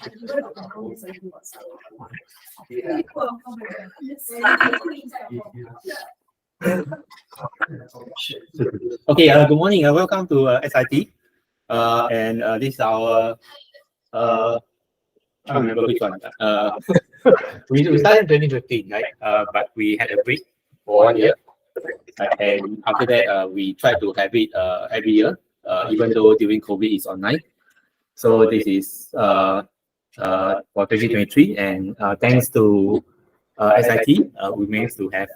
Okay, good morning. Welcome to SIT. And this is our I don't remember which one. We started in 2015, right? But we had a break for 1 year. And after that, we tried to have it every year, even though during COVID it's online. So this is for 2023, and thanks to SIT, we managed to have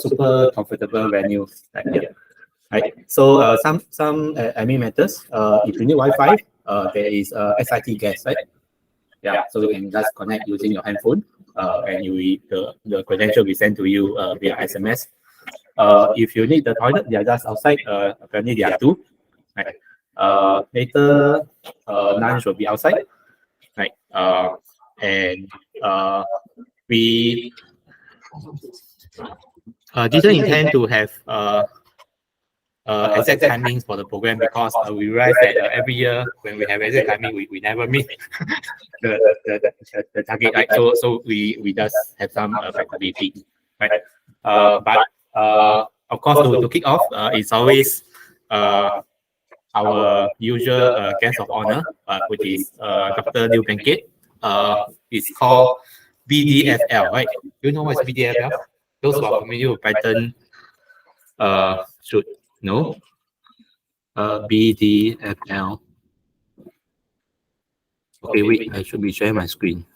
super comfortable venue here. Right. So some admin matters. If you need Wi-Fi, there is SIT guest, right? Yeah. So you can just connect using your handphone, and the credential will be sent to you via SMS. If you need the toilet, they are just outside. Apparently there are two. Right. Later, lunch will be outside. Right. And we didn't intend to have exact timings for the program, because we realized that every year when we have exact timing, we never meet the target, right? So we just have some flexibility, right? But of course, to kick off, it's always our usual guest of honor, which is Dr. Liu Benkit. It's called BDFL, right? You know what's BDFL? Those who are familiar with Python should know. BDFL. Okay, wait, I should be sharing my screen.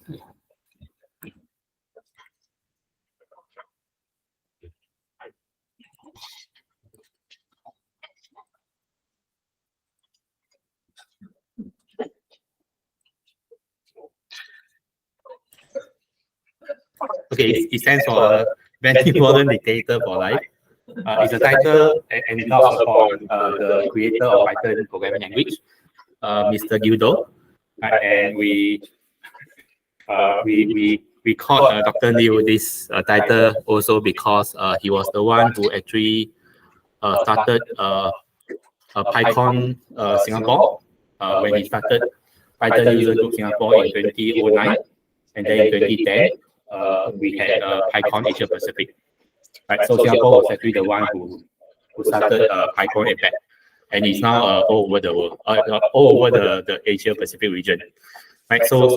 Okay, it stands for Benny Modern Dictator for Life. It's a title and it's also upon the creator of Python programming language, Mr. Gildo. And we called Dr. Liu this title also because he was the one who actually started PyCon Singapore when he started Python User Group Singapore in 2009, and then in 2010 we had PyCon Asia Pacific. Right, so Singapore was actually the one who started PyCon APAC, and it's now all over the world, all over the Asia Pacific region. Right, so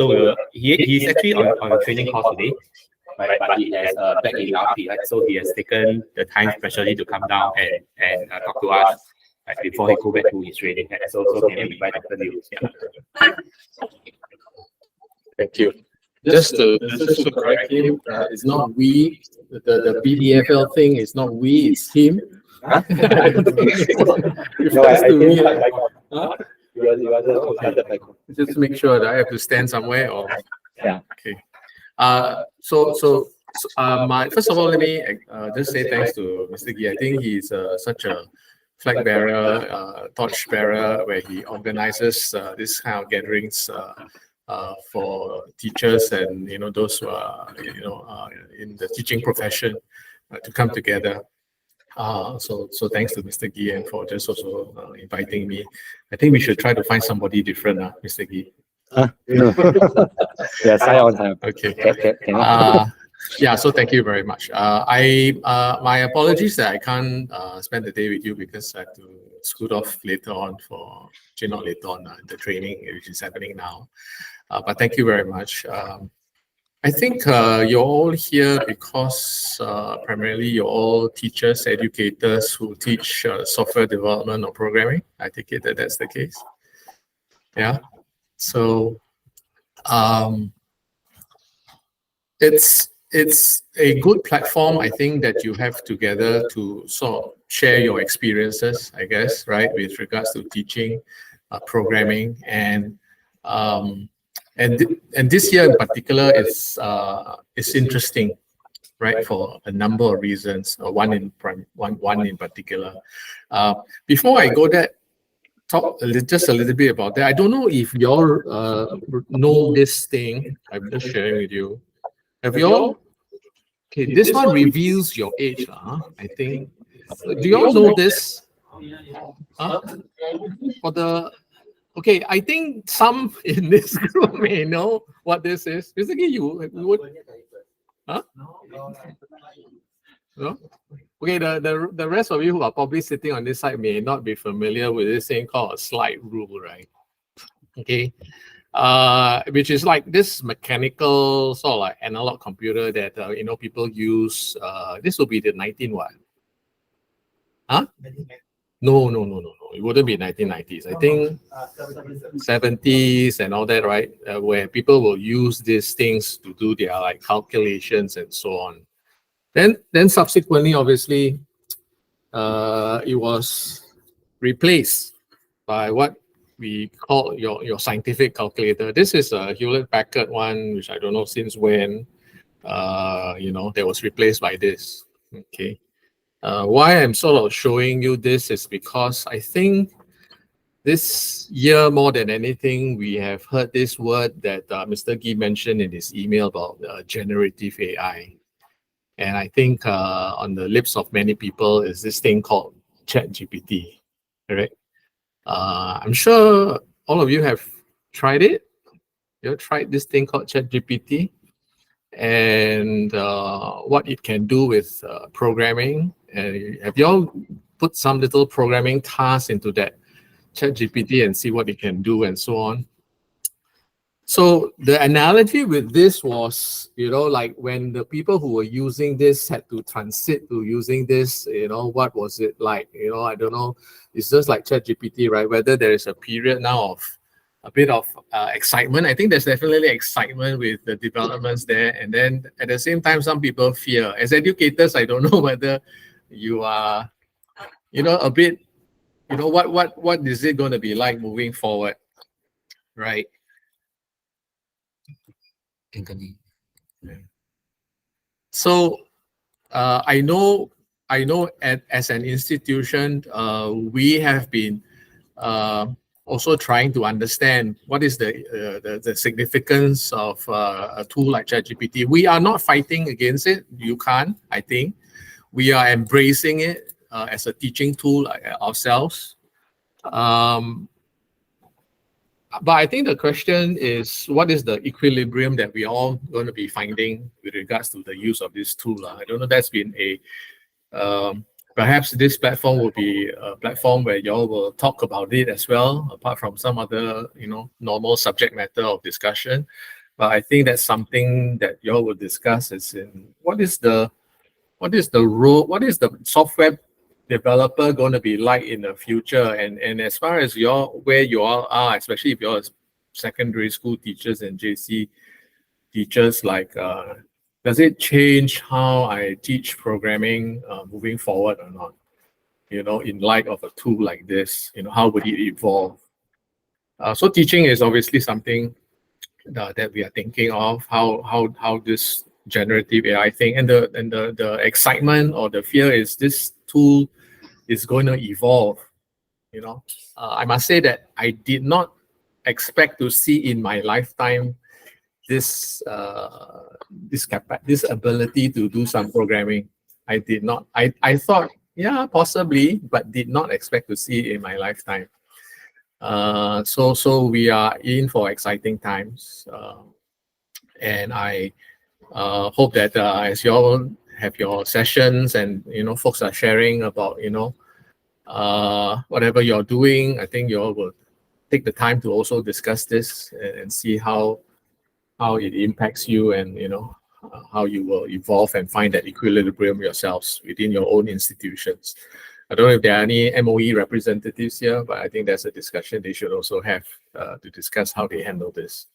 he's actually on a training course today, right? But he has back in RP, right? So he has taken the time specially to come down and talk to us, right, before he go back to his training. Right? So can you invite Dr. Liu? Yeah. Thank you. Just to correct him, it's not we. The BDFL thing is not we, it's him. Huh? Just to make sure that I have to stand somewhere, or yeah. Okay. My first of all, let me just say thanks to Mr. Gee. I think he's such a flag bearer, torch bearer, where he organizes this kind of gatherings for teachers and those who are in the teaching profession to come together. So thanks to Mr. Gee and for just also inviting me. I think we should try to find somebody different, Mr. Gee. Yes, I on time. Okay. Yeah, so thank you very much. My apologies that I can't spend the day with you because I have to scoot off later on not later on, the training which is happening now. But thank you very much. I think you're all here because primarily you're all teachers, educators who teach software development or programming. I take it that that's the case. Yeah. So it's a good platform, I think, that you have together to sort of share your experiences, I guess, right, with regards to teaching, programming, and this year in particular is interesting, right, for a number of reasons. One in particular. Before I go there, talk just a little bit about that. I don't know if you all know this thing I'm just sharing with you. Have you all? Okay, this one reveals your age, I think. Do you all know this? For the Okay, I think some in this group may know what this is. Basically, you would, huh? No? Okay, the rest of you who are probably sitting on this side may not be familiar with this thing called a slide rule, right? Okay, which is like this mechanical sort of like analog computer that people use. This will be the 19 what? Huh? No. It wouldn't be 1990s. I think 70s and all that, right? Where people will use these things to do their like calculations and so on. Then subsequently, obviously, it was replaced by what we call your scientific calculator. This is a Hewlett-Packard one, which I don't know since when. That was replaced by this. Okay. Why I'm sort of showing you this is because I think this year, more than anything, we have heard this word that Mr. Gee mentioned in his email about generative AI. And I think on the lips of many people is this thing called ChatGPT, correct? I'm sure all of you have tried it. You tried this thing called ChatGPT and what it can do with programming. And have you all put some little programming tasks into that ChatGPT and see what it can do and so on? So the analogy with this was, like when the people who were using this had to transit to using this, what was it like? I don't know. It's just like ChatGPT, right? Whether there is a period now of a bit of excitement. I think there's definitely excitement with the developments there. And then at the same time, some people fear. As educators, I don't know whether you are, a bit, what is it going to be like moving forward, right? So I know as an institution, we have been also trying to understand what is the significance of a tool like ChatGPT. We are not fighting against it. You can't, I think. We are embracing it as a teaching tool ourselves. But I think the question is, what is the equilibrium that we all going to be finding with regards to the use of this tool? I don't know. That's been perhaps this platform will be a platform where y'all will talk about it as well, apart from some other, normal subject matter of discussion. But I think that's something that y'all will discuss is in what is the role, what is the software developer going to be like in the future? And as far as where you all are, especially if you're secondary school teachers and JC teachers, like does it change how I teach programming moving forward or not? In light of a tool like this, how would it evolve? So teaching is obviously something that we are thinking of, how this generative AI thing and the excitement or the fear is this tool is going to evolve. I must say that I did not expect to see in my lifetime this ability to do some programming. I did not. I thought, yeah, possibly, but did not expect to see it in my lifetime. So we are in for exciting times, and I hope that as you all have your sessions and folks are sharing about whatever you're doing, I think you all will take the time to also discuss this and see how it impacts you and how you will evolve and find that equilibrium yourselves within your own institutions. I don't know if there are any MOE representatives here, but I think that's a discussion they should also have to discuss how they handle this.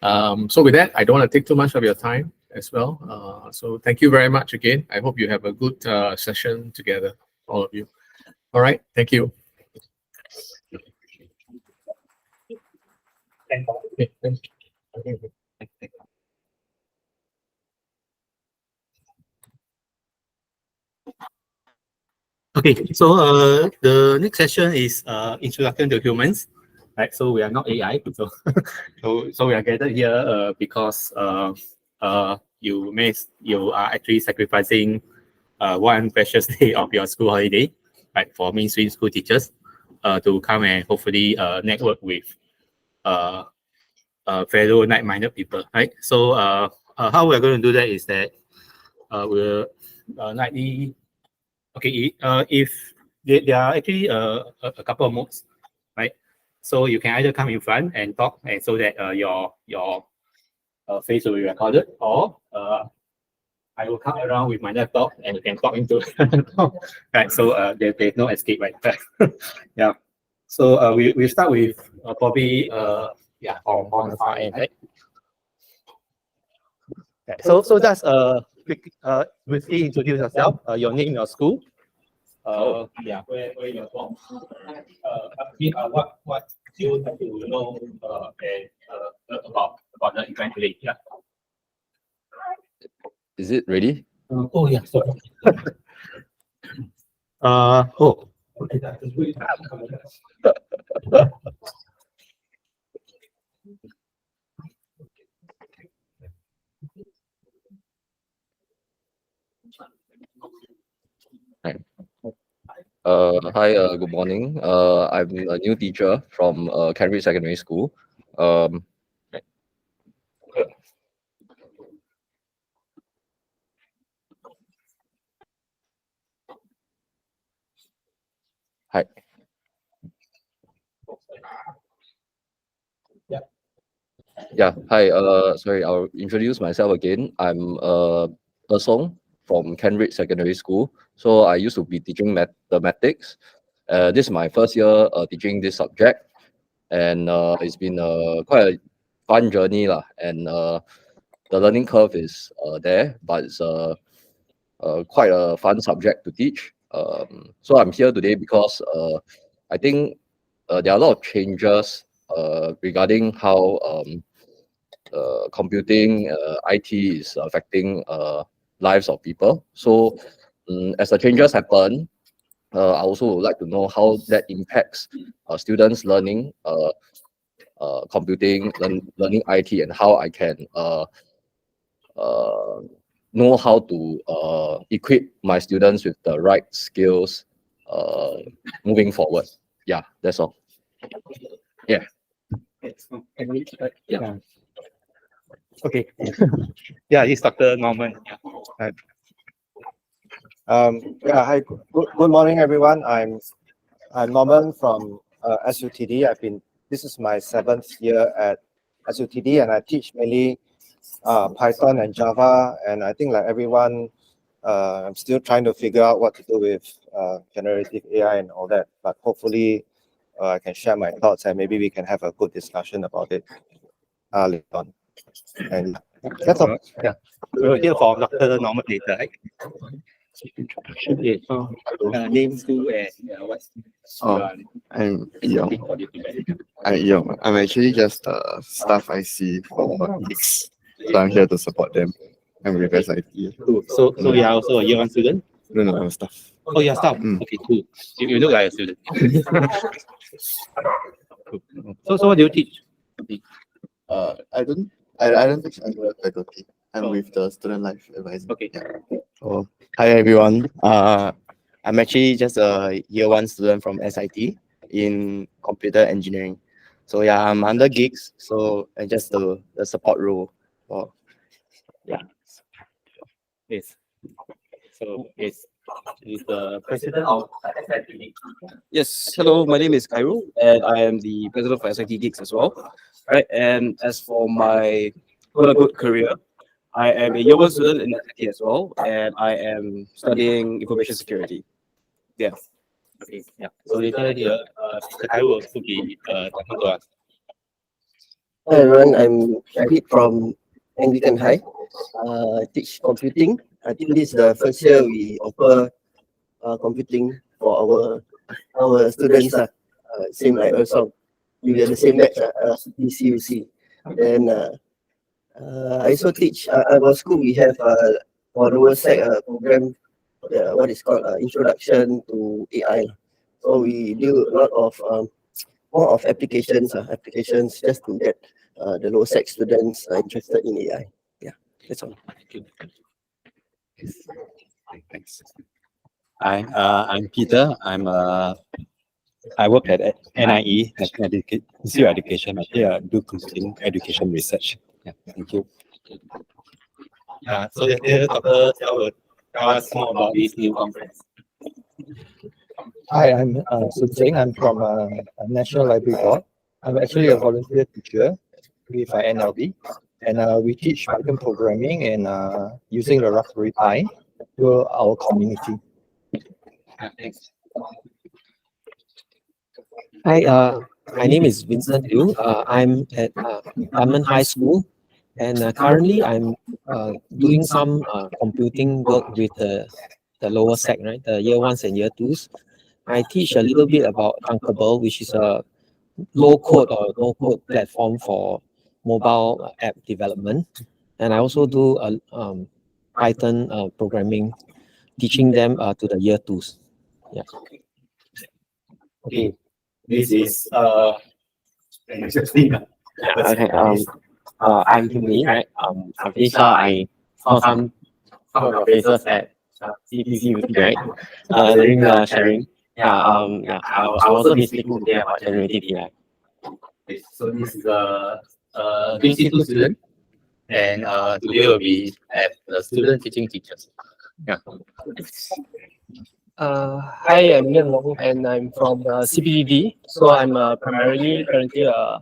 So with that, I don't want to take too much of your time as well. So thank you very much again. I hope you have a good session together, all of you. All right, thank you. Okay, thanks. Okay, so the next session is introduction to humans, right? So we are not AI, so we are gathered here because you are actually sacrificing one precious day of your school holiday, right, for mainstream school teachers. to come and hopefully network with fellow like-minded people, right? So how we're going to do that is that we'll nightly. Okay, if there are actually a couple of modes, right? So you can either come in front and talk, and so that your face will be recorded, or I will come around with my laptop and you can talk into right. So there's no escape, right? Yeah. So we start with probably yeah, on the far end, right? Okay. So just quick briefly introduce yourself, your name, your school. Yeah, where you're from. What you have to know and about the event today. Yeah. Is it ready? Oh yeah, sorry. Oh. Hi, good morning. I'm a new teacher from Cambridge Secondary School. Hi. Yeah, hi. Sorry, I'll introduce myself again. I'm Song from Cambridge Secondary School. So I used to be teaching mathematics. This is my first year teaching this subject, and it's been quite a fun journey lah. And the learning curve is there, but it's quite a fun subject to teach. So I'm here today because I think there are a lot of changes regarding how computing, IT is affecting lives of people. So as the changes happen, I also would like to know how that impacts students learning computing, learning IT, and how I can know how to equip my students with the right skills moving forward. Yeah, that's all. Yeah. Yeah. Okay. Yeah, it's Dr. Norman. Yeah. Yeah, hi. Good morning, everyone. I'm Norman from SUTD. This is my 7th year at SUTD, and I teach mainly Python and Java. And I think like everyone, I'm still trying to figure out what to do with generative AI and all that. But hopefully, I can share my thoughts and maybe we can have a good discussion about it later on. And that's all. Yeah. We'll hear from Dr. Norman later, right? Okay, so name, school, and what's I'm Yong. I'm actually just a staff IC for X. So I'm here to support them. I'm with SIT. cool. So you are also a year 1 student? No, I'm a staff. Oh, you're staff. Okay, cool. You look like a student. Cool. So what do you teach? I don't think I'm a faculty. I'm with the student life advisor. Okay. Oh, hi everyone. I'm actually just a year 1 student from SIT in computer engineering. So yeah, I'm under gigs. So I just the support role. Oh, yeah. Yes. So he's the president of SIT. Yes, hello, my name is Cairo, and I am the president for SIT Gigs as well. Right, and as for my quote-unquote career, I am a year 1 student in SIT as well, and I am studying information security. Yeah. Okay. Yeah. So later here, I will also be talking to us. Hi everyone, I'm Shahid from Anglican High. I teach computing. I think this is the first year we offer computing for our students. Same like also, we are the same batch DCUC. Then I also teach our school. We have for lower sec program, what is called Introduction to AI. So we do a lot of more of applications just to get the low sec students interested in AI. Yeah, that's all. Thank you. Thanks. Hi, I'm Peter. I'm a I work at NIE, National Institute of Education. I do computing education research. Yeah, thank you. So here, Dr. Xiao will tell us more about this new conference. Hi, I'm Sun Singh. I'm from National Library Board. I'm actually a volunteer teacher with NLB, and we teach Python programming and using the Raspberry Pi to our community. Thanks. Hi, my name is Vincent Liu. I'm at Diamond High School, and currently I'm doing some computing work with the lower sec, right? The year ones and year twos. I teach a little bit about Thunkable, which is a low code or no code platform for mobile app development, and I also do Python programming, teaching them to the year twos. Yeah. Okay. This is interesting. Okay. I'm Kimmy, right? I'm pretty sure I saw some of your faces at CTC, right? During the sharing. I'll also be speaking today about generative AI. Okay, so this is BC2 student, and today will be at the student teaching teachers. Yeah. Hi, I'm Ian Wong, and I'm from CPDD. So I'm primarily currently a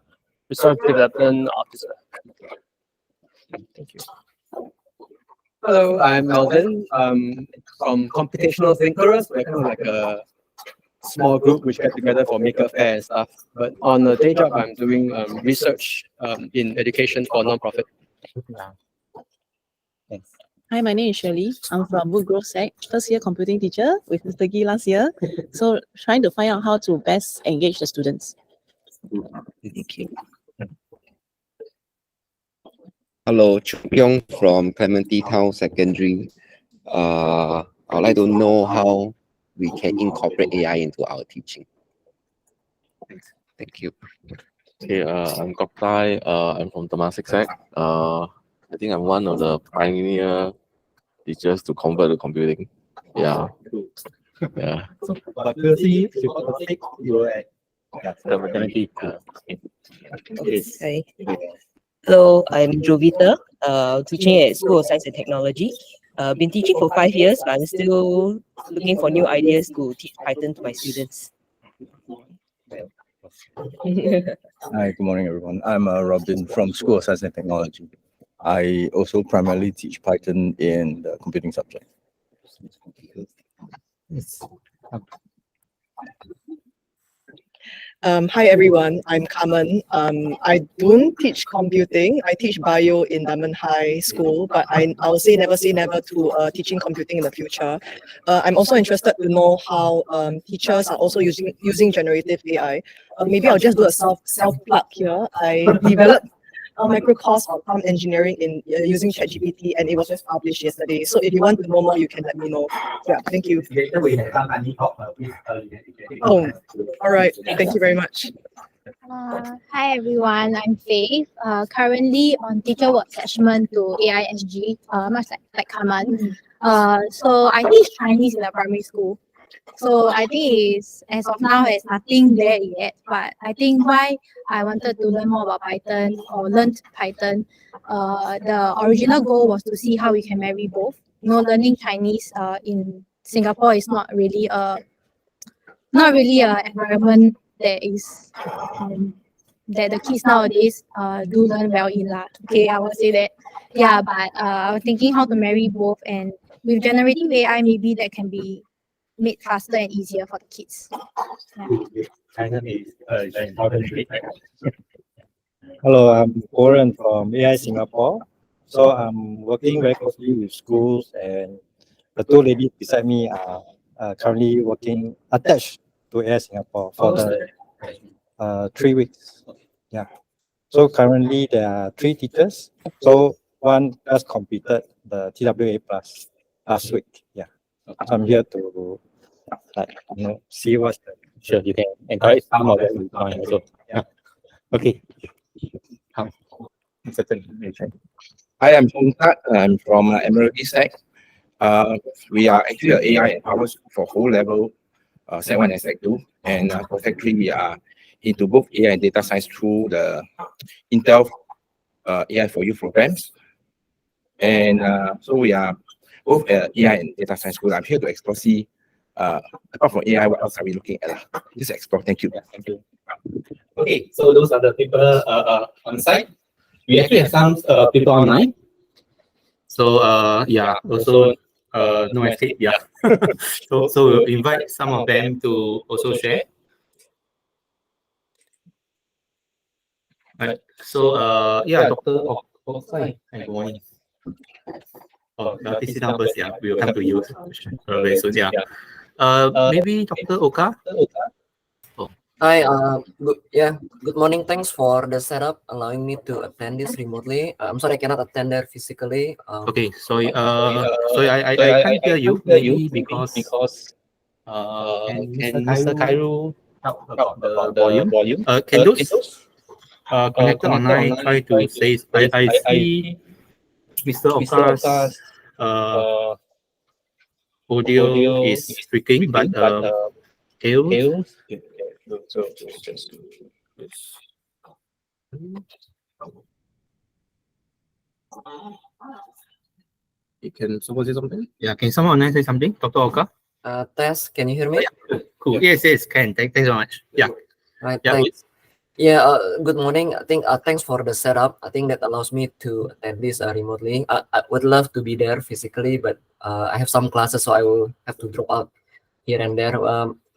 research development officer. Thank you. Hello, I'm Melvin. From Computational Thinkers. We're kind of like a small group which get together for maker fair and stuff. But on a day job, I'm doing research in education for nonprofit. Thanks. Hi, my name is Shirley. I'm from Woodgrove Sec, first year computing teacher with Mr. Gee last year. So trying to find out how to best engage the students. Thank you. Hello, Chu Pyong from Clementi Town Secondary. I would like to know how we can incorporate AI into our teaching. Thank you. Okay, I'm Kok Tai. I'm from Temasek Sec. I think I'm one of the pioneer teachers to convert to computing. Yeah. Yeah. So, but previously, you were at Clementi. Hi. Hello, I'm Jovita, teaching at School of Science and Technology. Been teaching for 5 years, but I'm still looking for new ideas to teach Python to my students. Hi, good morning, everyone. I'm Robin from School of Science and Technology. I also primarily teach Python in the computing subject. Hi everyone, I'm Carmen. I don't teach computing. I teach bio in Diamond High School, but I would say never to teaching computing in the future. I'm also interested to know how teachers are also using generative AI. Maybe I'll just do a self plug here. I developed a micro course for prompt engineering in using ChatGPT, and it was just published yesterday. So if you want to know more, you can let me know. Yeah, thank you. Oh, all right. Thank you very much. Hi everyone, I'm Faith. Currently on teacher work attachment to AISG, much like Carmen. So I teach Chinese in a primary school. So I think it's, as of now, it's nothing there yet. But I think why I wanted to learn more about Python or learned Python, the original goal was to see how we can marry both. You know, learning Chinese in Singapore is not really a environment that is that the kids nowadays do learn well in lah. Okay, I would say that. Yeah, but I was thinking how to marry both, and with generative AI, maybe that can be made faster and easier for the kids. China is very important. Hello, I'm Warren from AI Singapore. So I'm working very closely with schools, and the two ladies beside me are currently working attached to AI Singapore for the 3 weeks. Yeah. So currently there are 3 teachers. So one just completed the TWA plus last week. Yeah. So I'm here to see what's the. Sure, you can encourage some of them to join also. Yeah. Okay. Hi, I'm Hong Tat. I'm from Emirati Sec. We are actually an AI empowered for whole level Sec 1 and Sec 2. And for Sec 3, we are into both AI and data science through the Intel AI for You programs. And so we are both AI and data science school. I'm here to explore, see, apart from AI, what else are we looking at? Just explore. Thank you. Thank you. Okay, so those are the people on site. We actually have some people online. So yeah, also no escape. Yeah. So we'll invite some of them to also share. Right. So yeah, Dr. Oksai, good morning. Oh, please sit down first. Yeah, we will come to you very soon. Yeah. Maybe Dr. Oka. Hi, good morning. Thanks for the setup, allowing me to attend this remotely. I'm sorry I cannot attend there physically. Okay, sorry. Sorry, I can't hear you. Maybe because can Mr. Cairo talk about the volume? Can those connected online try to say? I see Mr. Oka's audio is freaking, but Tails. Can someone say something? Yeah, can someone online say something? Dr. Oka? Tess, can you hear me? Cool. Yes, can. Thanks so much. Yeah. Right, Yeah. thanks. Yeah, good morning. I think thanks for the setup. I think that allows me to attend this remotely. I would love to be there physically, but I have some classes, so I will have to drop out here and there.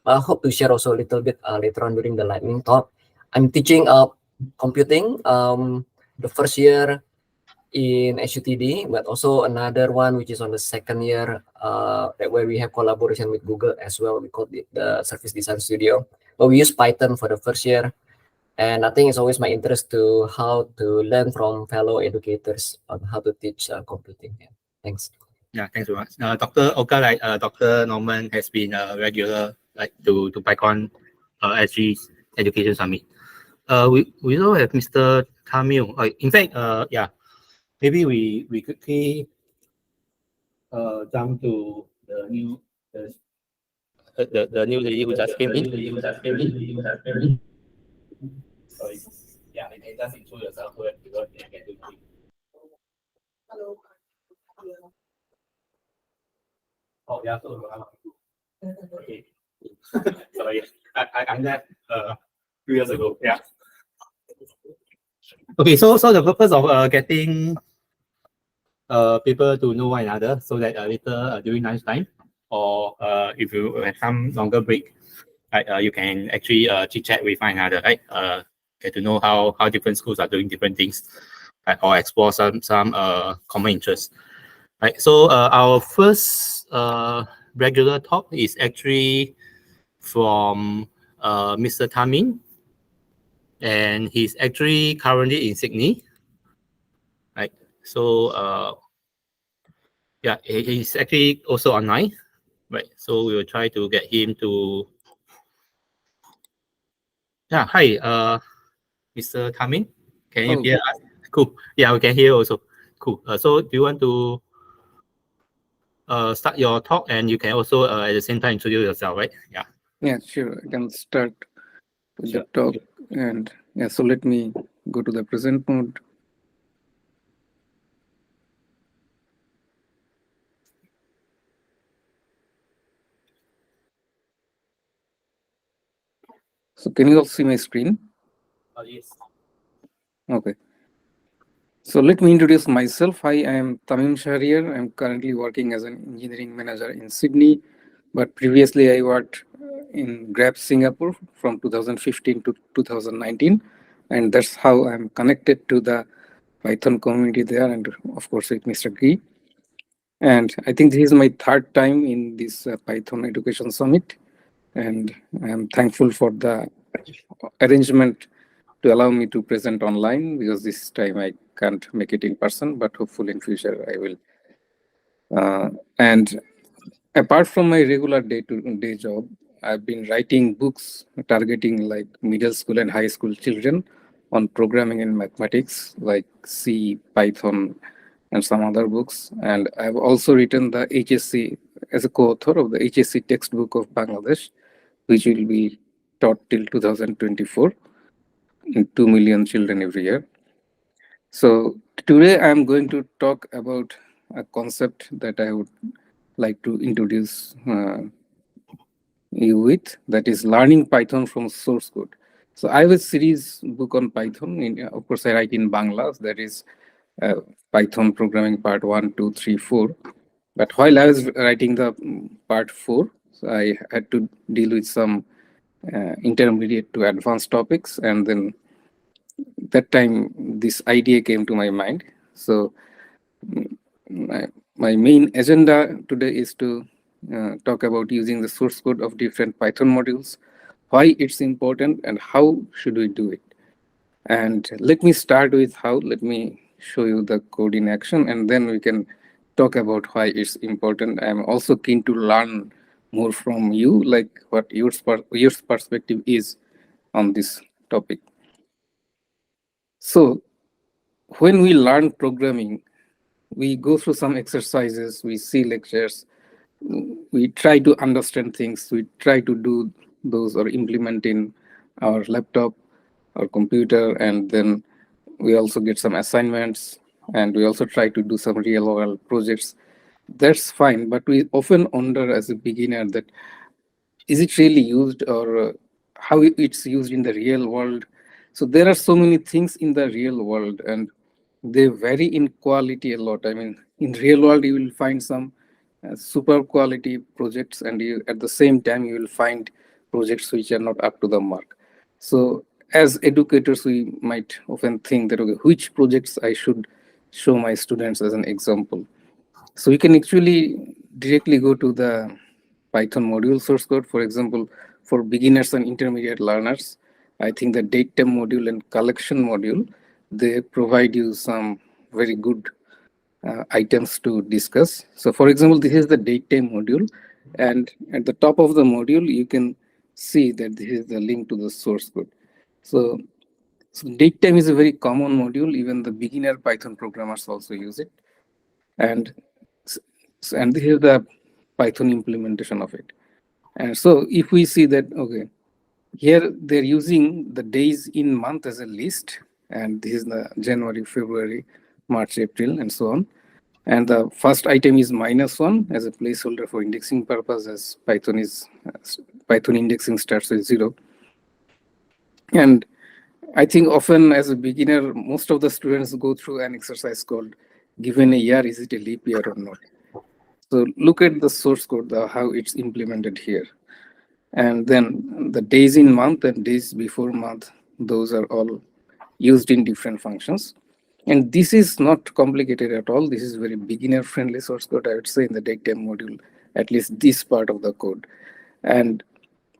I hope to share also a little bit later on during the lightning talk. I'm teaching computing the first year in SUTD, but also another one which is on the second year where we have collaboration with Google as well. We call it the Service Design Studio. But we use Python for the first year. And I think it's always my interest to how to learn from fellow educators on how to teach computing. Yeah. Thanks. Yeah, thanks very much. Dr. Oka, like Dr. Norman has been a regular to PyCon SG's Education Summit. We also have Mr. Tamil. In fact, yeah, maybe we quickly jump to the new the new lady who just came in. Sorry. Yeah, you can just introduce yourself because you can do it. Hello. Oh, yeah, so okay. Sorry, I'm that 2 years ago. Yeah. Okay, so the purpose of getting people to know one another, so that later during lunchtime, or if you have some longer break, right, you can actually chit chat with one another, right? Get to know how different schools are doing different things, right? Or explore some common interests, right? So our first regular talk is actually from Mr. Tamin, and he's actually currently in Sydney, right? So yeah, he's actually also online, right? So we will try to get him to. Yeah, hi, Mr. Tamin, can you hear us? Cool. Yeah, we can hear also. Cool. So do you want to start your talk, and you can also at the same time introduce yourself, right? Yeah. Yeah, sure. I can start with the talk. And yeah, so let me go to the present mode. So can you all see my screen? Yes. Okay. So let me introduce myself. Hi, I am Tamim Shahriar. I'm currently working as an engineering manager in Sydney, but previously I worked in Grab Singapore from 2015 to 2019, and that's how I'm connected to the Python community there, and of course with Mr. Gee. And I think this is my third time in this Python Education Summit, and I'm thankful for the arrangement to allow me to present online, because this time I can't make it in person, but hopefully in future I will. And apart from my regular day-to-day job, I've been writing books targeting like middle school and high school children on programming and mathematics, like C, Python, and some other books. And I've also written the HSC as a co-author of the HSC textbook of Bangladesh, which will be taught till 2024 in 2 million children every year. So today I'm going to talk about a concept that I would like to introduce you with, that is learning Python from source code. So I have a series book on Python. Of course, I write in Bangla. That is Python programming part 1, 2, 3, 4. But while I was writing the part 4, so I had to deal with some intermediate to advanced topics. And then that time, this idea came to my mind. So my main agenda today is to talk about using the source code of different Python modules, why it's important, and how should we do it. And let me start with how. Let me show you the code in action, and then we can talk about why it's important. I'm also keen to learn more from you, like what your perspective is on this topic. So when we learn programming, we go through some exercises, we see lectures, we try to understand things, we try to do those or implement in our laptop or computer, and then we also get some assignments, and we also try to do some real world projects. That's fine, but we often wonder as a beginner that is it really used, or how it's used in the real world. So there are so many things in the real world, and they vary in quality a lot. I mean, in real world you will find some super quality projects, and at the same time you will find projects which are not up to the mark. So as educators, we might often think that, okay, which projects I should show my students as an example. So you can actually directly go to the Python module source code. For example, for beginners and intermediate learners, I think the datetime module and collection module, they provide you some very good items to discuss. So for example, this is the datetime module, and at the top of the module, you can see that this is the link to the source code. So datetime is a very common module. Even the beginner Python programmers also use it. And this is the Python implementation of it. And so if we see that, okay, here they're using the days in month as a list, and this is the January, February, March, April, and so on. And the first item is -1 as a placeholder for indexing purpose, as Python indexing starts with 0. And I think often as a beginner, most of the students go through an exercise called given a year, is it a leap year or not? So look at the source code, how it's implemented here. And then the days in month and days before month, those are all used in different functions. And this is not complicated at all. This is very beginner friendly source code, I would say, in the datetime module, at least this part of the code. And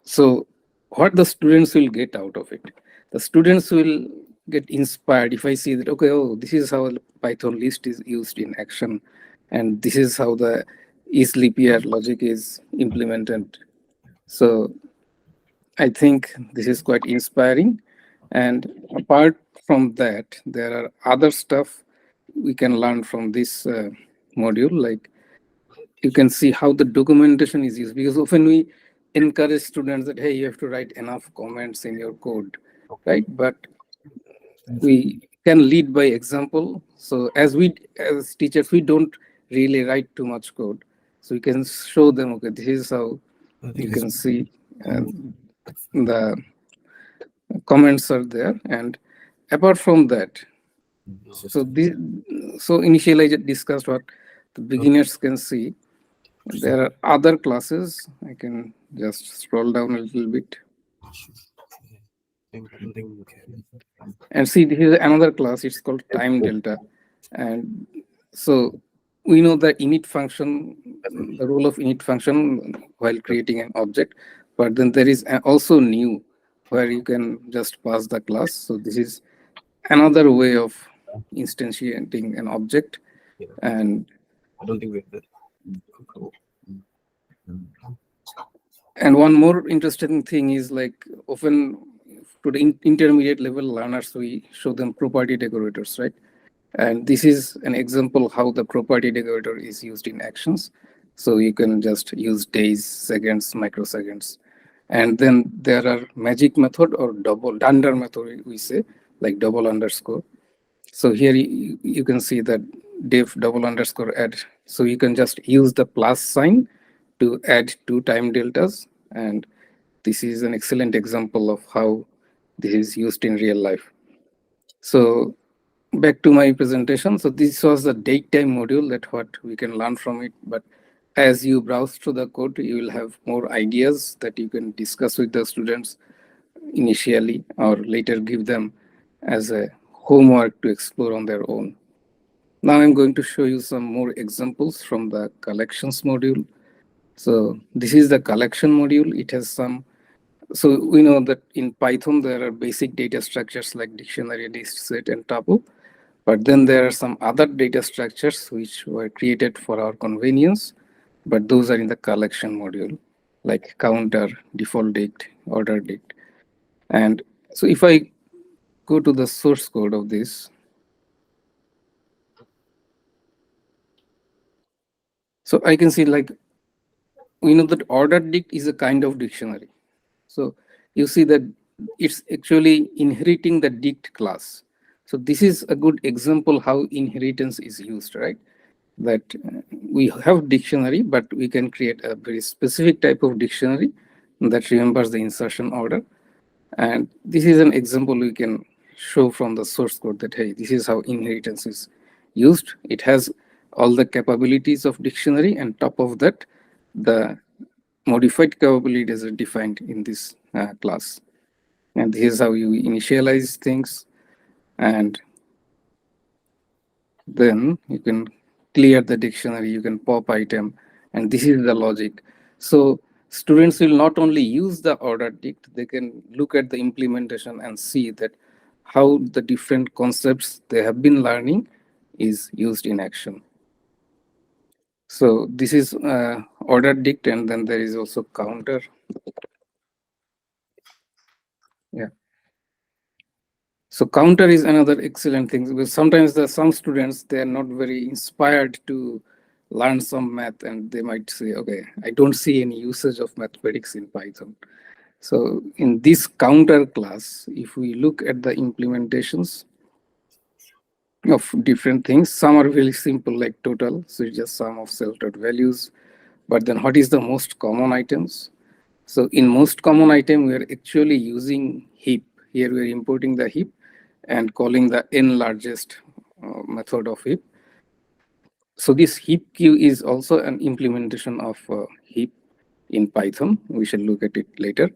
so what the students will get out of it? The students will get inspired if I see that, okay, oh, this is how Python list is used in action, and this is how the is leap year logic is implemented. So I think this is quite inspiring. And apart from that, there are other stuff we can learn from this module. Like you can see how the documentation is used, because often we encourage students that, hey, you have to write enough comments in your code, right? But we can lead by example. So as teachers, we don't really write too much code. So we can show them, okay, this is how you can see the comments are there. And apart from that, so initially I just discussed what the beginners can see. There are other classes. I can just scroll down a little bit and see, this is another class. It's called time delta. And so we know the init function, the role of init function while creating an object, but then there is also new, where you can just pass the class. So this is another way of instantiating an object. And I don't think we have that. And one more interesting thing is, like, often to the intermediate level learners, we show them property decorators, right? And this is an example how the property decorator is used in actions. So you can just use days, seconds, microseconds. And then there are magic method or double dunder method, we say, like double underscore. So here you can see that div double underscore add. So you can just use the plus sign to add two time deltas. And this is an excellent example of how this is used in real life. So back to my presentation. So this was the date time module, that what we can learn from it. But as you browse through the code, you will have more ideas that you can discuss with the students initially or later give them as a homework to explore on their own. Now I'm going to show you some more examples from the collections module. So this is the collection module. It has some, so we know that in Python there are basic data structures like dictionary, list, set, and tuple. But then there are some other data structures which were created for our convenience, but those are in the collection module, like counter, default date, order date. And so if I go to the source code of this, so I can see, like, we know that order dict is a kind of dictionary. So you see that it's actually inheriting the dict class. So this is a good example how inheritance is used, right? That we have dictionary, but we can create a very specific type of dictionary that remembers the insertion order. And this is an example we can show from the source code that, hey, this is how inheritance is used. It has all the capabilities of dictionary, and top of that, the modified capabilities are defined in this class. And this is how you initialize things. And then you can clear the dictionary, you can pop item, and this is the logic. So students will not only use the order dict, they can look at the implementation and see that how the different concepts they have been learning is used in action. So this is order dict, and then there is also counter. Yeah. So counter is another excellent thing, because sometimes some students, they are not very inspired to learn some math, and they might say, okay, I don't see any usage of mathematics in Python. So in this counter class, if we look at the implementations of different things, some are really simple, like total, so it's just sum of self.values. But then what is the most common items? So in most common item, we are actually using heap. Here we are importing the heap and calling the n largest method of heap. So this heap queue is also an implementation of heap in Python. We shall look at it later.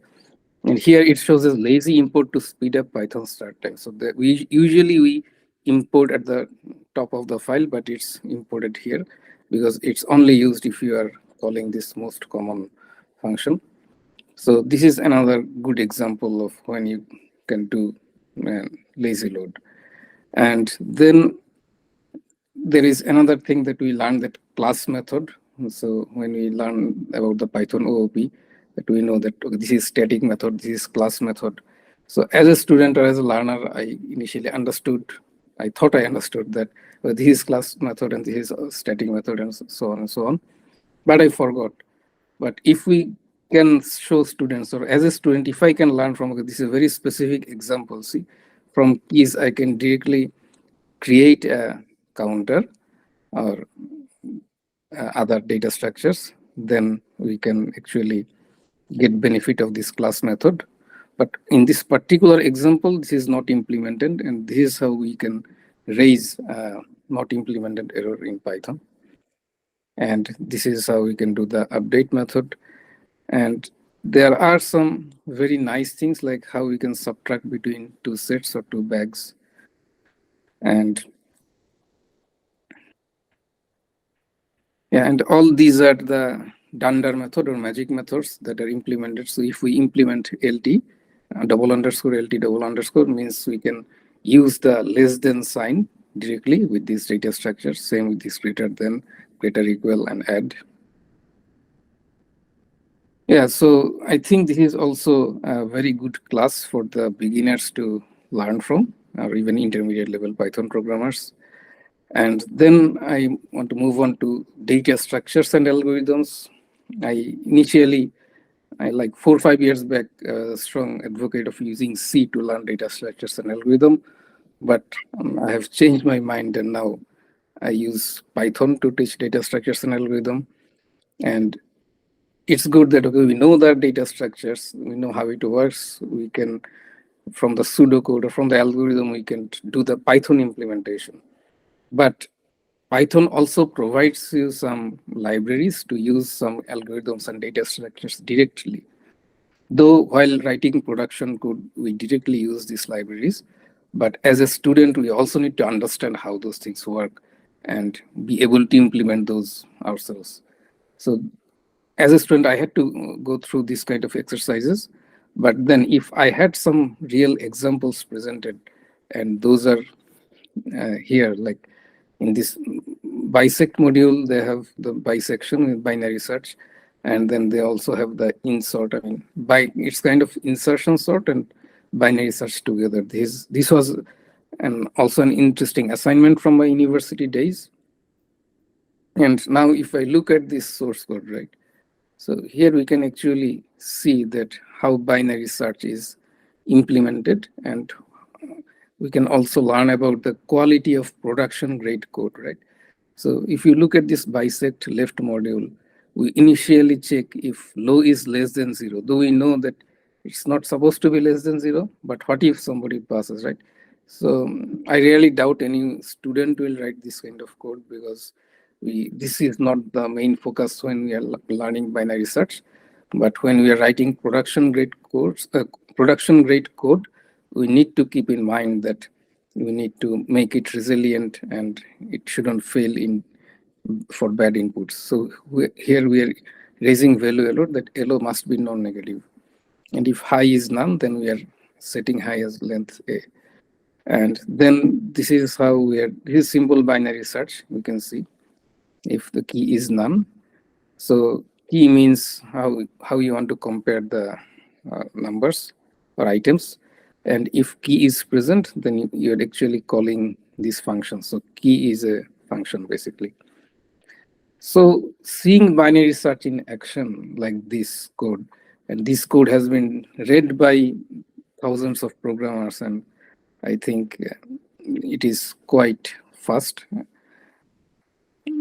And here it shows as lazy import to speed up Python start time. So we usually import at the top of the file, but it's imported here because it's only used if you are calling this most common function. So this is another good example of when you can do lazy load. And then there is another thing that we learned, that class method. So when we learn about the Python OOP, that we know that this is static method, this is class method. So as a student or as a learner, I initially I thought I understood that this is class method and this is static method and so on and so on. But I forgot. But if we can show students, or as a student, if I can learn from, okay, this is a very specific example, see, from keys, I can directly create a counter or other data structures, then we can actually get benefit of this class method. But in this particular example, this is not implemented, and this is how we can raise not implemented error in Python. And this is how we can do the update method. And there are some very nice things, like how we can subtract between two sets or two bags. And yeah, and all these are the dunder method or magic methods that are implemented. So if we implement LT, double underscore LT double underscore, means we can use the less than sign directly with these data structures. Same with this greater than, greater equal, and add. Yeah, so I think this is also a very good class for the beginners to learn from, or even intermediate level Python programmers. And then I want to move on to data structures and algorithms. I initially I like 4 or 5 years back, strong advocate of using C to learn data structures and algorithm, but I have changed my mind and now I use Python to teach data structures and algorithm. And it's good that okay, we know the data structures, we know how it works. We can, from the pseudocode or from the algorithm, we can do the Python implementation. But Python also provides you some libraries to use some algorithms and data structures directly. Though while writing production code, we directly use these libraries. But as a student, we also need to understand how those things work and be able to implement those ourselves. So as a student, I had to go through this kind of exercises. But then if I had some real examples presented, and those are here, like in this bisect module, they have the bisection with binary search, and then they also have the insert. I mean, it's kind of insertion sort and binary search together. This was also an interesting assignment from my university days. And now if I look at this source code, right? So here we can actually see that how binary search is implemented, and we can also learn about the quality of production grade code, right? So if you look at this bisect left module, we initially check if low is less than 0, though we know that it's not supposed to be less than 0, but what if somebody passes, right? So I really doubt any student will write this kind of code, because this is not the main focus when we are learning binary search. But when we are writing production grade code, we need to keep in mind that we need to make it resilient and it shouldn't fail for bad inputs. So here we are raising value alert that LO must be non-negative. And if high is none, then we are setting high as length A. And then this is how this is simple binary search. You can see if the key is none. So key means how you want to compare the numbers or items. And if key is present, then you're actually calling this function. So key is a function basically. So seeing binary search in action like this code, and this code has been read by thousands of programmers, and I think it is quite fast.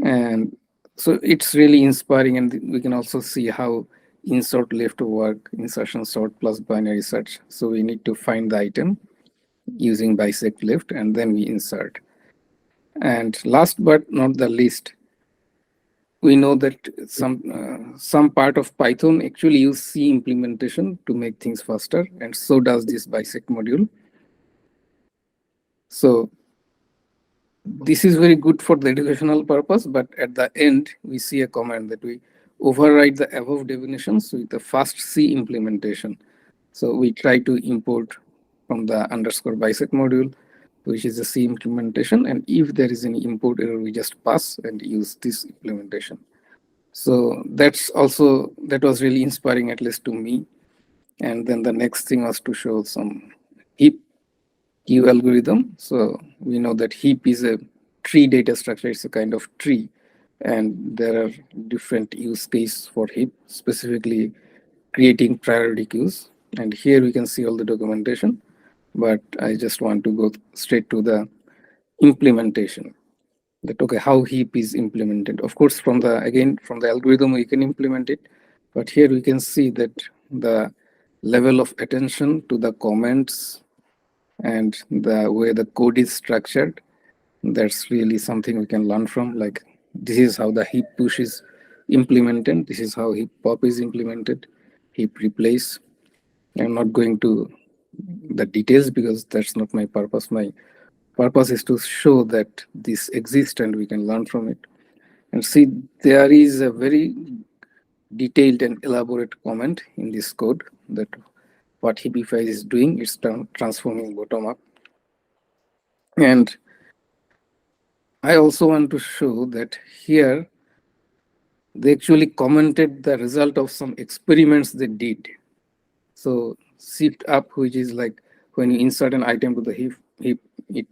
And so it's really inspiring, and we can also see how insert left work, insertion sort plus binary search. So we need to find the item using bisect left, and then we insert. And last but not the least, we know that some part of Python actually use C implementation to make things faster, and so does this bisect module. So this is very good for the educational purpose, but at the end, we see a command that we override the above definitions with the fast C implementation. So we try to import from the underscore bisect module, which is the C implementation. And if there is any import error, we just pass and use this implementation. So that was really inspiring, at least to me. And then the next thing was to show some heap queue algorithm. So we know that heap is a tree data structure. It's a kind of tree. And there are different use cases for heap, specifically creating priority queues. And here we can see all the documentation, but I just want to go straight to the implementation. That okay, how heap is implemented. Of course, from the algorithm, we can implement it, but here we can see that the level of attention to the comments and the way the code is structured, that's really something we can learn from. Like, this is how the heap push is implemented. This is how heap pop is implemented, heap replace. I'm not going to the details because that's not my purpose. My purpose is to show that this exists and we can learn from it. And see, there is a very detailed and elaborate comment in this code that what Heapify is doing is transforming bottom up. And I also want to show that here they actually commented the result of some experiments they did. So shift up, which is like when you insert an item to the heap, it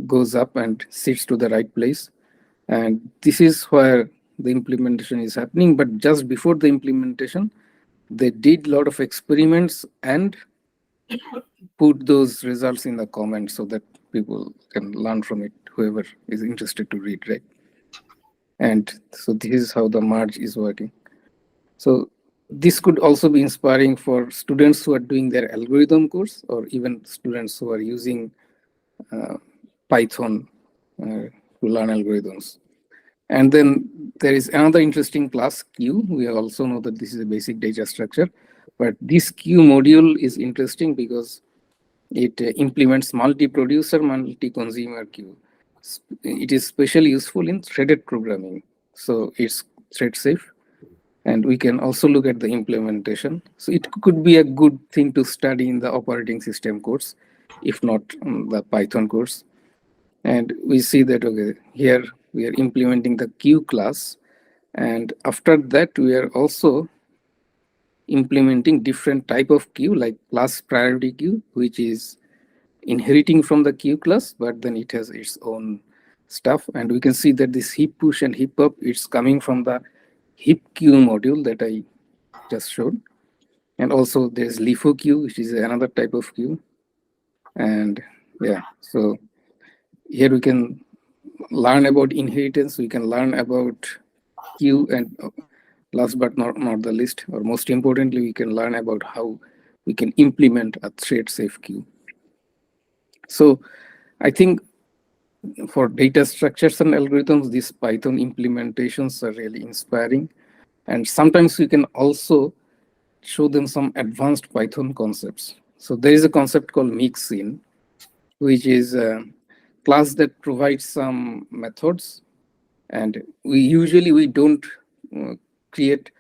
goes up and sits to the right place. And this is where the implementation is happening. But just before the implementation, they did a lot of experiments and put those results in the comments so that people can learn from it, whoever is interested to read, right? And so this is how the merge is working. So this could also be inspiring for students who are doing their algorithm course, or even students who are using Python to learn algorithms. And then there is another interesting class, Q. We also know that this is a basic data structure, but this Q module is interesting because it implements multi-producer, multi-consumer queue. It is especially useful in threaded programming. So it's thread safe. And we can also look at the implementation. So it could be a good thing to study in the operating system course, if not the Python course. And we see that, okay, here we are implementing the queue class. And after that, we are also implementing different type of queue, like class priority queue, which is inheriting from the queue class, but then it has its own stuff. And we can see that this heap push and heap up, it's coming from the heap queue module that I just showed. And also there's LIFO queue, which is another type of queue. And yeah, so here we can learn about inheritance, we can learn about queue, and last but not the least, or most importantly, we can learn about how we can implement a thread safe queue. So I think for data structures and algorithms, these Python implementations are really inspiring. And sometimes we can also show them some advanced Python concepts. So there is a concept called mixin, which is a class that provides some methods. And we don't create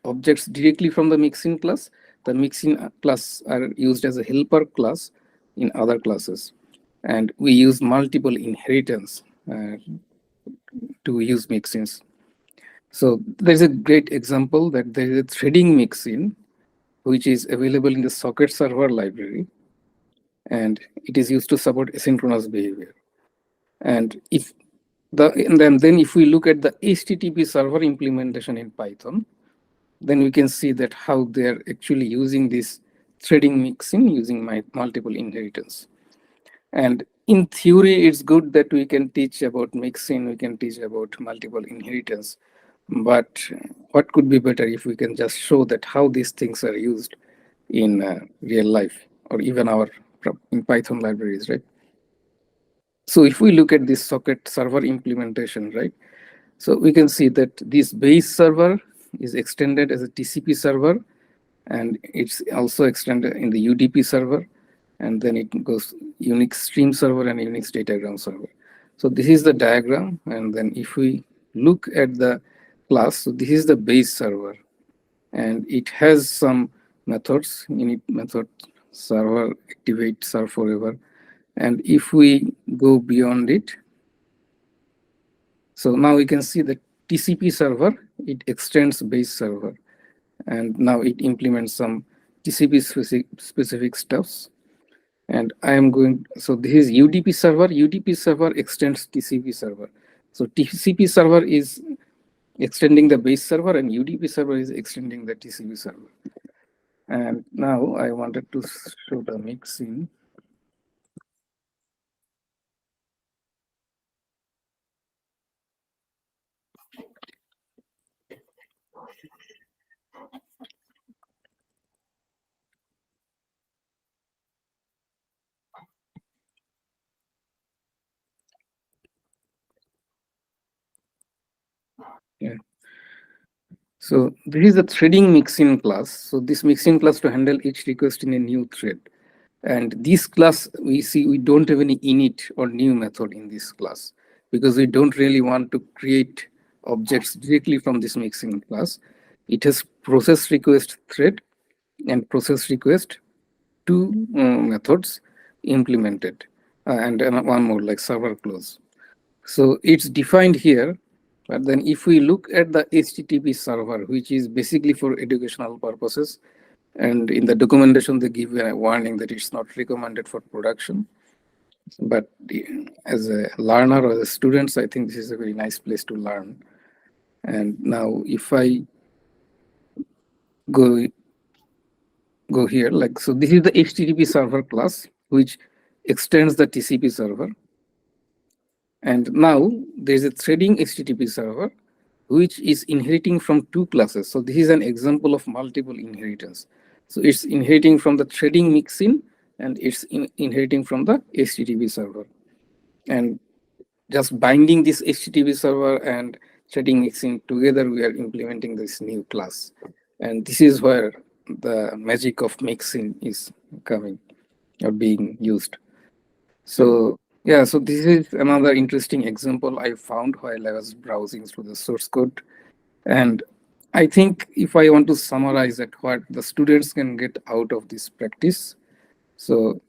objects directly from the mixin class. The mixin class are used as a helper class in other classes. And we use multiple inheritance to use mixins. So there's a great example that there is a threading mixin, which is available in the socket server library. And it is used to support asynchronous behavior. And then if we look at the HTTP server implementation in Python, then we can see that how they're actually using this threading mixin using multiple inheritance. And in theory, it's good that we can teach about mixin, we can teach about multiple inheritance. But what could be better if we can just show that how these things are used in real life, or even in Python libraries, right? So if we look at this socket server implementation, right? So we can see that this base server is extended as a TCP server, and it's also extended in the UDP server, and then it goes Unix stream server and Unix datagram server. So this is the diagram, and then if we look at the class, so this is the base server, and it has some methods, init method, server, activate, serve forever. And if we go beyond it, so now we can see the TCP server, it extends base server. And now it implements some TCP specific stuffs. And I am going, so this is UDP server extends TCP server. So TCP server is extending the base server, and UDP server is extending the TCP server. And now I wanted to show the mixin. Yeah. So this is the threading mixin class. So this mixin class to handle each request in a new thread. And this class, we see we don't have any init or new method in this class, because we don't really want to create objects directly from this mixin class. It has process request thread and process request two methods implemented, and one more like server close. So it's defined here. But then if we look at the HTTP server, which is basically for educational purposes, and in the documentation, they give a warning that it's not recommended for production. But as a learner or as a student, I think this is a very nice place to learn. And now if I go go here. Like, so this is the HTTP server class, which extends the TCP server. And now there's a threading HTTP server, which is inheriting from two classes. So this is an example of multiple inheritance. So it's inheriting from the threading mixin, and it's inheriting from the HTTP server. And just binding this HTTP server and threading mixin together, we are implementing this new class. And this is where the magic of mixin is coming or being used. So yeah, so this is another interesting example I found while I was browsing through the source code. And I think if I want to summarize at what the students can get out of this practice, so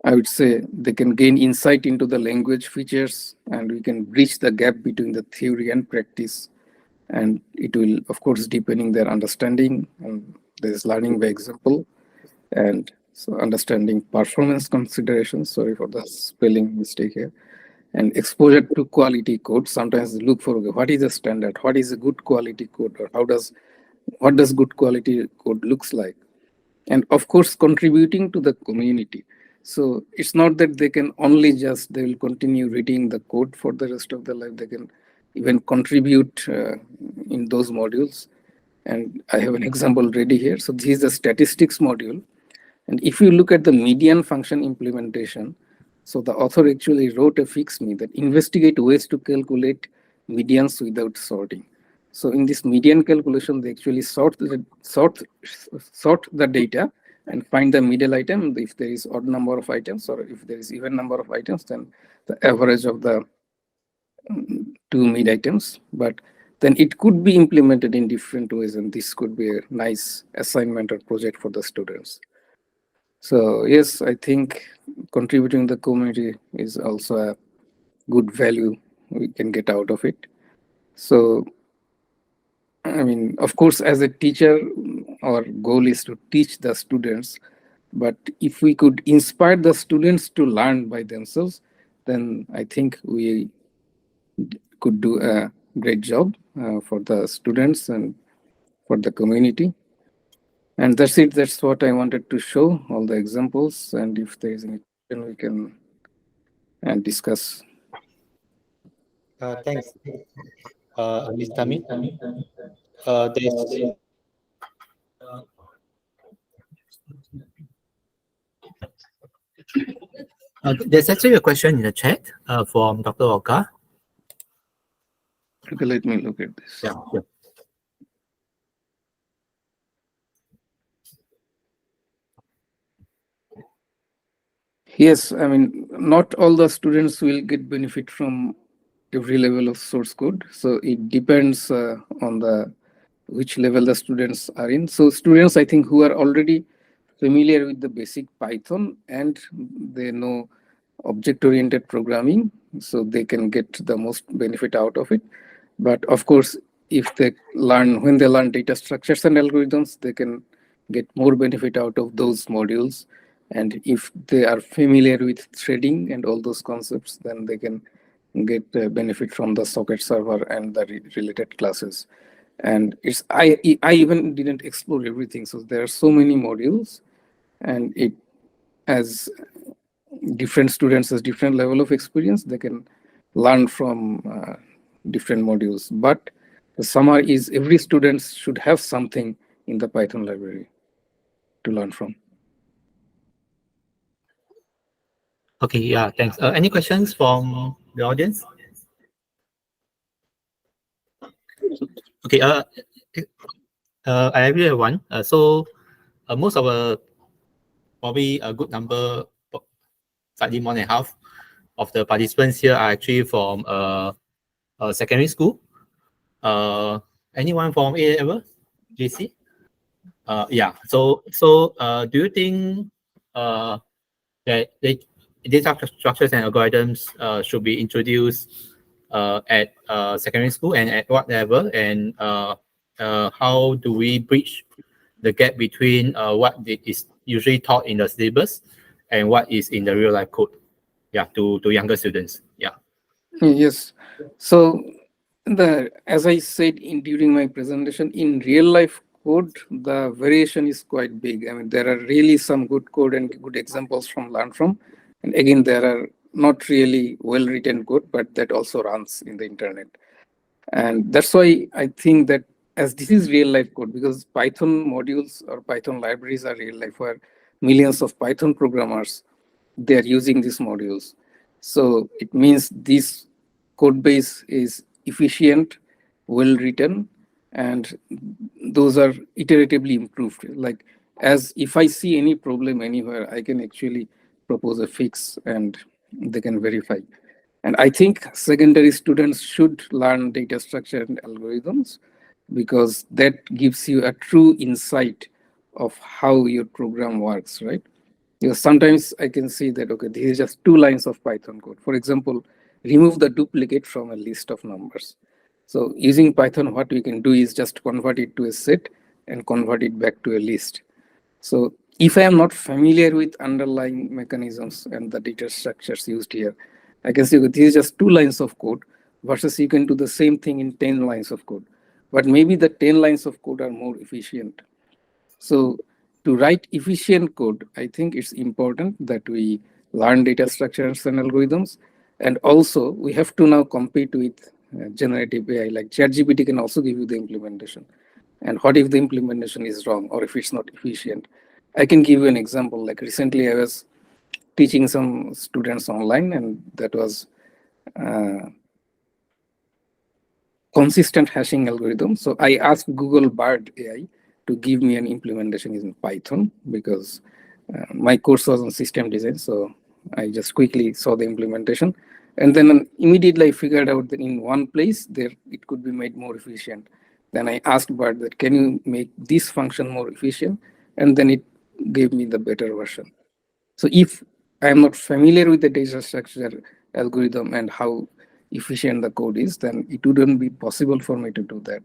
I would say they can gain insight into the language features, and we can bridge the gap between the theory and practice. And it will, of course, deepening their understanding, and there's learning by example, and so understanding performance considerations. Sorry for the spelling mistake here. And exposure to quality code. Sometimes look for, okay, what is the standard? What is a good quality code? Or what does good quality code looks like? And of course, contributing to the community. So it's not that they can only they will continue reading the code for the rest of their life. They can even contribute in those modules. And I have an example ready here. So this is the statistics module. And if you look at the median function implementation, so the author actually wrote a fix me that investigate ways to calculate medians without sorting. So in this median calculation, they actually sort the data and find the middle item. If there is odd number of items, or if there is even number of items, then the average of the two mid items. But then it could be implemented in different ways, and this could be a nice assignment or project for the students. So yes, I think contributing to the community is also a good value we can get out of it. So, I mean, of course, as a teacher, our goal is to teach the students. But if we could inspire the students to learn by themselves, then I think we could do a great job for the students and for the community. And that's it. That's what I wanted to show, all the examples. And if there is any question, we can discuss. Thanks. Ms. Tami. There's actually a question in the chat from Dr. Oka. Okay, let me look at this. Yeah. Yes, I mean, not all the students will get benefit from every level of source code. So it depends on which level the students are in. So students, I think, who are already familiar with the basic Python and they know object-oriented programming, so they can get the most benefit out of it. But of course, when they learn data structures and algorithms, they can get more benefit out of those modules. And if they are familiar with threading and all those concepts, then they can get benefit from the socket server and the related classes. And I even didn't explore everything. So there are so many modules, and as different students has different level of experience, they can learn from different modules. But the summary is every student should have something in the Python library to learn from. Okay, yeah, thanks. Any questions from the audience? Okay, I actually have one. So most of probably a good number, slightly more than half of the participants here are actually from secondary school. Anyone from A level, JC? Yeah. So do you think that data structures and algorithms should be introduced at secondary school, and at what level? And how do we bridge the gap between what is usually taught in the syllabus and what is in the real life code? Yeah, to younger students. Yeah. Yes. So as I said during my presentation, in real life code, the variation is quite big. I mean, there are really some good code and good examples from learn from. And again, there are not really well-written code, but that also runs in the internet. And that's why I think that as this is real life code, because Python modules or Python libraries are real life, where millions of Python programmers, they are using these modules. So it means this code base is efficient, well written, and those are iteratively improved. Like, as if I see any problem anywhere, I can actually propose a fix and they can verify. And I think secondary students should learn data structure and algorithms, because that gives you a true insight of how your program works, right? Because sometimes I can see that, okay, this is just 2 lines of Python code. For example, remove the duplicate from a list of numbers. So using Python, what we can do is just convert it to a set and convert it back to a list. So if I am not familiar with underlying mechanisms and the data structures used here, I can say that this is just 2 lines of code versus you can do the same thing in 10 lines of code. But maybe the 10 lines of code are more efficient. So to write efficient code, I think it's important that we learn data structures and algorithms. And also we have to now compete with generative AI, like ChatGPT can also give you the implementation. And what if the implementation is wrong or if it's not efficient? I can give you an example. Like recently I was teaching some students online, and that was consistent hashing algorithm. So I asked Google Bard AI to give me an implementation in Python, because my course was on system design. So I just quickly saw the implementation. And then immediately I figured out that in one place there it could be made more efficient. Then I asked Bard that, can you make this function more efficient? And then it gave me the better version. So if I'm not familiar with the data structure algorithm and how efficient the code is, then it wouldn't be possible for me to do that.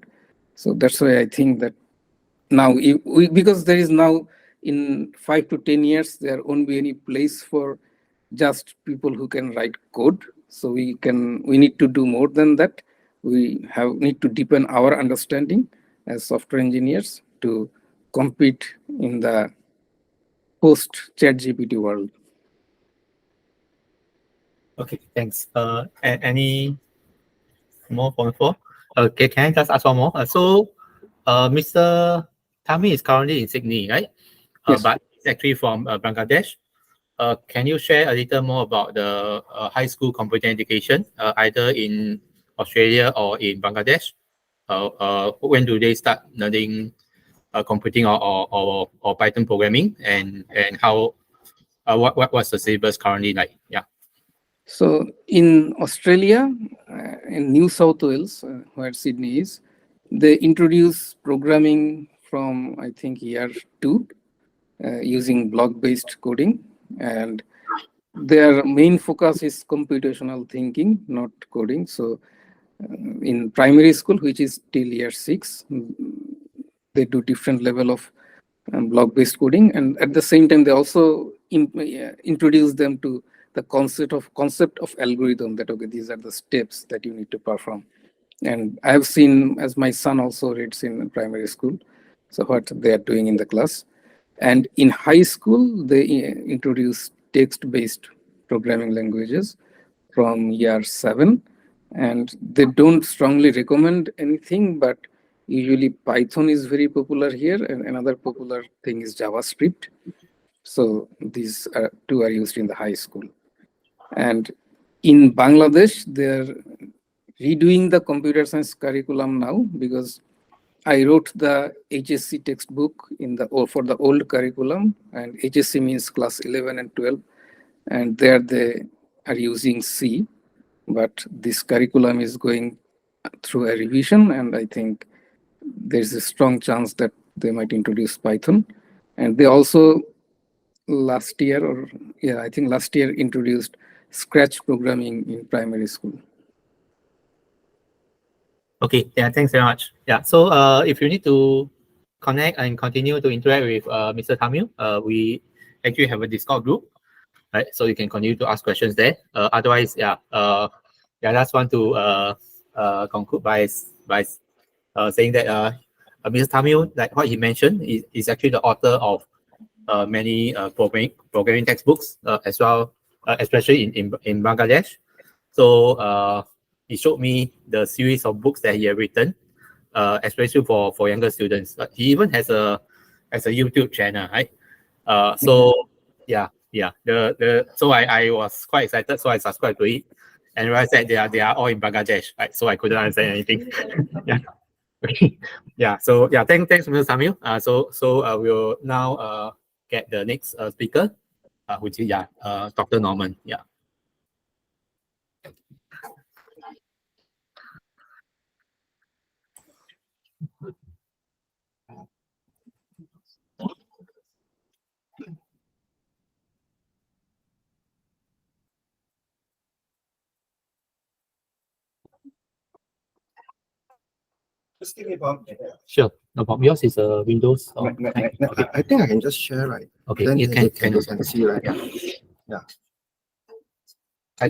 So that's why I think that now, because there is now in 5 to 10 years, there won't be any place for just people who can write code. So we need to do more than that. We need to deepen our understanding as software engineers to compete in the post ChatGPT world. Okay, thanks. Any more point 4? Okay, can I just ask one more? Mr. Tami is currently in Sydney, right? Yes. But he's actually from Bangladesh. Can you share a little more about the high school computer education, either in Australia or in Bangladesh? When do they start learning computing or Python programming, and how what's the syllabus currently like? Yeah. So in Australia, in New South Wales, where Sydney is, they introduce programming from, I think, year 2 using block-based coding. And their main focus is computational thinking, not coding. So in primary school, which is till year 6, they do different level of block-based coding. And at the same time, they also introduce them to the concept of algorithm, that, okay, these are the steps that you need to perform. And I have seen, as my son also reads in primary school, so what they are doing in the class. And in high school, they introduce text-based programming languages from year 7. And they don't strongly recommend anything, but usually Python is very popular here, and another popular thing is JavaScript. So these two are used in the high school. And in Bangladesh, they're redoing the computer science curriculum now, because I wrote the HSC textbook for the old curriculum, and HSC means class 11 and 12, and there they are using C, but this curriculum is going through a revision, and I think there's a strong chance that they might introduce Python. And they also last year introduced Scratch programming in primary school. Okay, yeah, thanks very much. Yeah, so if you need to connect and continue to interact with Mr. Tamil, we actually have a Discord group, right? So you can continue to ask questions there. Otherwise, I just want to conclude by saying that Mr. Tamil, like what he mentioned, is actually the author of many programming textbooks as well, especially in Bangladesh. So he showed me the series of books that he had written, especially for younger students. He even has a YouTube channel, right? So yeah. So I was quite excited, so I subscribed to it, and realized that they are all in Bangladesh, right? So I couldn't understand anything. Yeah. Yeah. So yeah, thanks, Mr. Samuel. So we'll now get the next speaker, which is Dr. Norman. Yeah. Just give me about. Sure, no problem. Yours is a Windows. Or I think I can just share, right? Okay, Then you they can can see, right? Yeah. Yeah.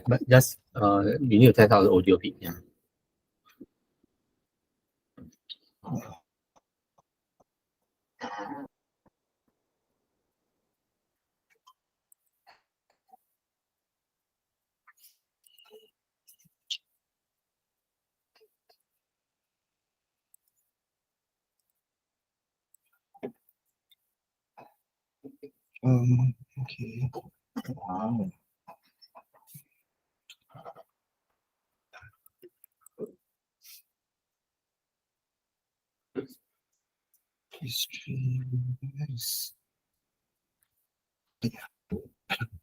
But just you need to test out the audio bit. Yeah. Okay. Wow. History. Nice.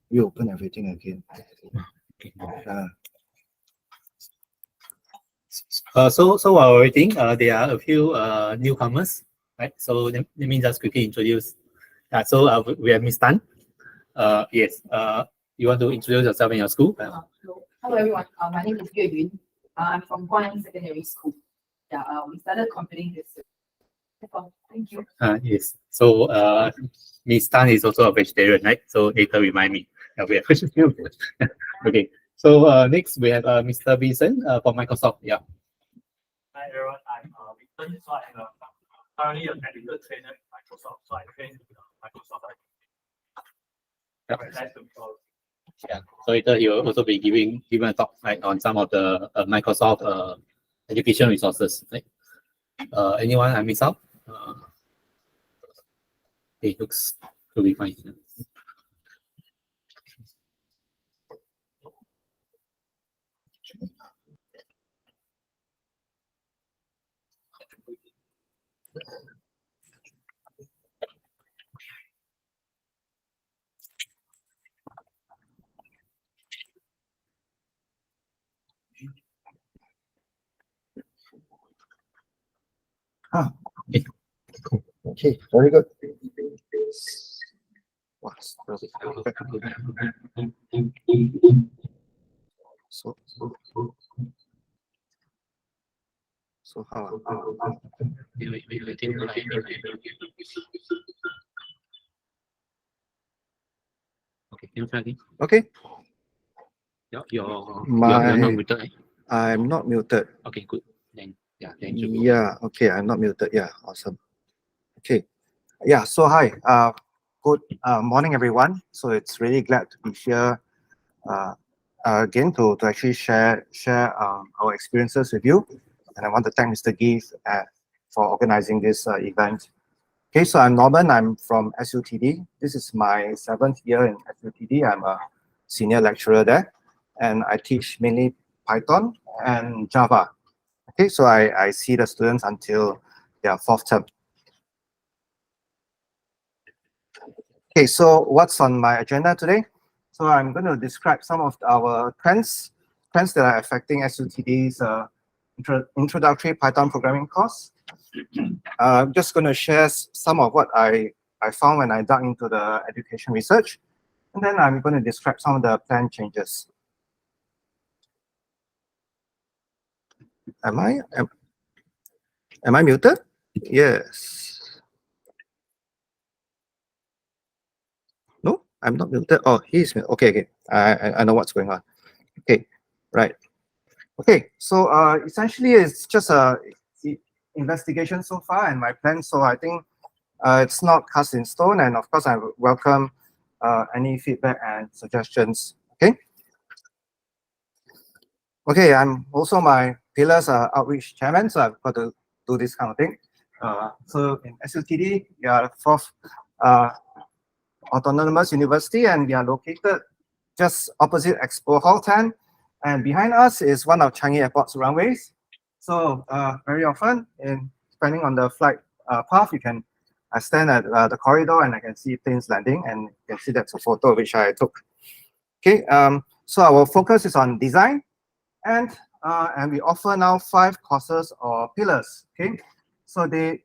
We open everything again. So while we're waiting, there are a few newcomers, right? So let me just quickly introduce. So we have Miss Tan. Yes. You want to introduce yourself in your school? Hello everyone. My name is Yue Yun. I'm from Guan Secondary School. Yeah, we started computing this year. Thank you. Yes. So Miss Tan is also a vegetarian, right? So later remind me. We have okay. So next we have Mr. Vincent from Microsoft. Yeah. Hi everyone, I'm Vincent. So I'm currently a technical trainer in Microsoft. So I train with Microsoft. Yep. Nice to meet you all. Yeah. So later he will also be giving a talk, right, on some of the Microsoft education resources. Right? Anyone I miss out? It looks to be fine. Okay, very good. Wow, so how? Okay, can you try again? Okay. You're not muted, right? I'm not muted. Okay, good. Then thank you. Yeah, okay, I'm not muted. Yeah, awesome. Okay. Yeah, so hi. Good morning, everyone. So it's really glad to be here again to actually share our experiences with you. And I want to thank Mr. Geef for organizing this event. Okay, so I'm Norman. I'm from SUTD. This is my 7th year in SUTD. I'm a senior lecturer there, and I teach mainly Python and Java. Okay, so I see the students until their 4th term. Okay, so what's on my agenda today? So I'm going to describe some of our trends that are affecting SUTD's introductory Python programming course. I'm just going to share some of what I found when I dug into the education research, and then I'm going to describe some of the planned changes. Am I muted? Yes. No, I'm not muted. Oh, he's muted. Okay. I know what's going on. Okay, right. Okay, so essentially it's just investigation so far and my plans. So I think it's not cast in stone. And of course, I welcome any feedback and suggestions. Okay. Okay, I'm also my pillars outreach chairman, so I've got to do this kind of thing. So in SUTD, we are the fourth autonomous university, and we are located just opposite Expo Hall 10. And behind us is one of Changi Airport's runways. So very often, depending on the flight path, you can stand at the corridor and I can see planes landing, and you can see that's a photo which I took. Okay, so our focus is on design, and we offer now 5 courses or pillars. Okay, so they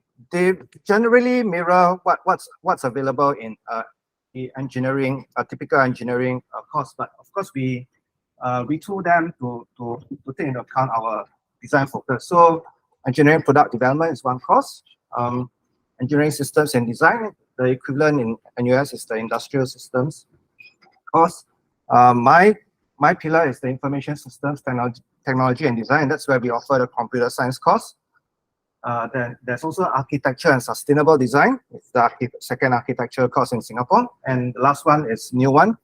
generally mirror what's available in the engineering, a typical engineering course, but of course we retool them to take into account our design focus. So engineering product development is one course. Engineering systems and design, the equivalent in NUS is the industrial systems course. My pillar is the information systems technology and design. That's where we offer the computer science course. Then there's also architecture and sustainable design. It's the second architecture course in Singapore. And the last one is new one.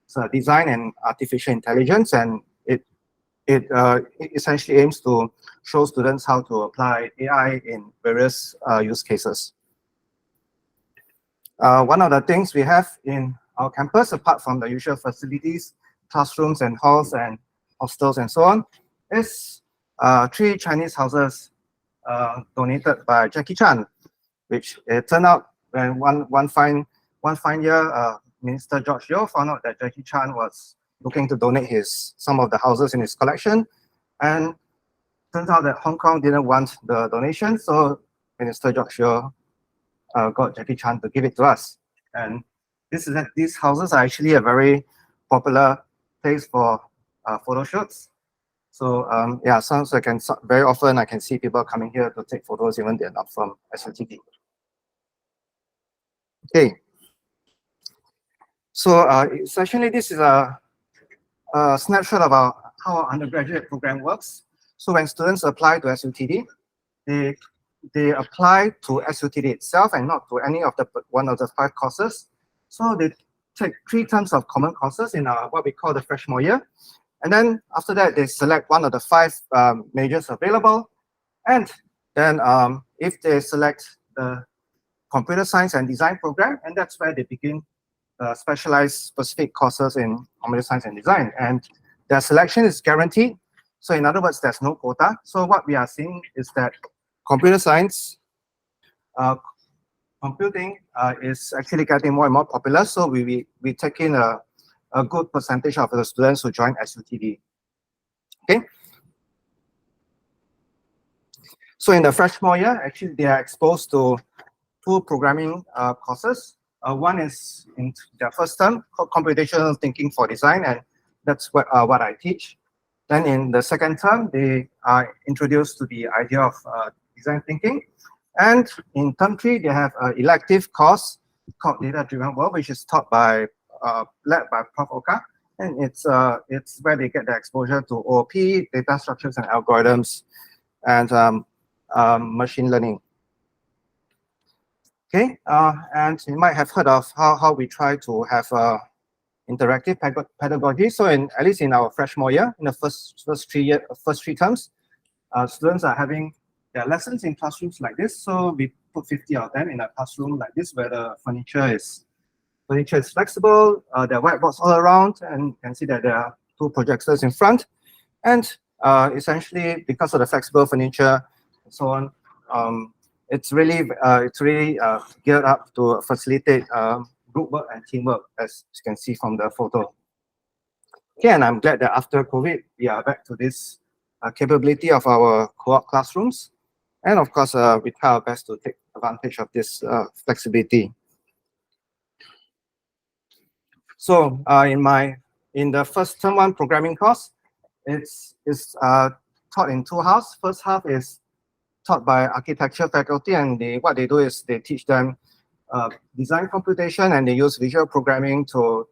So design and artificial intelligence, and it essentially aims to show students how to apply AI in various use cases. One of the things we have in our campus, apart from the usual facilities, classrooms and halls and hostels and so on, is 3 Chinese houses donated by Jackie Chan, which it turned out when one fine year, Minister George Yeo found out that Jackie Chan was looking to donate some of the houses in his collection, and turns out that Hong Kong didn't want the donation, so Minister George Yeo got Jackie Chan to give it to us. And these houses are actually a very popular place for photo shoots. So yeah, so very often I can see people coming here to take photos even they're not from SUTD. Okay. So essentially this is a snapshot of how our undergraduate program works. So when students apply to SUTD, they apply to SUTD itself and not to any of one of the 5 courses. So they take 3 terms of common courses in what we call the freshman year. And then after that, they select one of the 5 majors available. And then if they select the computer science and design program, and that's where they begin specialized specific courses in computer science and design. And their selection is guaranteed. So in other words, there's no quota. So what we are seeing is that computer science, computing is actually getting more and more popular. So we take in a good percentage of the students who join SUTD. Okay. So in the freshman year, actually they are exposed to 2 programming courses. One is in their first term called computational thinking for design, and that's what I teach. Then in the second term, they are introduced to the idea of design thinking. And in term 3, they have an elective course called Data-Driven World, which is taught by led by Prof. Oka. And it's where they get the exposure to OOP, data structures and algorithms, and machine learning. Okay, and you might have heard of how we try to have interactive pedagogy. So at least in our freshman year, in the first 3 terms, students are having their lessons in classrooms like this. So we put 50 of them in a classroom like this, where the furniture is flexible. There are whiteboards all around, and you can see that there are 2 projectors in front. And essentially, because of the flexible furniture and so on, it's really geared up to facilitate group work and teamwork, as you can see from the photo. Okay, and I'm glad that after COVID, we are back to this capability of our co-op classrooms. And of course, we try our best to take advantage of this flexibility. So in the first term 1 programming course, it's taught in 2 halves. First half is taught by architecture faculty, and what they do is they teach them design computation, and they use visual programming to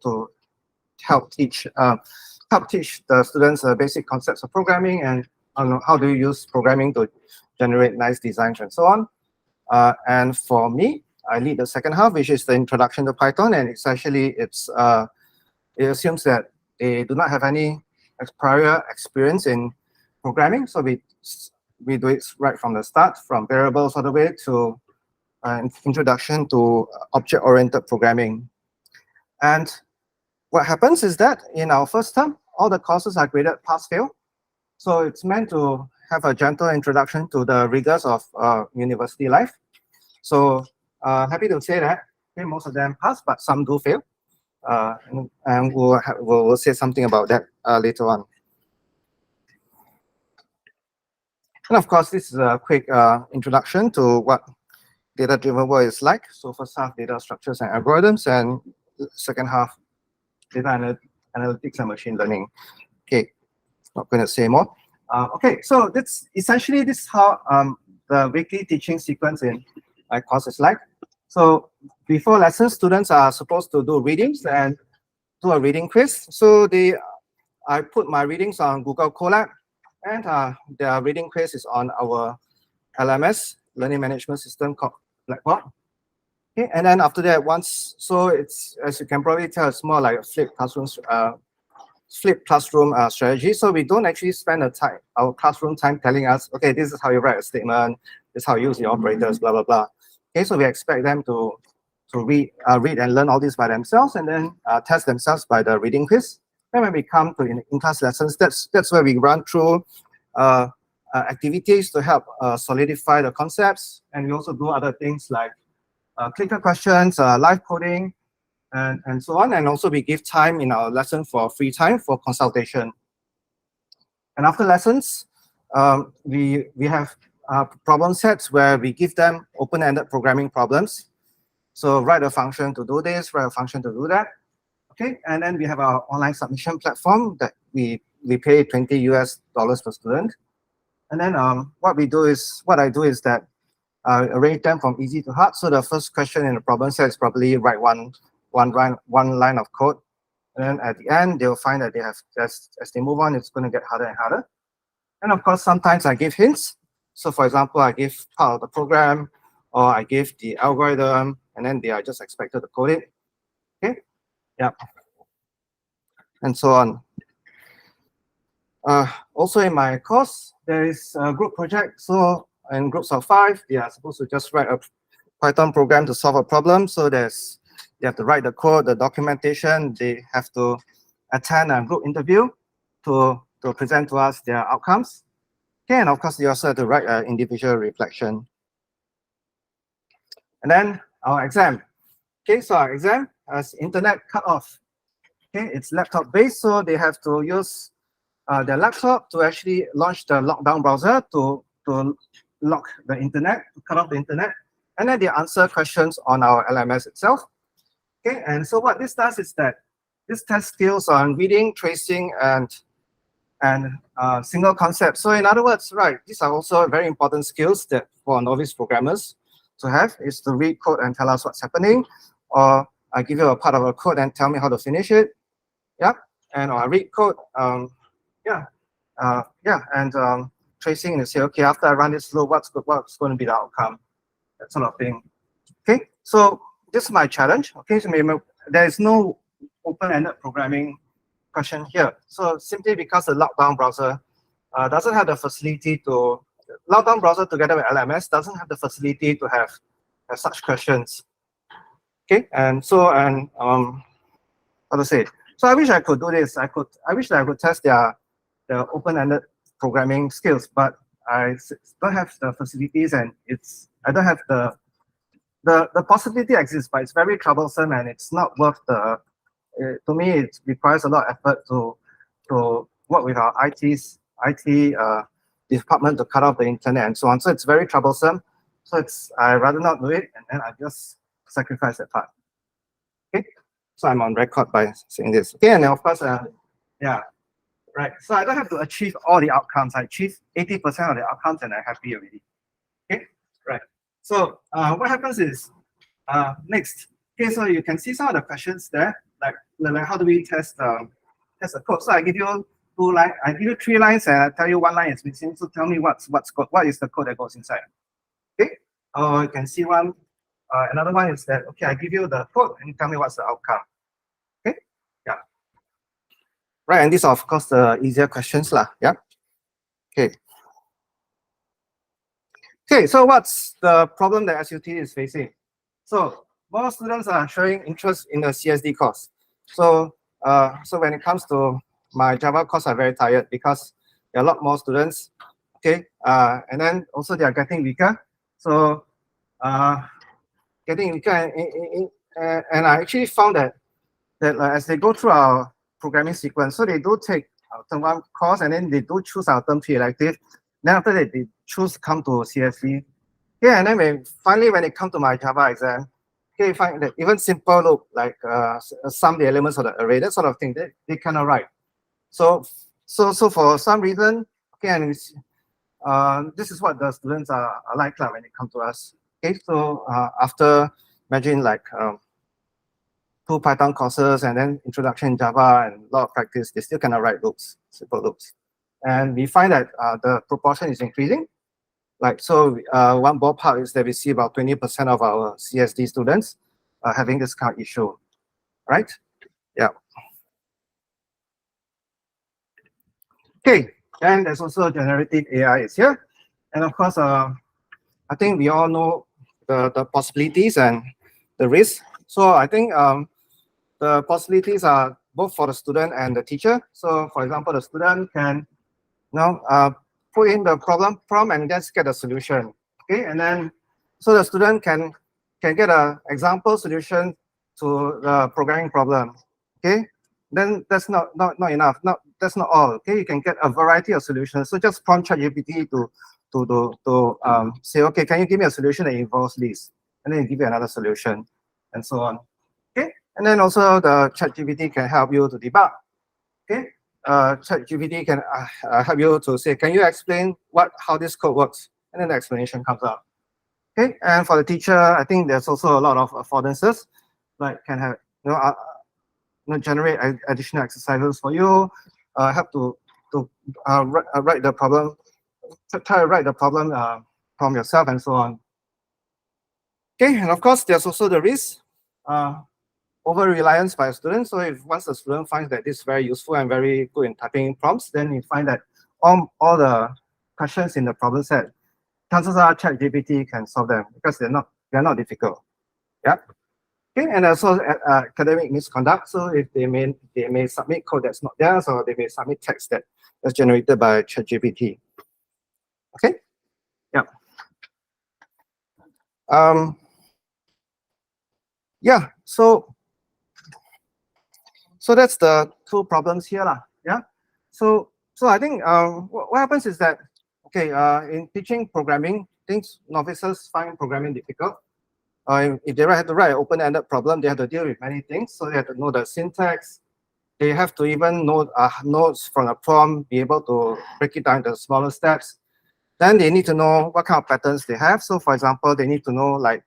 help teach the students basic concepts of programming and how do you use programming to generate nice designs and so on. And for me, I lead the second half, which is the introduction to Python, and it assumes that they do not have any prior experience in programming, so we do it right from the start, from variables all the way to introduction to object-oriented programming. And what happens is that in our first term, all the courses are graded pass-fail. So it's meant to have a gentle introduction to the rigors of university life. So happy to say that most of them pass, but some do fail. And we'll say something about that later on. And of course, this is a quick introduction to what data-driven work is like. So first half, data structures and algorithms, and second half, data analytics and machine learning. Okay, not going to say more. Okay, so this is how the weekly teaching sequence in my course is like. So before lessons, students are supposed to do readings and do a reading quiz. So I put my readings on Google Colab, and their reading quiz is on our LMS, Learning Management System, called Blackboard. Okay, and then after that, it's, as you can probably tell, it's more like a flipped classroom strategy. So we don't actually spend our classroom time telling us, okay, this is how you write a statement, this is how you use the operators, blah, blah, blah. Okay, so we expect them to read and learn all this by themselves, and then test themselves by the reading quiz. Then when we come to in-class lessons, that's where we run through activities to help solidify the concepts, and we also do other things like clicker questions, live coding, and so on. And also we give time in our lesson for free time for consultation. And after lessons, we have problem sets where we give them open-ended programming problems. So write a function to do this, write a function to do that. Okay, and then we have our online submission platform that we pay $20 US per student. And then what I do is that arrange them from easy to hard. So the first question in the problem set is probably write one line of code. And then at the end, they'll find that they have, as they move on, it's going to get harder and harder. And of course, sometimes I give hints. So for example, I give part of the program, or I give the algorithm, and then they are just expected to code it. Okay, yeah, and so on. Also in my course, there is a group project. So in groups of 5, they are supposed to just write a Python program to solve a problem. So they have to write the code, the documentation. They have to attend a group interview to present to us their outcomes. Okay, and of course, they also have to write an individual reflection. And then our exam. Okay, so our exam has internet cut off. Okay, it's laptop based, so they have to use their laptop to actually launch the lockdown browser to lock the internet, to cut off the internet, and then they answer questions on our LMS itself. Okay, and so what this does is that this tests skills on reading, tracing, and single concepts. So in other words, right, these are also very important skills that for novice programmers to have, is to read code and tell us what's happening, or I give you a part of a code and tell me how to finish it. Yeah, and I read code. And tracing and say, okay, after I run this loop, what's going to be the outcome? That sort of thing. Okay, so this is my challenge. Okay, so maybe there is no open-ended programming question here. So simply because the lockdown browser doesn't have the facility to, lockdown browser together with LMS doesn't have the facility to have such questions. Okay, and so, and how to say? So I wish I could do this. I wish that I could test their open-ended programming skills, but I don't have the facilities, and I don't have the possibility exists, but it's very troublesome, and it's not worth the. To me, it requires a lot of effort to work with our IT department to cut off the internet and so on. So it's very troublesome. So I rather not do it, and then I just sacrifice that part. Okay, so I'm on record by saying this. Okay, and then of course, yeah, right. So I don't have to achieve all the outcomes. I achieve 80% of the outcomes, and I'm happy already. Okay, right. So what happens is next. Okay, so you can see some of the questions there, like how do we test the code? So I give you 2 lines. I give you 3 lines and I tell you 1 line is missing. So tell me what is the code that goes inside. Okay. Or you can see one. Another one is that, okay, I give you the code and you tell me what's the outcome. Okay. Yeah. Right. And these are of course the easier questions lah. Yeah. Okay. Okay. So what's the problem that SUT is facing? So more students are showing interest in the CSD course. So when it comes to my Java course, I'm very tired because there are a lot more students. Okay, and then also they are getting weaker. So getting weaker, and I actually found that as they go through our programming sequence, so they do take term 1 course and then they do choose our term 3 elective. Then after that they choose come to CSD. Yeah, and then finally when it comes to my Java exam, okay, find that even simple loop like sum the elements of the array, that sort of thing, they cannot write. So for some reason, okay, and this is what the students are like when they come to us. Okay, so after imagine like 2 Python courses and then introduction in Java and a lot of practice, they still cannot write loops, simple loops. And we find that the proportion is increasing. Like, so one ballpark is that we see about 20% of our CSD students having this kind of issue, right? Yeah. Okay, and there's also generative AI is here. And of course, I think we all know the possibilities and the risks. So I think the possibilities are both for the student and the teacher. So for example, the student can put in the problem prompt and just get a solution. Okay, and then so the student can get an example solution to the programming problem. Okay, then that's not enough. That's not all. Okay, you can get a variety of solutions. So just prompt ChatGPT to say, okay, can you give me a solution that involves this? And then you give you another solution, and so on. Okay, and then also the ChatGPT can help you to debug. Okay. ChatGPT can help you to say, can you explain how this code works? And then the explanation comes out. Okay, and for the teacher, I think there's also a lot of affordances, like can have generate additional exercises for you, help to write the problem, try to write the problem from yourself and so on. Okay, and of course there's also the risk. Over-reliance by a student. So if once the student finds that this is very useful and very good in typing prompts, then you find that all the questions in the problem set, chances are ChatGPT can solve them because they're not difficult. Yeah. Okay, and also academic misconduct. So if they may submit code that's not theirs, or they may submit text that is generated by ChatGPT. Okay. Yeah. Yeah. So that's the 2 problems here lah. Yeah. So I think what happens is that, okay, in teaching programming, things novices find programming difficult. If they have to write an open-ended problem, they have to deal with many things. So they have to know the syntax. They have to even know nodes from a prompt, be able to break it down into smaller steps. Then they need to know what kind of patterns they have. So for example, they need to know like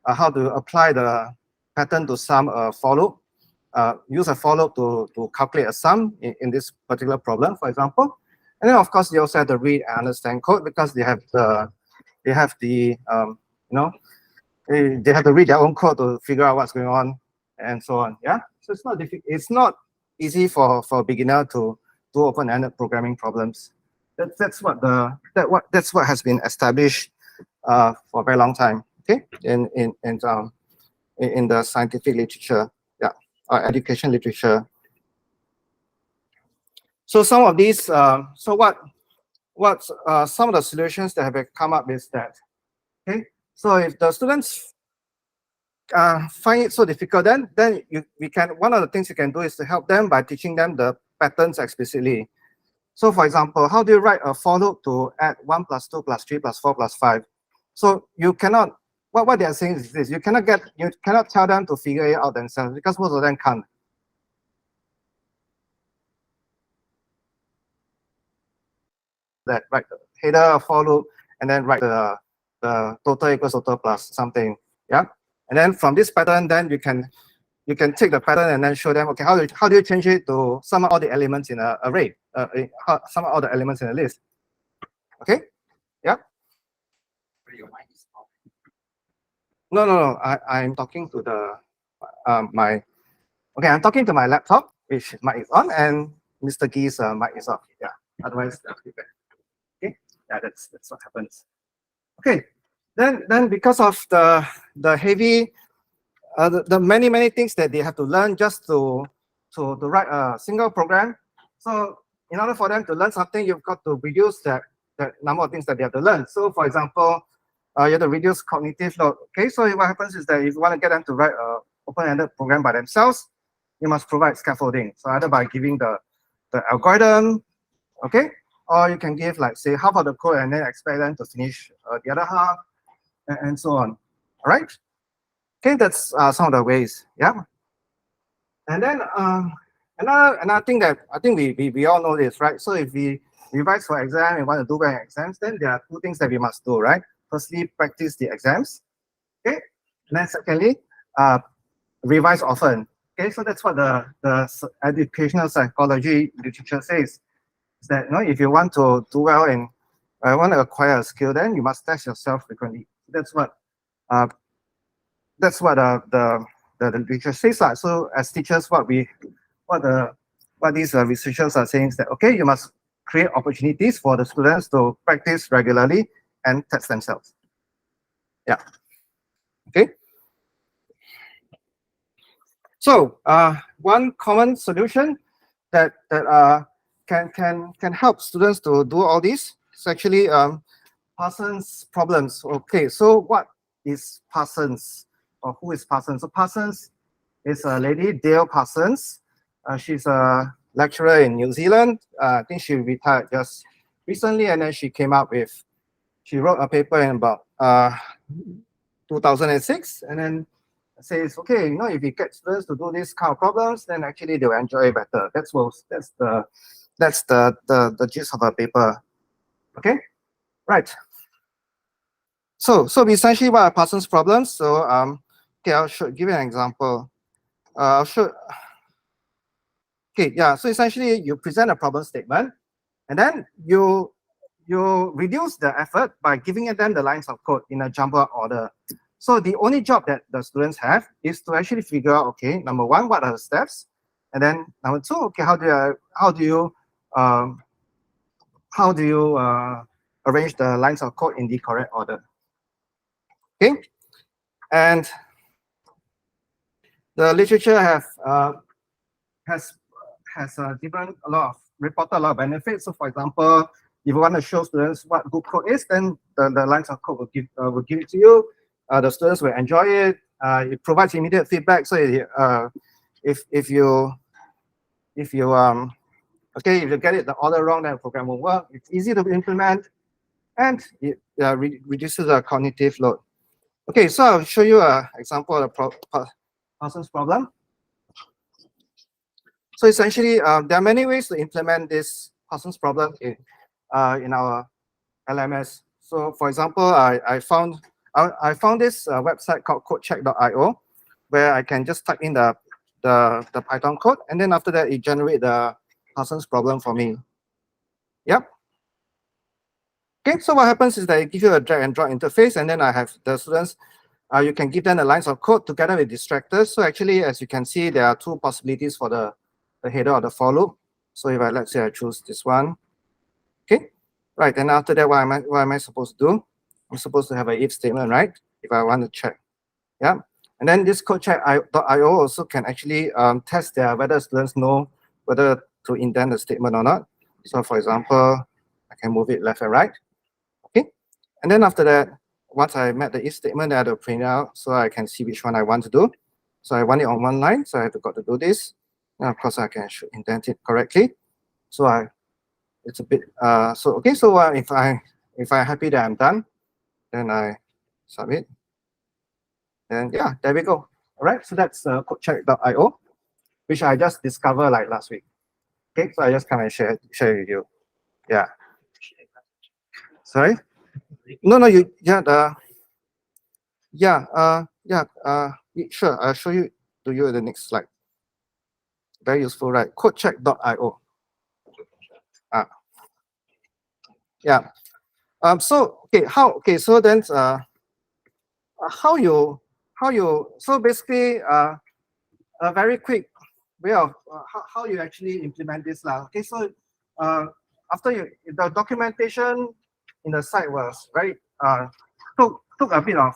how to apply the pattern to sum a for loop. Use a for loop to calculate a sum in this particular problem, for example. And then of course they also have to read and understand code because they have to read their own code to figure out what's going on and so on. Yeah. So it's not difficult. It's not easy for a beginner to do open-ended programming problems. That's what has been established for a very long time. Okay. In the scientific literature. Education literature. So some of these, some of the solutions that have come up is that, okay, so if the students find it so difficult, then one of the things you can do is to help them by teaching them the patterns explicitly. So for example, how do you write a for loop to add 1 + 2 + 3 + 4 + 5? So you cannot. What they are saying is this: you cannot tell them to figure it out themselves because most of them can't. That write the header for loop and then write the total equals total plus something. Yeah, and then from this pattern, then you can you can take the pattern and then show them, okay, how do you change it to sum up all the elements in an array, sum up all the elements in a list. Okay, yeah. No, I'm talking to the I'm talking to my laptop, which mic is on, and Mr. Gee's mic is off. Yeah, otherwise that's feedback. Okay, yeah, that's what happens. Okay, then because of the heavy, the many things that they have to learn just to write a single program. So in order for them to learn something, you've got to reduce that number of things that they have to learn. So for example, you have to reduce cognitive load. Okay, so what happens is that if you want to get them to write a open-ended program by themselves, you must provide scaffolding. So either by giving the algorithm, okay, or you can give, like, say, half of the code and then expect them to finish the other half, and so on. All right. Okay, that's some of the ways. Yeah. And then another thing that I think we all know this, right? So if we revise for exam and want to do well in exams, then there are two things that we must do, right? Firstly, practice the exams. Okay. And then secondly, revise often. Okay, so that's what the educational psychology literature says. Is that, you know, if you want to do well and want to acquire a skill, then you must test yourself frequently. That's what the literature says. So as teachers, what these researchers are saying is that, okay, you must create opportunities for the students to practice regularly and test themselves. Yeah. Okay. So one common solution that can help students to do all this is actually Parsons problems. Okay, so what is Parsons, or who is Parsons? So Parsons is a lady, Dale Parsons. She's a lecturer in New Zealand. I think she retired just recently, and then she wrote a paper in about 2006, and then says, okay, you know, if you get students to do these kind of problems, then actually they'll enjoy it better. That's the gist of our paper. Okay, right. So essentially, what are Parsons problems? So okay, I'll give you an example. Okay, yeah. So essentially, you present a problem statement, and then you reduce the effort by giving them the lines of code in a jumbled order. So the only job that the students have is to actually figure out, okay, number one, what are the steps, and then number two, okay, how do you arrange the lines of code in the correct order? Okay, and the literature has reported a lot of benefits. So, for example, if you want to show students what good code is, then the lines of code will give it to you. The students will enjoy it. It provides immediate feedback. So if you get it the order wrong, then the program won't work. It's easy to implement, and it reduces the cognitive load. Okay, so I'll show you an example of the Parsons problem. So essentially, there are many ways to implement this Parsons problem in our LMS. So for example, I found this website called codecheck.io, where I can just type in the Python code, and then after that, it generates the Parsons problem for me. Yep. Okay, so what happens is that it gives you a drag and drop interface, and then I have the students, you can give them the lines of code together with distractors. So actually, as you can see, there are two possibilities for the header or the for loop. So if let's say I choose this one. Okay, right, and after that, what am I supposed to do? I'm supposed to have an if statement, right? If I want to check. Yeah, and then this codecheck.io also can actually test whether students know whether to indent the statement or not. So for example, I can move it left and right. Okay, and then after that, once I met the if statement, I have to print out so I can see which one I want to do. So I want it on one line, so I have to do this. And of course, I can indent it correctly. So it's a bit so if I'm happy that I'm done, then I submit. And yeah, there we go. All right, so that's codecheck.io, which I just discovered like last week. Okay, so I just come and share with you. Yeah. Sorry. No. Sure. I'll show you to you in the next slide. Very useful, right? Codecheck.io. Yeah. So so then so basically a very quick way of how you actually implement this lah. Okay, so after the documentation in the site was very took a bit of,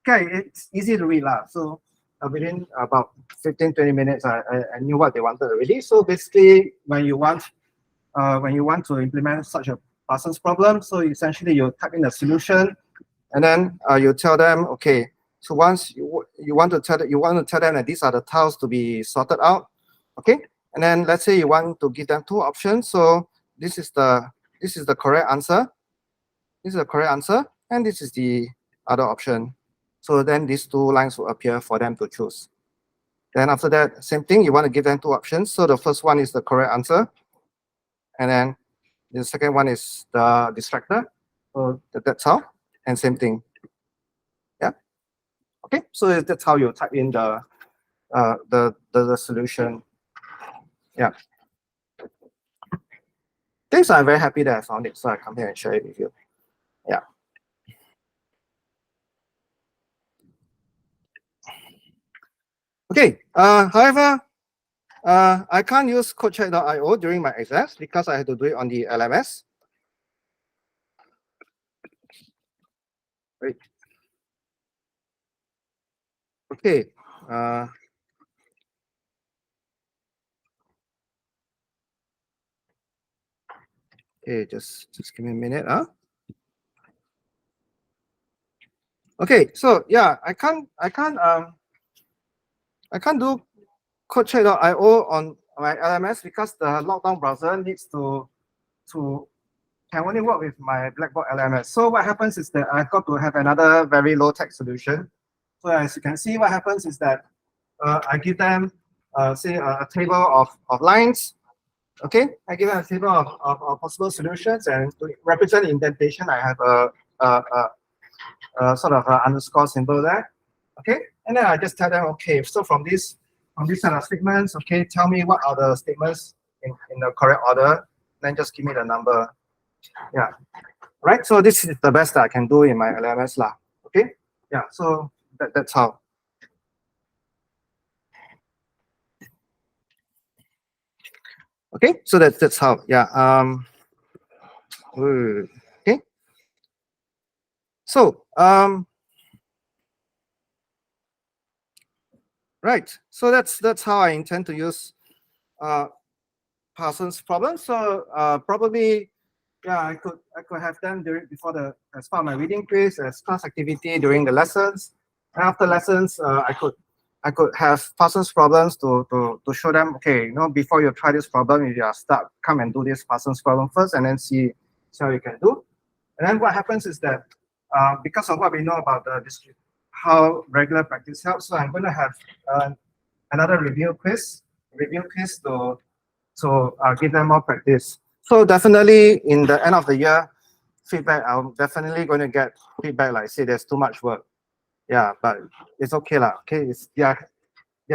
okay, it's easy to read lah. So within about 15-20 minutes I knew what they wanted already. So basically when you want to implement such a Parsons problem, so essentially you type in the solution and then you tell them, okay, so once you want to tell them that these are the tiles to be sorted out, okay, and then let's say you want to give them two options. So this is the correct answer. This is the correct answer, and this is the other option. So then these two lines will appear for them to choose. Then after that, same thing. You want to give them two options. So the first one is the correct answer, and then the second one is the distractor. So that's how, and same thing. Yeah. Okay. So that's how you type in the solution. Yeah. Things I'm very happy that I found it, so I come here and share it with you. Yeah. Okay. However, I can't use codecheck.io during my exams because I had to do it on the LMS. Wait. Okay. Okay, just give me a minute. Okay, so yeah, I can't do codecheck.io on my LMS because the lockdown browser needs to can only work with my Blackboard LMS. So what happens is that I've got to have another very low tech solution. So as you can see, what happens is that I give them say a table of lines. Okay, I give them a table of possible solutions, and to represent indentation, I have a sort of underscore symbol there. Okay, and then I just tell them, okay, so from this set of statements, okay, tell me what are the statements in the correct order, then just give me the number. Yeah, right. So this is the best that I can do in my LMS lah. Okay, yeah. So that's how. Okay, so that's how. Yeah. Okay. So right. So that's how I intend to use Parsons problem. So probably, yeah, I could have them before as part of my reading quiz, as class activity during the lessons. And after lessons, I could have Parsons problems to show them, okay, before you try this problem, you just come and do this Parsons problem first, and then see how you can do. And then what happens is that because of what we know about how regular practice helps, so I'm going to have another review quiz to give them more practice. So definitely in the end of the year feedback, I'm definitely going to get feedback like, say, there's too much work. Yeah, but it's okay lah. Okay, they're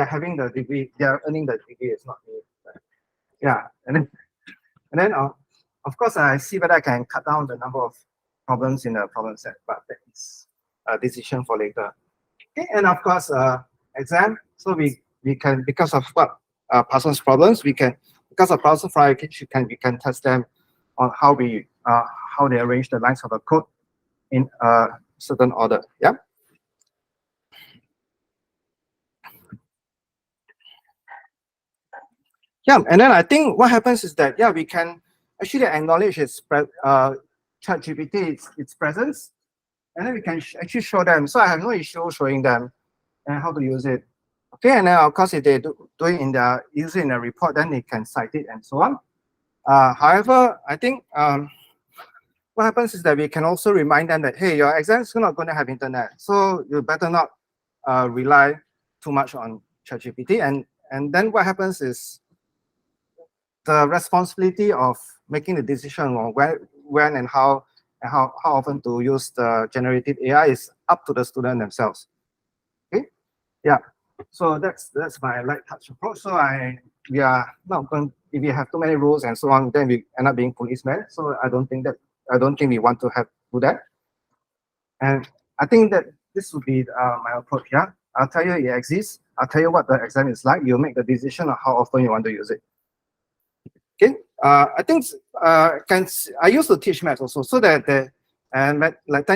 having the degree, they're earning the degree. It's not me. Yeah, and then of course I see whether I can cut down the number of problems in the problem set, but that is a decision for later. Okay, and of course exam. So we can, because of what Parsons problems, because of Parsons we can test them on how they arrange the lines of the code in a certain order. Yeah. Yeah, and then I think what happens is that, yeah, we can actually acknowledge ChatGPT, its presence, and then we can actually show them. So I have no issue showing them and how to use it. Okay, and then of course if they use it in a report, then they can cite it and so on. However, I think what happens is that we can also remind them that, hey, your exam is not going to have internet, so you better not rely too much on ChatGPT. And then what happens is the responsibility of making the decision on when and how often to use the generative AI is up to the student themselves. Okay, yeah. So that's my light touch approach. So we are not going, if we have too many rules and so on, then we end up being policemen. So I don't think we want to do that. And I think that this would be my approach. Yeah, I'll tell you it exists. I'll tell you what the exam is like. You make the decision of how often you want to use it. Okay. I think I used to teach maths also. So like 10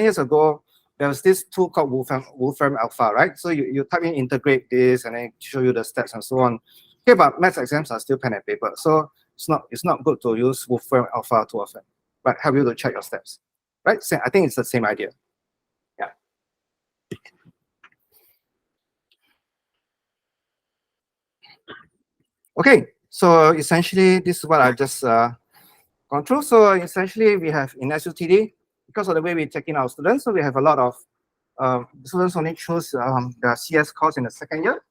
years ago, there was this tool called Wolfram Alpha, right? So you type in integrate this and then show you the steps and so on. Okay, but maths exams are still pen and paper, so it's not good to use Wolfram Alpha too often, but help you to check your steps, right? So I think it's the same idea. Yeah. Okay, so essentially this is what I just gone through. So essentially we have in SUTD, because of the way we check in our students, so we have a lot of students only choose the CS course in the second year,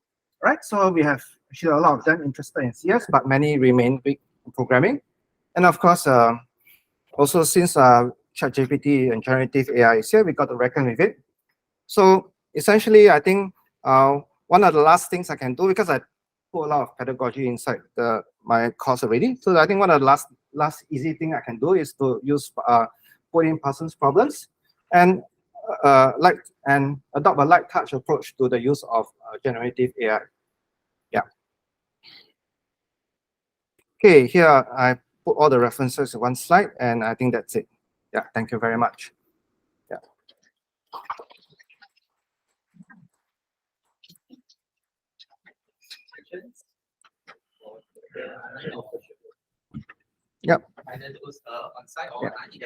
right? So we have actually a lot of them interested in CS, but many remain weak in programming. And of course, also since ChatGPT and generative AI is here, we got to reckon with it. So essentially, I think one of the last things I can do, because I put a lot of pedagogy inside my course already. So I think one of the last easy thing I can do is to use put in Parsons problems and adopt a light touch approach to the use of generative AI. Yeah. Okay, here I put all the references in one slide, and I think that's it. Yeah, thank you very much. Yeah. Yep.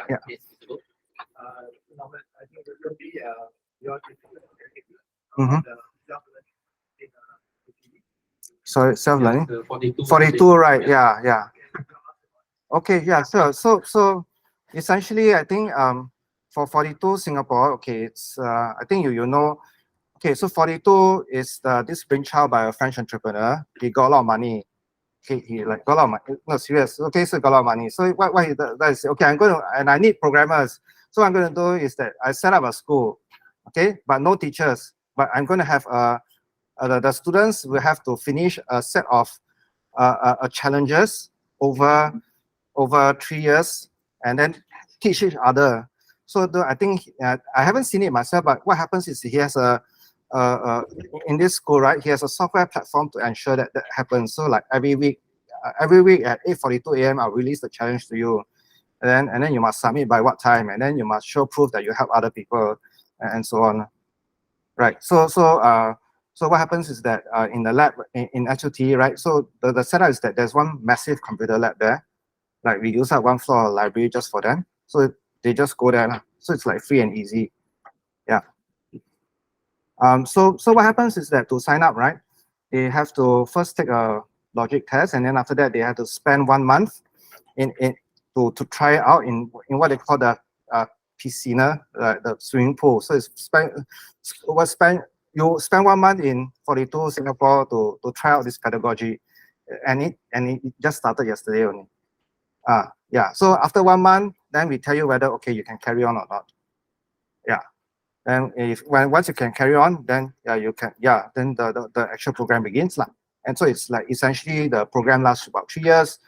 Yeah. Sorry, self-learning. 42, right? Yeah, yeah. Okay, yeah, sure. So essentially, I think for 42 Singapore, okay, it's I think you know. Okay, so 42 is this brainchild by a French entrepreneur. He got a lot of money. Okay, he like got a lot of money. No, serious. Okay, so got a lot of money. So what he does, okay, and I need programmers. So what I'm going to do is that I set up a school, okay, but no teachers. But I'm going to have the students will have to finish a set of challenges over 3 years and then teach each other. So I think I haven't seen it myself, but what happens is he has in this school, right? He has a software platform to ensure that happens. So like every week at 8:42 a.m. I'll release the challenge to you, and then you must submit by what time, and then you must show proof that you help other people, and so on. Right. So what happens is that in the lab in HOT, right? So the setup is that there's one massive computer lab there. Like we use up one floor of library just for them. So they just go there. So it's like free and easy. Yeah. So what happens is that to sign up, right? They have to first take a logic test, and then after that they have to spend 1 month to try it out in what they call the piscina, the swimming pool. So you spend 1 month in 42 Singapore to try out this pedagogy, and it just started yesterday only. Yeah. So after 1 month, then we tell you whether okay you can carry on or not. Yeah. And once you can carry on, then you can then the actual program begins lah. And so it's like essentially the program lasts about 3 years,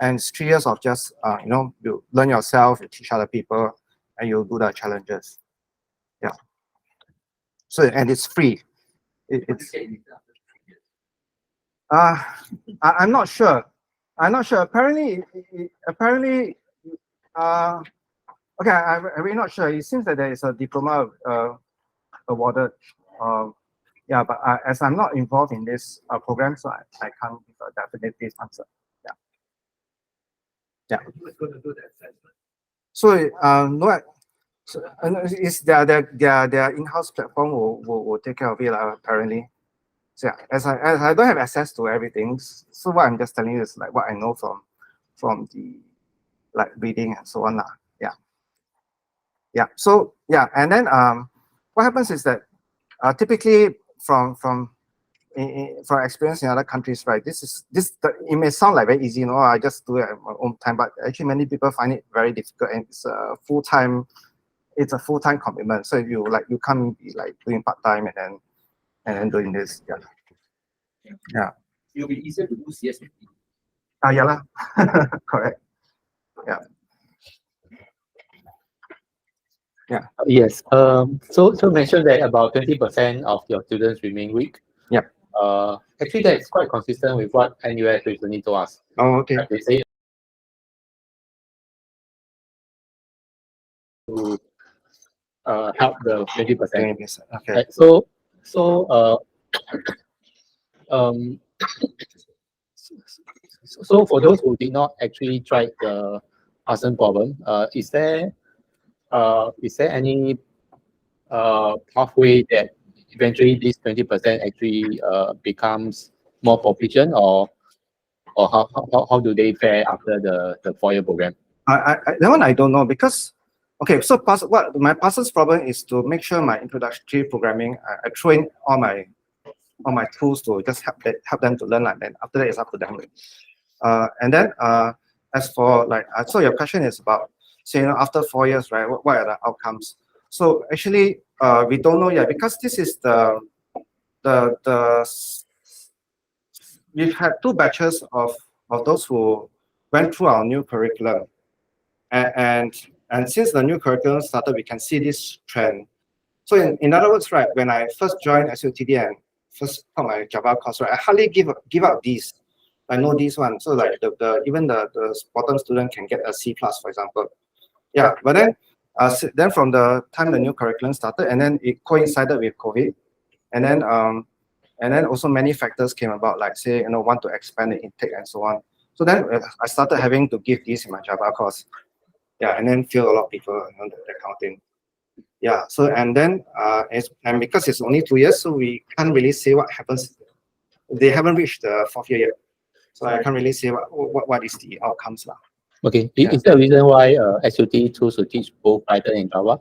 and it's 3 years of just you learn yourself, you teach other people, and you do the challenges. Yeah. So and it's free. I'm not sure. Apparently, okay, I'm really not sure. It seems that there is a diploma awarded. Yeah, but as I'm not involved in this program, so I can't give a definitive answer. Yeah. Yeah. So no, so, it's their in-house platform will take care of it apparently. So yeah, as I don't have access to everything, so what I'm just telling you is like what I know from the like reading and so on lah. Yeah. Yeah. So yeah, and then what happens is that typically from experience in other countries, right? It may sound like very easy, I just do it at my own time, but actually many people find it very difficult, and it's a full-time commitment. So you can't be like doing part-time and then doing this. Yeah. Yeah. It'll be easier to do CS. Yeah lah. Correct. Yeah. Yeah. Yes. So mentioned that about 20% of your students remain weak. Yep. Actually, that is quite consistent with what NUS recently told us. Oh, okay. Like they say to help the 20%. 20%. Okay. Right, so um so for those who did not actually try the Arson problem, is there any pathway that eventually this 20% actually becomes more proficient, or how do they fare after the 4-year program? That one I don't know, because okay, so what my Parsons problem is to make sure my introductory programming, I throw in all my tools to just help them to learn, like that. After that, it's up to them. And then as for like, so your question is about, say, after 4 years, right? What are the outcomes? So actually, we don't know yet, because this is we've had 2 batches of those who went through our new curriculum, and since the new curriculum started, we can see this trend. So in other words, right, when I first joined SUTD and first taught my Java course, right, I hardly give out these. I know this one. So like even the bottom student can get a C+, for example. Yeah, but then from the time the new curriculum started, and then it coincided with COVID, and then also many factors came about, like say, want to expand the intake and so on. So then I started having to give these in my Java course. Yeah, and then feel a lot of people on the accounting. Yeah, so and then and because it's only 2 years, so we can't really say what happens. They haven't reached the 4th year yet, so I can't really say what is the outcomes now. Okay, is there a reason why SUT choose to teach both Python and Java?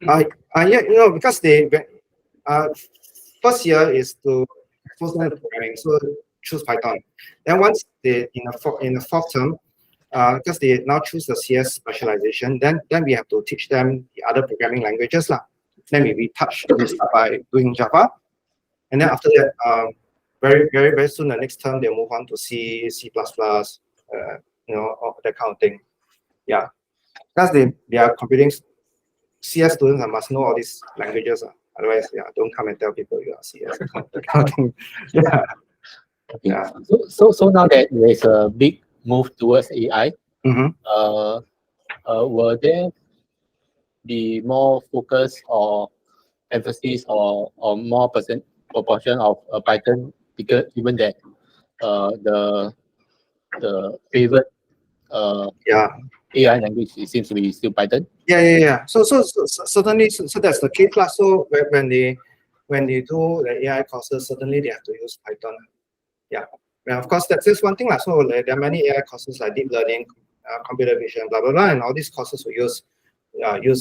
Yeah, because they first year is to expose them to programming, so choose Python. Then once they in the 4th term, because they now choose the CS specialization, then we have to teach them the other programming languages lah. Then we start by doing Java, and then after that, very soon the next term they'll move on to C++, that kind of thing. Yeah, because they are computing. CS students must know all these languages. Otherwise, yeah, don't come and tell people you are CS. That kind of thing. Yeah. Okay. Yeah. So now that there's a big move towards AI, will there be more focus or emphasis or more proportion of Python, because given that the favorite AI language, it seems to be still Python? Yeah. So certainly, so that's the case class. So when they do the AI courses, certainly they have to use Python. Yeah. And of course, that's just one thing. So there are many AI courses like deep learning, computer vision, blah blah blah, and all these courses will use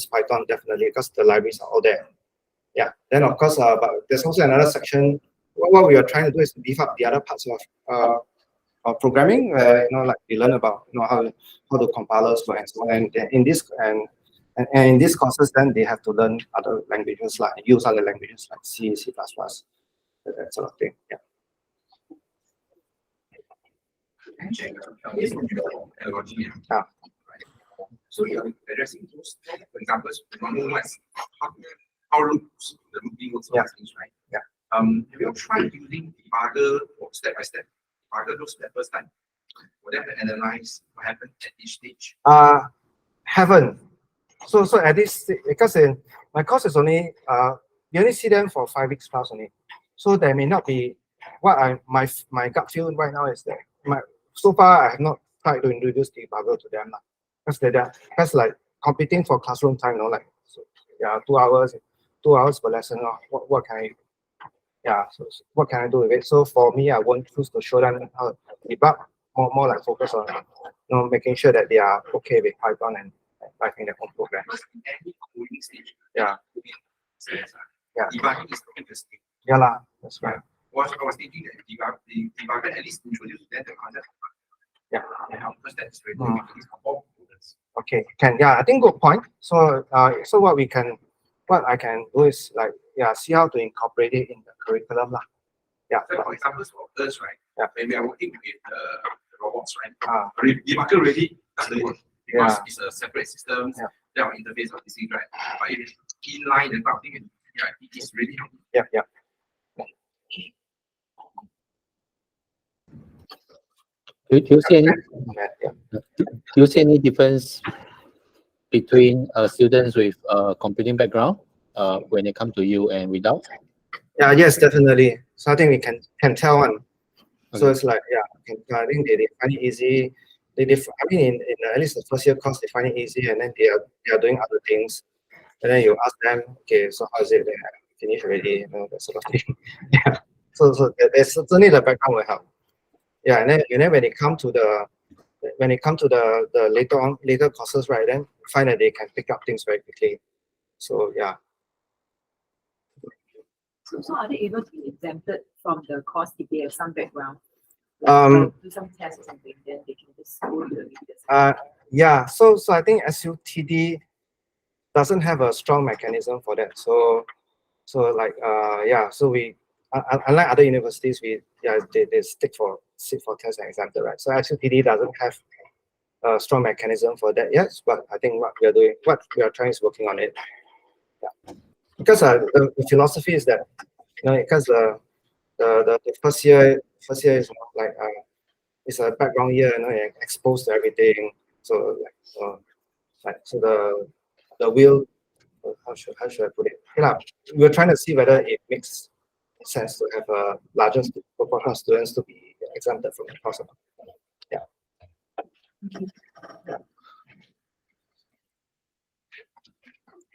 Python definitely, because the libraries are all there. Yeah. Then of course, but there's also another section. What we are trying to do is to beef up the other parts of programming, like we learn about how the compilers work and so on. And in these courses, then they have to learn other languages, like use other languages like C, C++, that sort of thing. Yeah. So you're addressing those examples. How loops, the looping works, things, right? Yeah. Have you tried using debugger or step by step? Debugger those the first time. Would that analyze what happened at each stage? Haven't. So at this, because in my course is only you only see them for 5 weeks plus only. So there may not be what my gut feel right now is that so far I have not tried to introduce debugger to them, because that's like competing for classroom time, like so, yeah, 2 hours per lesson. What can so what can I do with it? So for me, I won't choose to show them how to debug. More like focus on making sure that they are okay with Python and writing their own programs. Yeah. Debugging is interesting. Yeah lah, that's right. I was thinking that the debugger at least introduce them to other. Yeah. Because that's very good. Okay, I think good point. So so what I can do is like see how to incorporate it in the curriculum lah. Yeah. So for example, for us, right? Yeah. When we are working with robots, right? Ah. The market already doesn't work because Yeah. it's a separate system. Yeah. There are interface of this thing, right? But if it's inline and stuff, yeah, it is really helpful. Yeah, yeah. Do you see any? Do you see any difference between students with computing background when it comes to you and without? Yeah, yes, definitely. So I think we can tell one. So Okay. it's like, yeah, I think they find it easy. I mean, in at least the first year course, they find it easy, and then they are doing other things. And then you ask them, okay, so how is it? They have finished already, that sort of thing. Yeah. So there's certainly the background will help. Yeah, and then when it come to the later courses, right? Then find that they can pick up things very quickly. So yeah. So are they able to be exempted from the course if they have some background? Do some tests or something, then they can just go to the Yeah. So I think SUTD doesn't have a strong mechanism for that. So like yeah. So we unlike other universities, they sit for tests and exempted, right? So SUTD doesn't have a strong mechanism for that yet. But I think what we are trying is working on it. Yeah. Because the philosophy is that because the first year is like it's a background year, you're exposed to everything. So so the wheel, how should I put it? Yeah, we're trying to see whether it makes sense to have a larger proportion of students to be exempted from the course. Yeah. Yeah.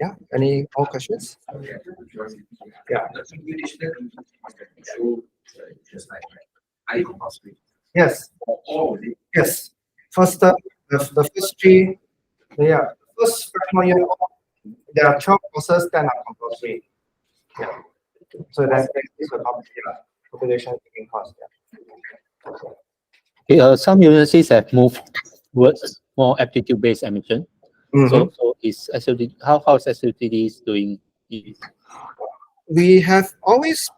Yeah. Any more questions? Yeah. Yes. Yes. First, the first three, first freshman year, there are 12 courses that are compulsory. Yeah. So that's the population taking course. Yeah. Okay, some universities have moved towards more aptitude-based admission. So is SUTD, how is SUTD doing it? We have always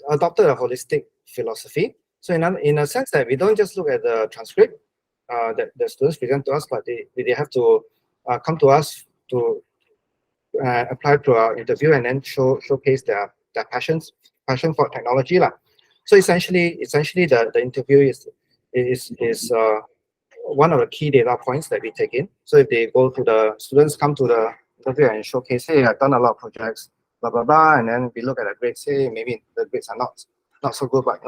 adopted a holistic philosophy. So in a sense that we don't just look at the transcript that the students present to us, but they have to come to us to apply to our interview and then showcase their passion for technology lah. So essentially the interview is one of the key data points that we take in. So if they go to the students come to the interview and showcase, hey, I've done a lot of projects, blah blah blah, and then we look at the grades, hey, maybe the grades are not so good, but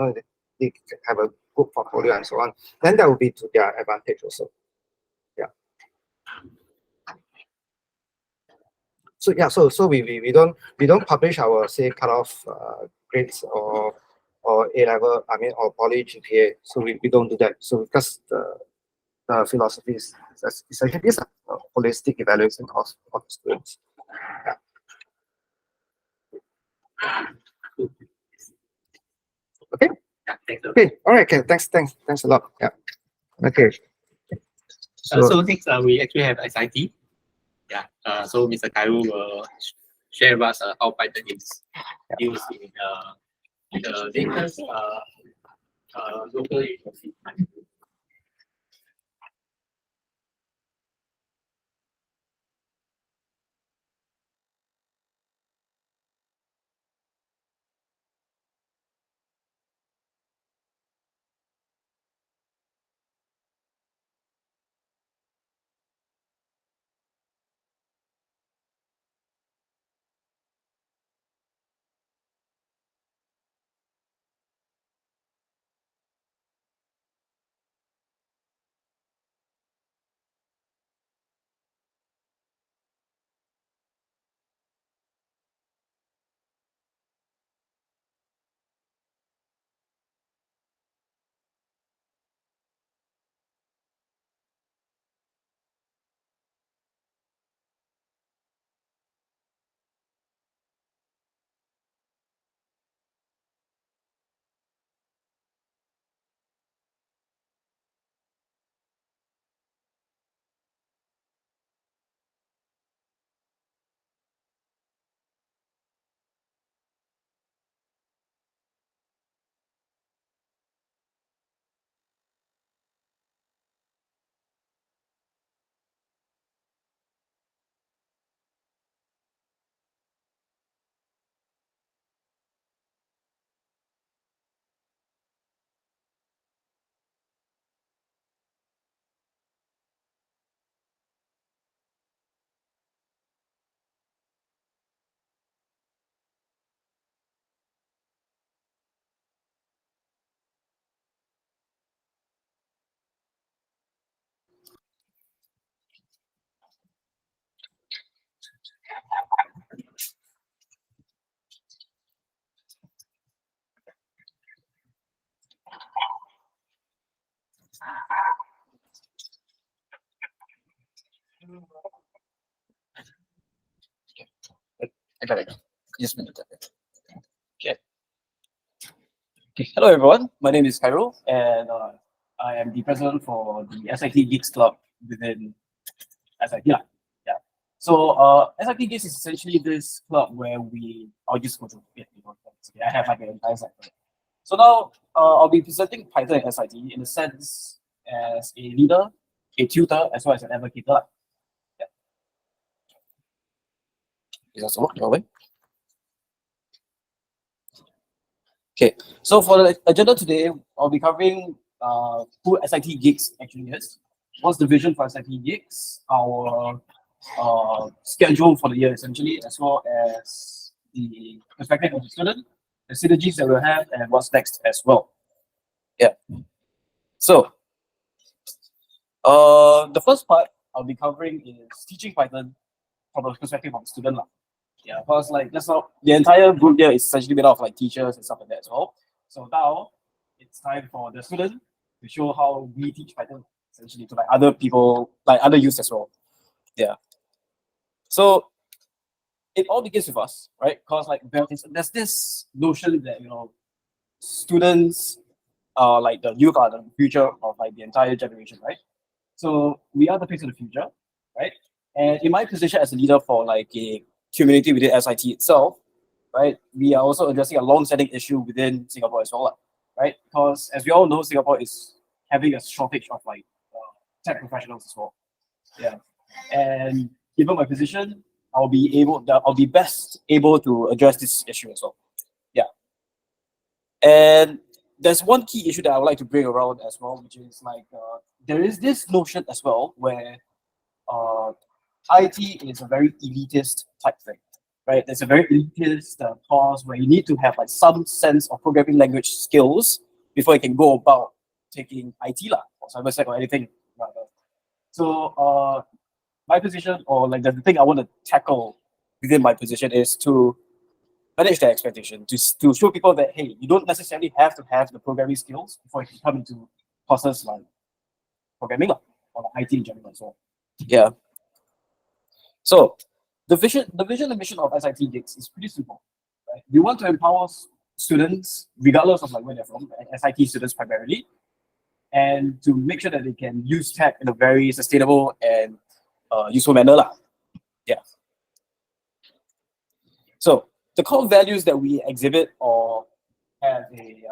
they have a good portfolio and so on. Then that will be to their advantage also. Yeah. So yeah, so we don't publish our say cutoff grades or A level, I mean, or poly GPA. So we don't do that. So because the philosophy is essentially this holistic evaluation of the students. Yeah. Okay. Okay. All right. Okay. Thanks a lot. Yeah. Okay. So next, we actually have SIT. Yeah. So Mr. Kairu will share with us how Python is used in the latest local university. I got it. Just a minute. Okay. Okay. Hello, everyone. My name is Cairo, and I am the president for the SIT Geeks Club within SIT. Yeah. So, SIT Geeks is essentially this club where I'll just go to it. I have like an entire site. So now, I'll be presenting Python at SIT in a sense as a leader, a tutor, as well as an advocate. Yeah. Is that so? No way. Okay, so for the agenda today, I'll be covering who SIT Geeks actually is, what's the vision for SIT Geeks, our schedule for the year essentially, as well as the perspective of the student, the synergies that we'll have, and what's next as well. Yeah. So, the first part I'll be covering is teaching Python from the perspective of the student. Yeah, because like that's not the entire group here is essentially made up of like teachers and stuff like that as well. So now it's time for the student to show how we teach Python essentially to like other people, like other youths as well. Yeah. So it all begins with us, right? Because like there's this notion that students are like the youth are the future of like the entire generation, right? So we are the face of the future, right? And in my position as a leader for like a community within SIT itself, right? We are also addressing a long-standing issue within Singapore as well, right? Because as we all know, Singapore is having a shortage of like tech professionals as well. Yeah, and given my position, I'll be best able to address this issue as well. Yeah, and there's one key issue that I would like to bring around as well, which is like there is this notion as well where IT is a very elitist type thing, right? It's a very elitist course where you need to have like some sense of programming language skills before you can go about taking IT or cybersec or anything rather. So my position, or like the thing I want to tackle within my position, is to manage their expectation, to show people that hey, you don't necessarily have to have the programming skills before you can come into courses like programming or like IT in general as well. Yeah. So the vision and mission of SIT Geeks is pretty simple. Right? We want to empower students, regardless of like where they're from, SIT students primarily, and to make sure that they can use tech in a very sustainable and useful manner. Yeah. So the core values that we exhibit or have a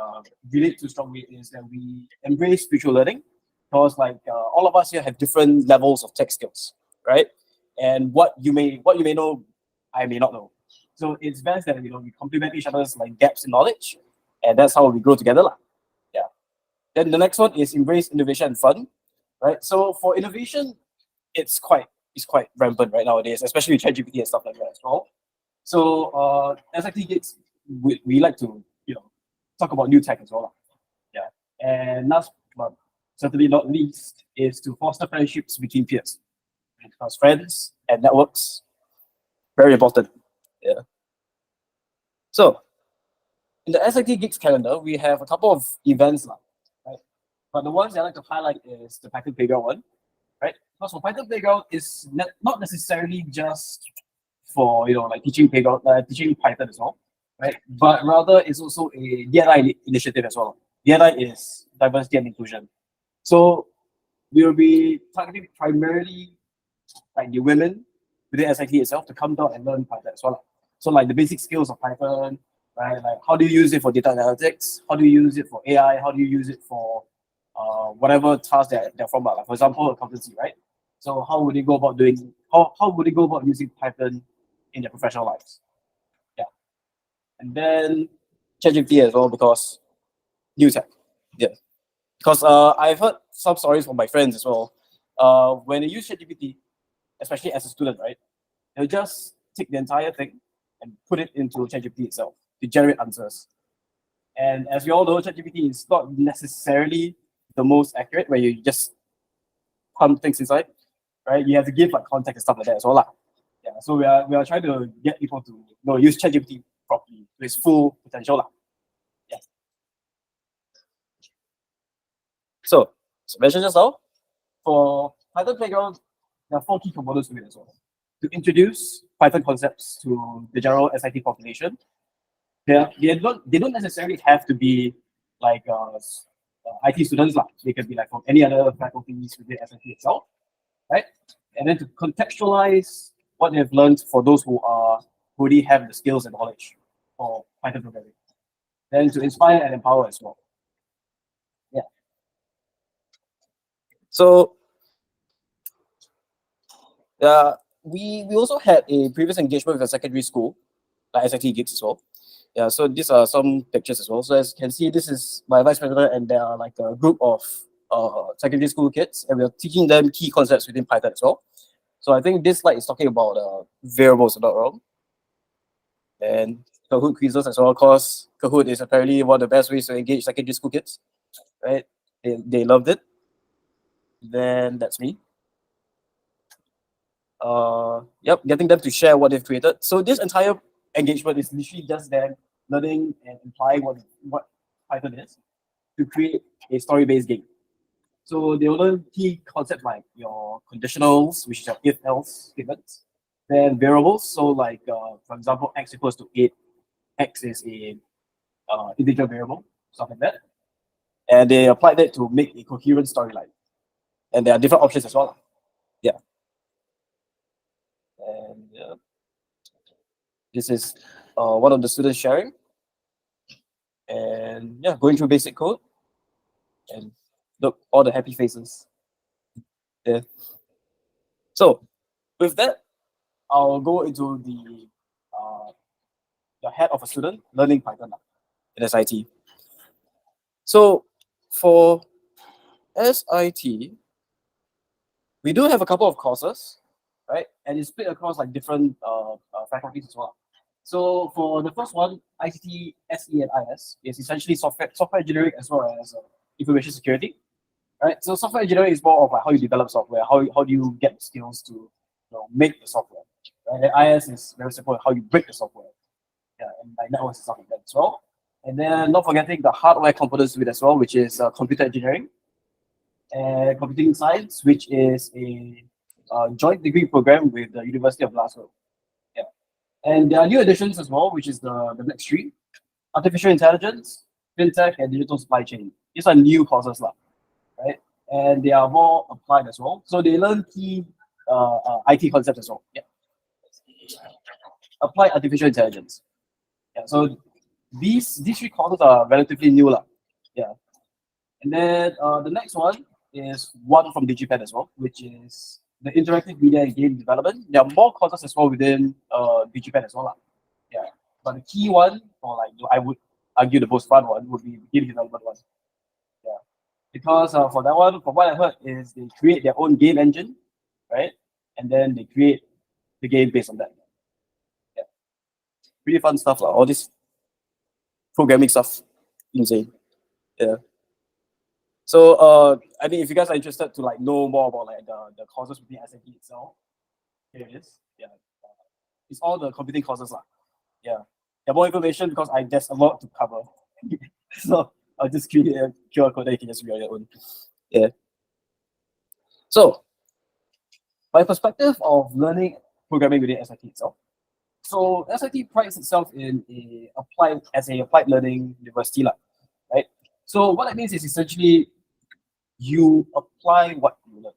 relate to strongly is that we embrace spiritual learning, because like all of us here have different levels of tech skills, right? And what you may know, I may not know. So it's best that we complement each other's like gaps in knowledge, and that's how we grow together. Yeah. Then the next one is embrace innovation and fun, right? So for innovation, it's quite rampant right nowadays, especially with ChatGPT and stuff like that as well. So SIT Geeks, we like to talk about new tech as well. Yeah. And last but certainly not least is to foster friendships between peers. Because friends and networks, very important. Yeah. So in the SIT Geeks calendar, we have a couple of events, right? But the ones I like to highlight is the Python Playground one, right? Because for Python Playground is not necessarily just for like teaching Python as well, right? But rather it's also a DNI initiative as well. DNI is diversity and inclusion. So we will be targeting primarily like the women within SIT itself to come down and learn Python as well. So like the basic skills of Python, right? Like how do you use it for data analytics? How do you use it for AI? How do you use it for whatever task that they're from? Like for example, accountancy, right? So how would they go about using Python in their professional lives? Yeah. And then ChatGPT as well, because new tech. Yeah. Because I've heard some stories from my friends as well. When they use ChatGPT, especially as a student, right? They'll just take the entire thing and put it into ChatGPT itself to generate answers. And as we all know, ChatGPT is not necessarily the most accurate, where you just pump things inside, right? You have to give like context and stuff like that as well. Yeah. So we are trying to get people to use ChatGPT properly to its full potential. Yeah. So mentioned just now, for Python Playground, there are 4 key components to it as well. To introduce Python concepts to the general SIT population, they don't necessarily have to be like IT students. They can be like from any other faculties within SIT itself, right? And then to contextualize what they've learned for those who already have the skills and knowledge for Python programming. Then to inspire and empower as well. Yeah. So we also had a previous engagement with a secondary school, like SIT Gigs as well. Yeah, so these are some pictures as well. So as you can see, this is my vice president, and there are like a group of secondary school kids, and we're teaching them key concepts within Python as well. So I think this slide is talking about variables, if not wrong. And Kahoot quizzes as well, because Kahoot is apparently one of the best ways to engage secondary school kids, right? They loved it. Then that's me. Yep, getting them to share what they've created. So this entire engagement is literally just them learning and implying what Python is to create a story-based game. So they will learn key concepts like your conditionals, which are if-else statements, then variables. So like, for example, x equals to 8, x is a integer variable, stuff like that. And they apply that to make a coherent storyline. And there are different options as well. Yeah. And this is one of the students sharing. And yeah, going through basic code. And look, all the happy faces. Yeah. So with that, I'll go into the head of a student learning Python in SIT. So for SIT, we do have a couple of courses, right? And it's split across like different faculties as well. So for the first one, ICT, SE, and IS is essentially software engineering as well as information security, right? So software engineering is more of like how you develop software, how do you get the skills to make the software, right? And IS is very simple, how you break the software, yeah, and like networks and stuff like that as well. And then not forgetting the hardware components to it as well, which is computer engineering and computing science, which is a joint degree program with the University of Glasgow. Yeah, and there are new additions as well, which is the next three: artificial intelligence, fintech, and digital supply chain. These are new courses, right? And they are more applied as well. So they learn key IT concepts as well. Yeah, applied artificial intelligence. Yeah, so these three courses are relatively new, yeah. And then the next one is one from DigiPen as well, which is the interactive media and game development. There are more courses as well within DigiPen as well, yeah. But the key one, or like I would argue the most fun one, would be the game development one. Yeah, because for that one, from what I heard, is they create their own game engine, right? And then they create the game based on that. Yeah, pretty fun stuff, all this programming stuff, insane. Yeah. So I mean, if you guys are interested to like know more about like the courses within SAP itself, here it is. Yeah, it's all the computing courses, yeah. There are more information because there's a lot to cover. So I'll just create a QR code that you can just read on your own. Yeah. So my perspective of learning programming within SIT itself. So SIT prides itself in applied learning university, right? So what that means is essentially you apply what you learn.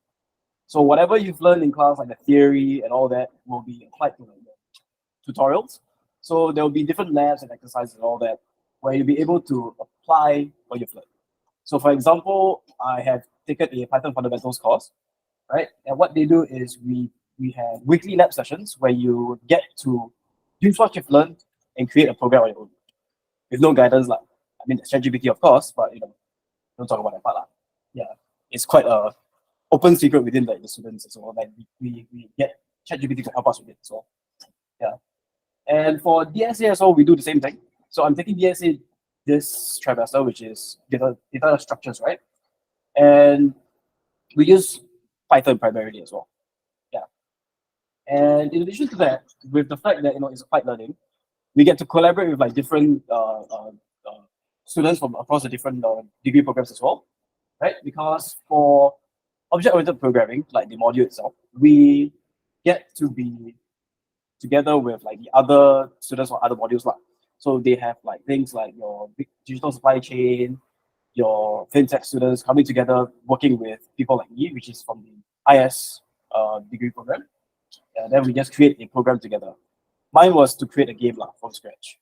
So whatever you've learned in class, like the theory and all that, will be applied to the tutorials. So there will be different labs and exercises and all that, where you'll be able to apply what you've learned. So for example, I have taken a Python fundamentals course, right? And what they do is we have weekly lab sessions where you get to use what you've learned and create a program on your own with no guidance. I mean, ChatGPT, of course, but don't talk about that part. Yeah, it's quite a open secret within the students as well. Like we get ChatGPT to help us with it. So yeah, and for DSA as well, we do the same thing. So I'm taking DSA this trimester, which is data structures, right? And we use Python primarily as well. Yeah. And in addition to that, with the fact that it's applied learning, we get to collaborate with like different students from across the different degree programs as well, right? Because for object-oriented programming, like the module itself, we get to be together with like the other students or other modules lah. So they have like things like your digital supply chain, your fintech students coming together, working with people like me, which is from the IS degree program. And then we just create a program together. Mine was to create a game lah from scratch.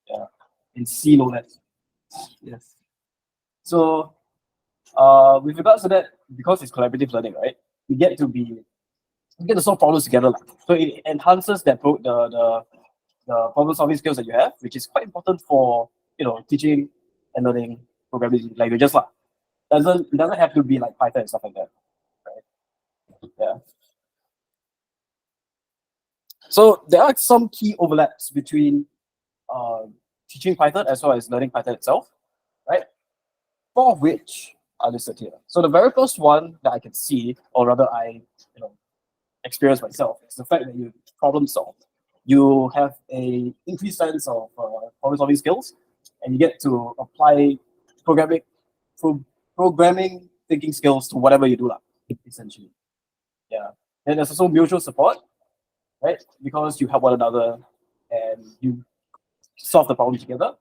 Yeah, in C no less. Yes. So with regards to that, because it's collaborative learning, right? We get to solve problems together. So it enhances that the problem solving skills that you have, which is quite important for teaching and learning programming languages lah. It doesn't have to be like Python and stuff like that, right? Yeah. So there are some key overlaps between teaching Python as well as learning Python itself, right? 4 of which are listed here. So the very first one that I can see, or rather I experience myself, is the fact that you problem solve. You have a increased sense of problem solving skills, and you get to apply programming thinking skills to whatever you do, essentially. Yeah. And there's also mutual support, right? Because you help one another and you solve the problem together.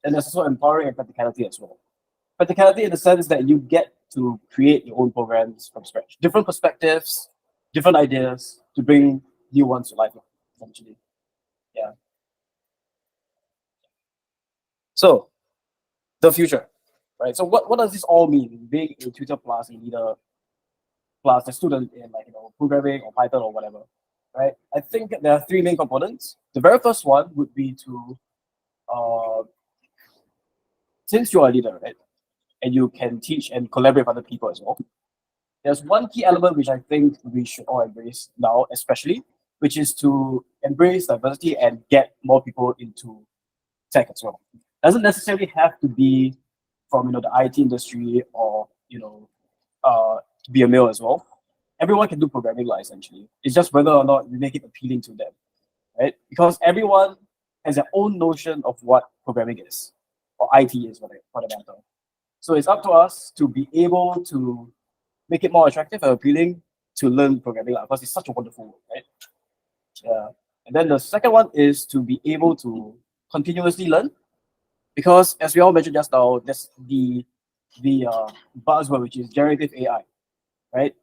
And there's also empowering and practicality as well. Practicality in the sense that you get to create your own programs from scratch. Different perspectives, different ideas to bring new ones to life, essentially. Yeah. So, the future, right? So what does this all mean? Being a tutor plus a leader plus a student in programming or Python or whatever, right? I think there are 3 main components. The very first one would be to, since you're a leader, right? And you can teach and collaborate with other people as well. There's one key element which I think we should all embrace now, especially, which is to embrace diversity and get more people into tech as well. Doesn't necessarily have to be from the IT industry or to be a male as well. Everyone can do programming, essentially. It's just whether or not we make it appealing to them, right? Because everyone has their own notion of what programming is, or IT is, for the matter. So it's up to us to be able to make it more attractive and appealing to learn programming, because it's such a wonderful world, right? Yeah. And then the second one is to be able to continuously learn, because as we all mentioned just now, there's the buzzword, which is generative AI, right?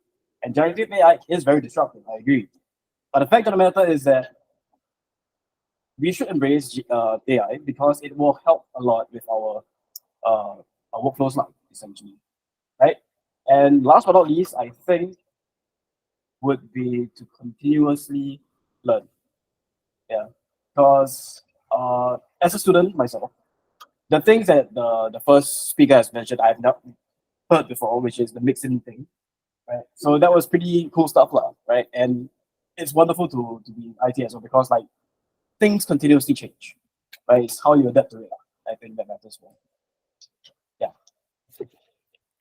And generative AI is very disruptive, I agree. But the fact of the matter is that we should embrace AI because it will help a lot with our workflows, essentially, right? And last but not least, I think would be to continuously learn. Yeah, because as a student myself, the things that the first speaker has mentioned, I've not heard before, which is the mixing thing, right? So that was pretty cool stuff, right? And it's wonderful to be in IT as well, because things continuously change, right? It's how you adapt to it. I think that matters more. Yeah.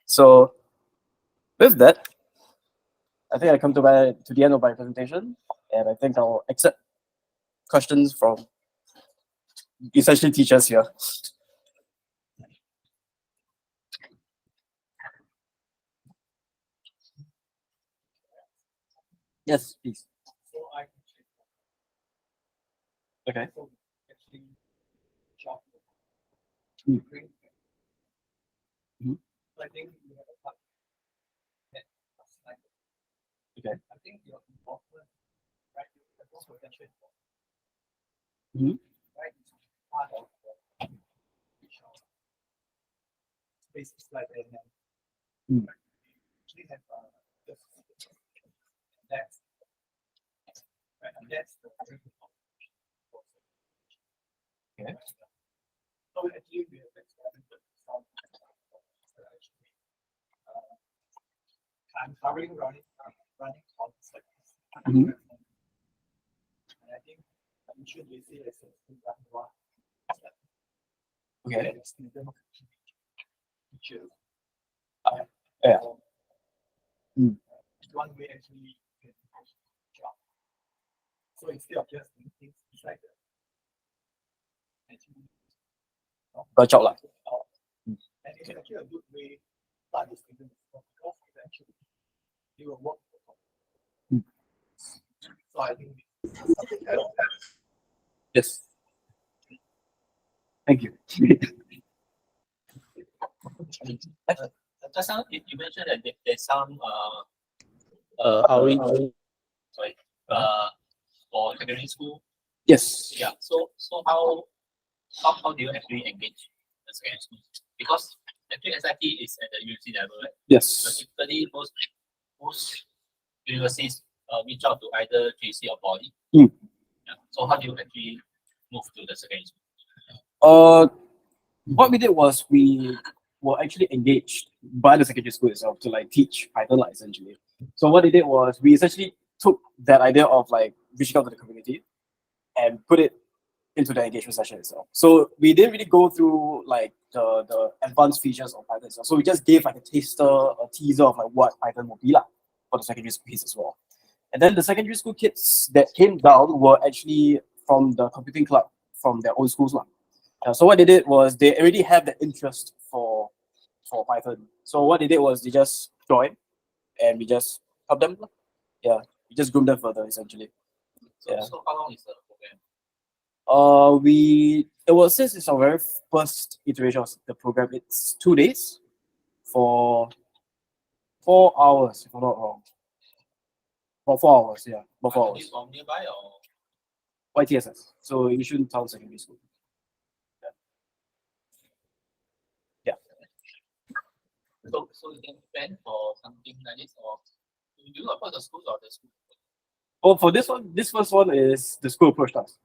So with that, I think I come to the end of my presentation, and I think I'll accept questions from essentially teachers here. Yes, please. Okay. Mhm. I think you have a Okay. I think your involvement, right? The most potential Mhm. right? It's part of spaces like that. Mm. Actually have that's right, and that's the Okay. so actually we have experimented some I'm covering running concepts. Mhm. And I think you should be seen as one. Okay. Teachers. Yeah. Mm. One way actually job. So instead of just doing things beside the Good job, and it's actually a good way to start this business because eventually you will work Yes. Thank you. Just now you mentioned that there's some outreach. sorry, for secondary school. Yes. Yeah. So how do you actually engage the secondary school? Because actually SIT is at the university level, right? Yes. But typically most universities reach out to either JC or poly. Mm. Yeah. So how do you actually move to the secondary school? What we did was we were actually engaged by the secondary school itself to like teach Python, like, essentially. So what they did was we essentially took that idea of like reaching out to the community and put it into the engagement session itself. So we didn't really go through like the advanced features of Python itself. So we just gave like a teaser of like what Python will be like for the secondary school piece as well. And then the secondary school kids that came down were actually from the computing club from their own schools. So what they did was they already have the interest for Python. So what they did was they just joined and we just helped them. Yeah, we just groomed them further essentially. So, so how long is the program? Since it's our very first iteration of the program, it's 2 days for 4 hours, if I'm not wrong. For 4 hours, yeah. For 4 hours. From nearby or? YTSS. So Yishun Town Secondary School. Yeah. So you can plan for something like this, or you approach the school or the school? Oh, for this one, this first one is the school approached us.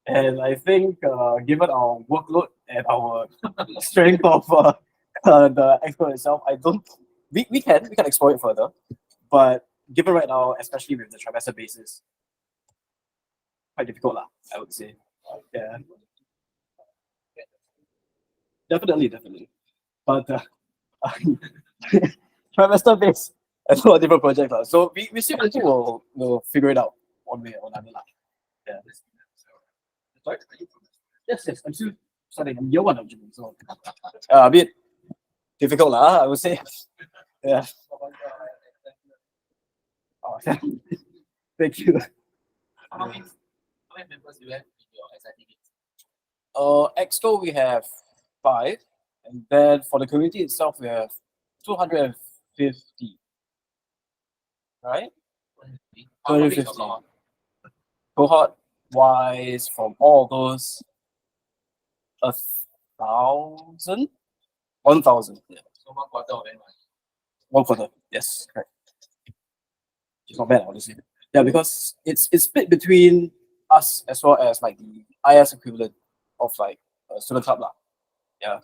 And I think given our workload and our strength of the expo itself, we can explore it further. But given right now, especially with the trimester basis, quite difficult lah, I would say. Yeah. Definitely. But trimester based and a lot of different projects lah. So we still will figure it out one way or another lah. Yeah. Sorry? Yes, I'm still studying. I'm year one actually, so a bit difficult lah, I would say. Yeah. Oh, thank you. How many members do you have in your SIT gigs? Exco we have 5, and then for the community itself we have 250. Right? 250. Cohort wise, from all of those, 1,000. 1,000. Yeah. So 1/4 of them. 1/4. Yes, correct. It's not bad, honestly. Yeah, because it's split between us as well as like the IS equivalent of like a student club lah. Yeah.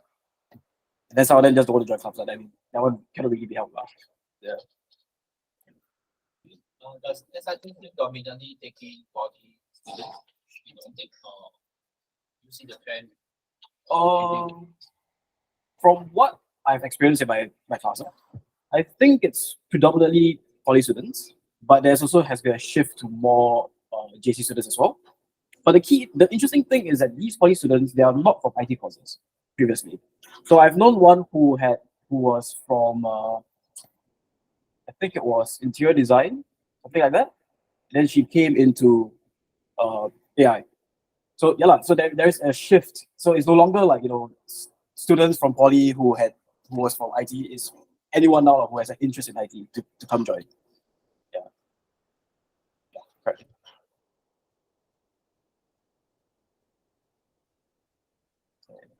And then some of them just don't want to join clubs like that. I mean, that one cannot really be helped lah. Yeah. Does SIT dominantly taking body students? You don't take, or you see the trend? From what I've experienced in my class, I think it's predominantly poly students, but there's also has been a shift to more JC students as well. But the interesting thing is that these poly students, they are not from IT courses previously. So I've known one who was from I think it was interior design, something like that. Then she came into AI. So yeah, so there's a shift. So it's no longer like students from poly who was from IT. Is anyone now who has an interest in IT to come join. Yeah. Correct.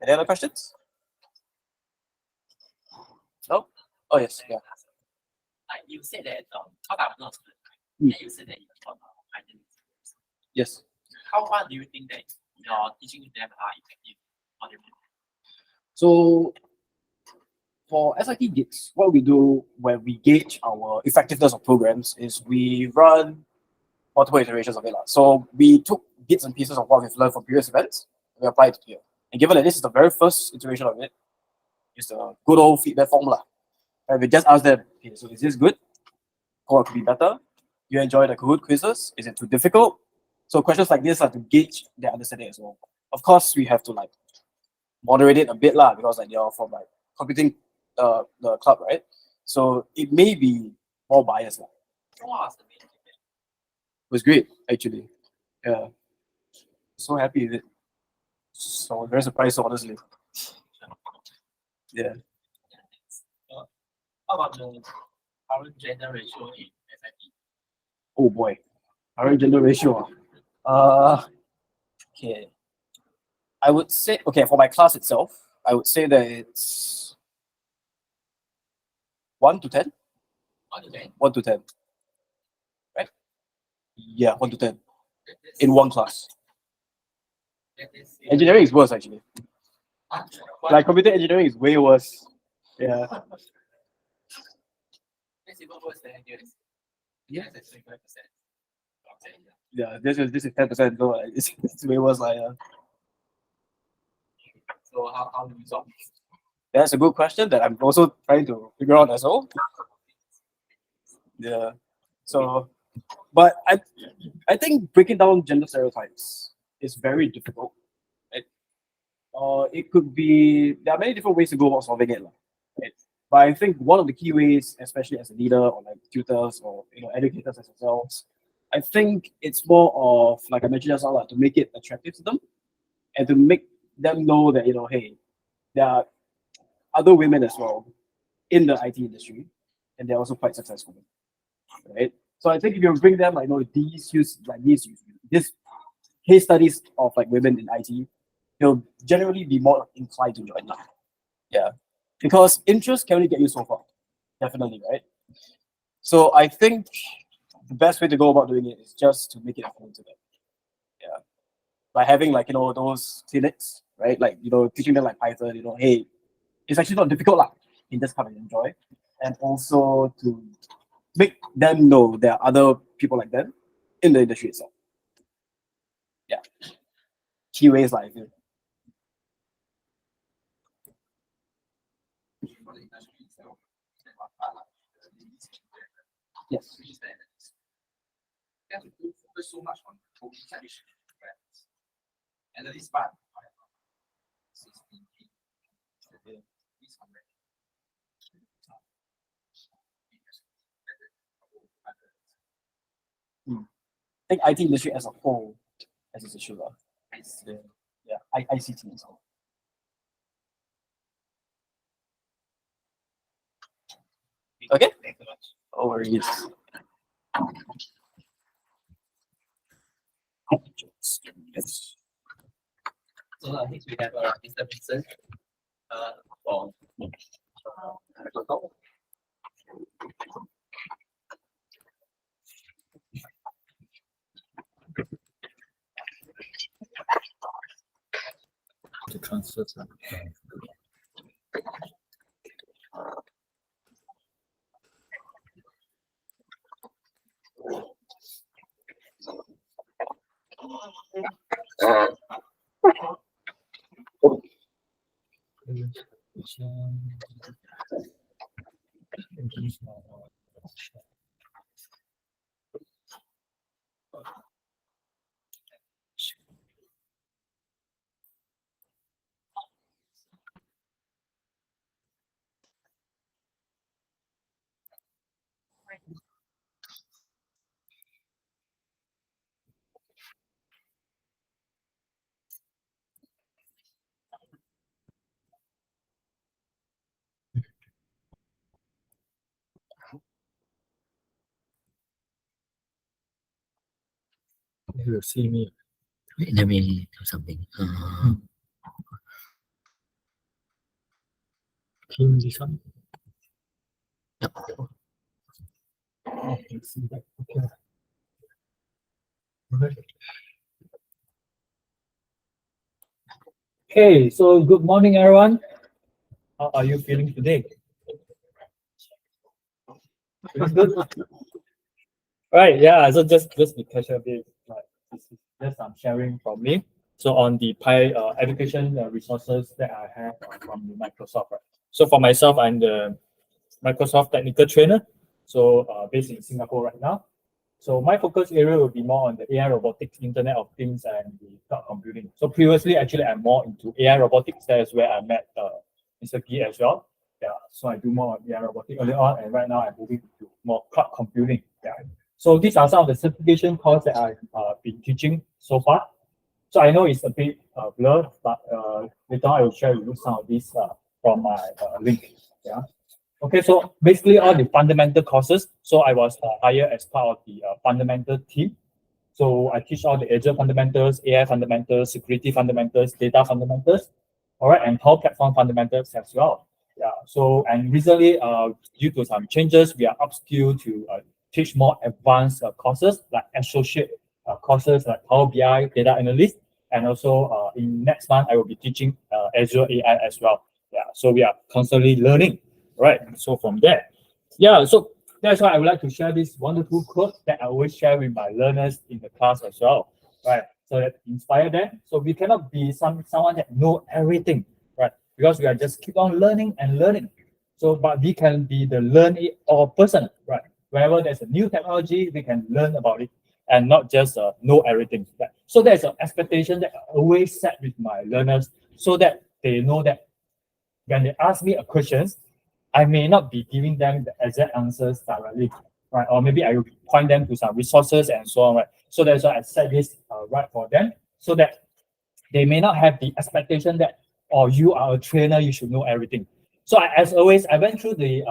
Any other questions? No? Oh yes, yeah. Like you said that I'm not student, and you said that you taught Python. Yes. How far do you think that your teaching them are effective on them? So for SIT gigs, what we do when we gauge our effectiveness of programs is we run multiple iterations of it. So we took bits and pieces of what we've learned from previous events and we applied it here. And given that this is the very first iteration of it, it's a good old feedback formula. And we just ask them, okay, so is this good? Or it could be better? You enjoy the Kahoot quizzes? Is it too difficult? So questions like this are to gauge their understanding as well. Of course, we have to like moderate it a bit lah, because like you're from like computing the club, right? So it may be more biased lah. was great actually. Yeah, so happy with it. So very surprised, honestly. Yeah. How about the current gender ratio in SIT? Oh boy, current gender ratio. Okay. I would say, okay, for my class itself, I would say that it's 1 to 10. 1 to 10. 1 to 10. Right? Yeah, 1 to 10 in one class. Engineering is worse actually. Like computer engineering is way worse. Yeah. It's even worse than yours. Yes, it's 25%. Yeah, this is 10%. No, it's way worse. Like, So how do we solve this? that's a good question that I'm also trying to figure out as well. Yeah. So, but I think breaking down gender stereotypes is very difficult. Right? It could be, there are many different ways to go about solving it. Right? But I think one of the key ways, especially as a leader or like tutors or educators as yourselves, I think it's more of, like I mentioned just now, to make it attractive to them and to make them know that, hey, there are other women as well in the IT industry, and they're also quite successful. Right? So I think if you bring them, these case studies of like women in IT, they'll generally be more inclined to join them. Yeah. Because interest can only get you so far. Definitely, right? So I think the best way to go about doing it is just to make it appealing to them. Yeah. By having those clinics, right? Like, teaching them like Python, hey, it's actually not difficult, like, you can just come and enjoy. And also to make them know there are other people like them in the industry itself. Yeah. Key ways, like, I feel. Yes. We have to focus so much on coding tradition, and that is part. I think IT industry as a whole has this issue. Yeah, ICT as well. Okay. No worries. So next we have Mr. Vincent from to transfer some. You will see me. Wait, let me do something. Team this one. Yep. I can see that. Okay. Alright. Okay, so good morning, everyone. How are you feeling today? Feeling good? Right, yeah, so just to catch a bit, like, this is just some sharing from me. So on the education resources that I have from the Microsoft, right? So for myself, I'm the Microsoft technical trainer, so based in Singapore right now. So my focus area will be more on the AI robotics, Internet of Things, and the cloud computing. So previously, actually, I'm more into AI robotics. That is where I met Mr. Gee as well. Yeah, so I do more on AI robotics early on, and right now I'm moving to more cloud computing. Yeah. So these are some of the certification courses that I've been teaching so far. So I know it's a bit blurred, but later on I will share with you some of these from my link. Yeah. Okay, so basically all the fundamental courses. So I was hired as part of the fundamental team. So I teach all the Azure fundamentals, AI fundamentals, security fundamentals, data fundamentals, all right, and Power Platform fundamentals as well. Yeah. So and recently, due to some changes, we are upskilled to teach more advanced courses like associate courses like Power BI, data analyst, and also in next month I will be teaching Azure AI as well. Yeah. So we are constantly learning, right? So from there, yeah. So that's why I would like to share this wonderful quote that I always share with my learners in the class as well, right? So that inspire them. So we cannot be someone that know everything, right? Because we are just keep on learning and learning. So, but we can be the learn it all person, right? Wherever there's a new technology, we can learn about it and not just know everything. Right? So there's an expectation that I always set with my learners so that they know that when they ask me a question, I may not be giving them the exact answers directly, right? Or maybe I will point them to some resources and so on, right? So that's why I set this right for them so that they may not have the expectation that, oh, you are a trainer, you should know everything. So as always, I went through the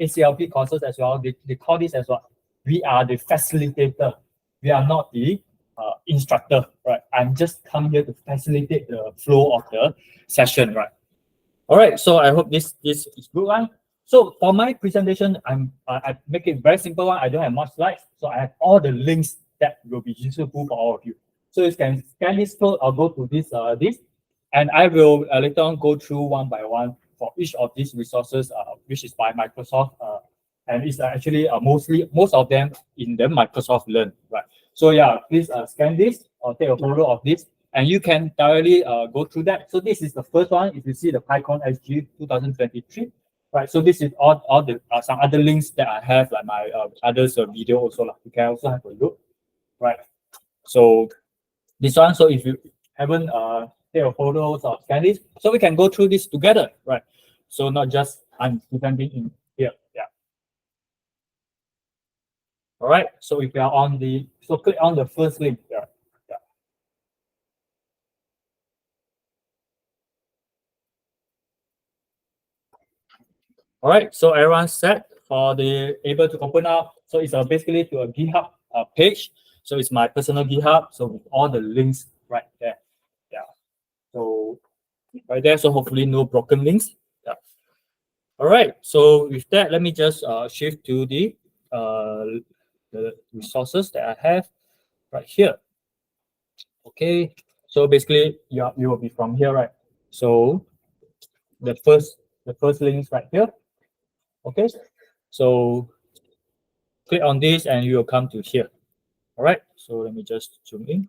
ACLP courses as well. They call this as well. We are the facilitator. We are not the instructor, right? I'm just come here to facilitate the flow of the session, right? All right. So I hope this is good one. So for my presentation, I make it very simple one. I don't have much slides, so I have all the links that will be useful for all of you. So you can scan this code or go to this and I will later on go through one by one for each of these resources, which is by Microsoft, and it's actually most of them in the Microsoft Learn, right? So yeah, please scan this or take a photo of this, and you can directly go through that. So this is the first one. If you see the PyCon SG 2023, right? So this is all the some other links that I have, like my others video also. You can also have a look, right? So this one. So if you haven't take a photos or scan this, so we can go through this together, right? So not just I'm presenting in here, yeah. All right. So if you are on the, so click on the first link there. Yeah. All right. So everyone's set for the able to open up. So it's basically to a GitHub page. So it's my personal GitHub. So with all the links right there. Yeah. So right there. So hopefully no broken links. Yeah. All right. So with that, let me just shift to the resources that I have right here. Okay. So basically, you will be from here, right? So the first link is right here. Okay. So click on this, and you will come to here. All right. So let me just zoom in.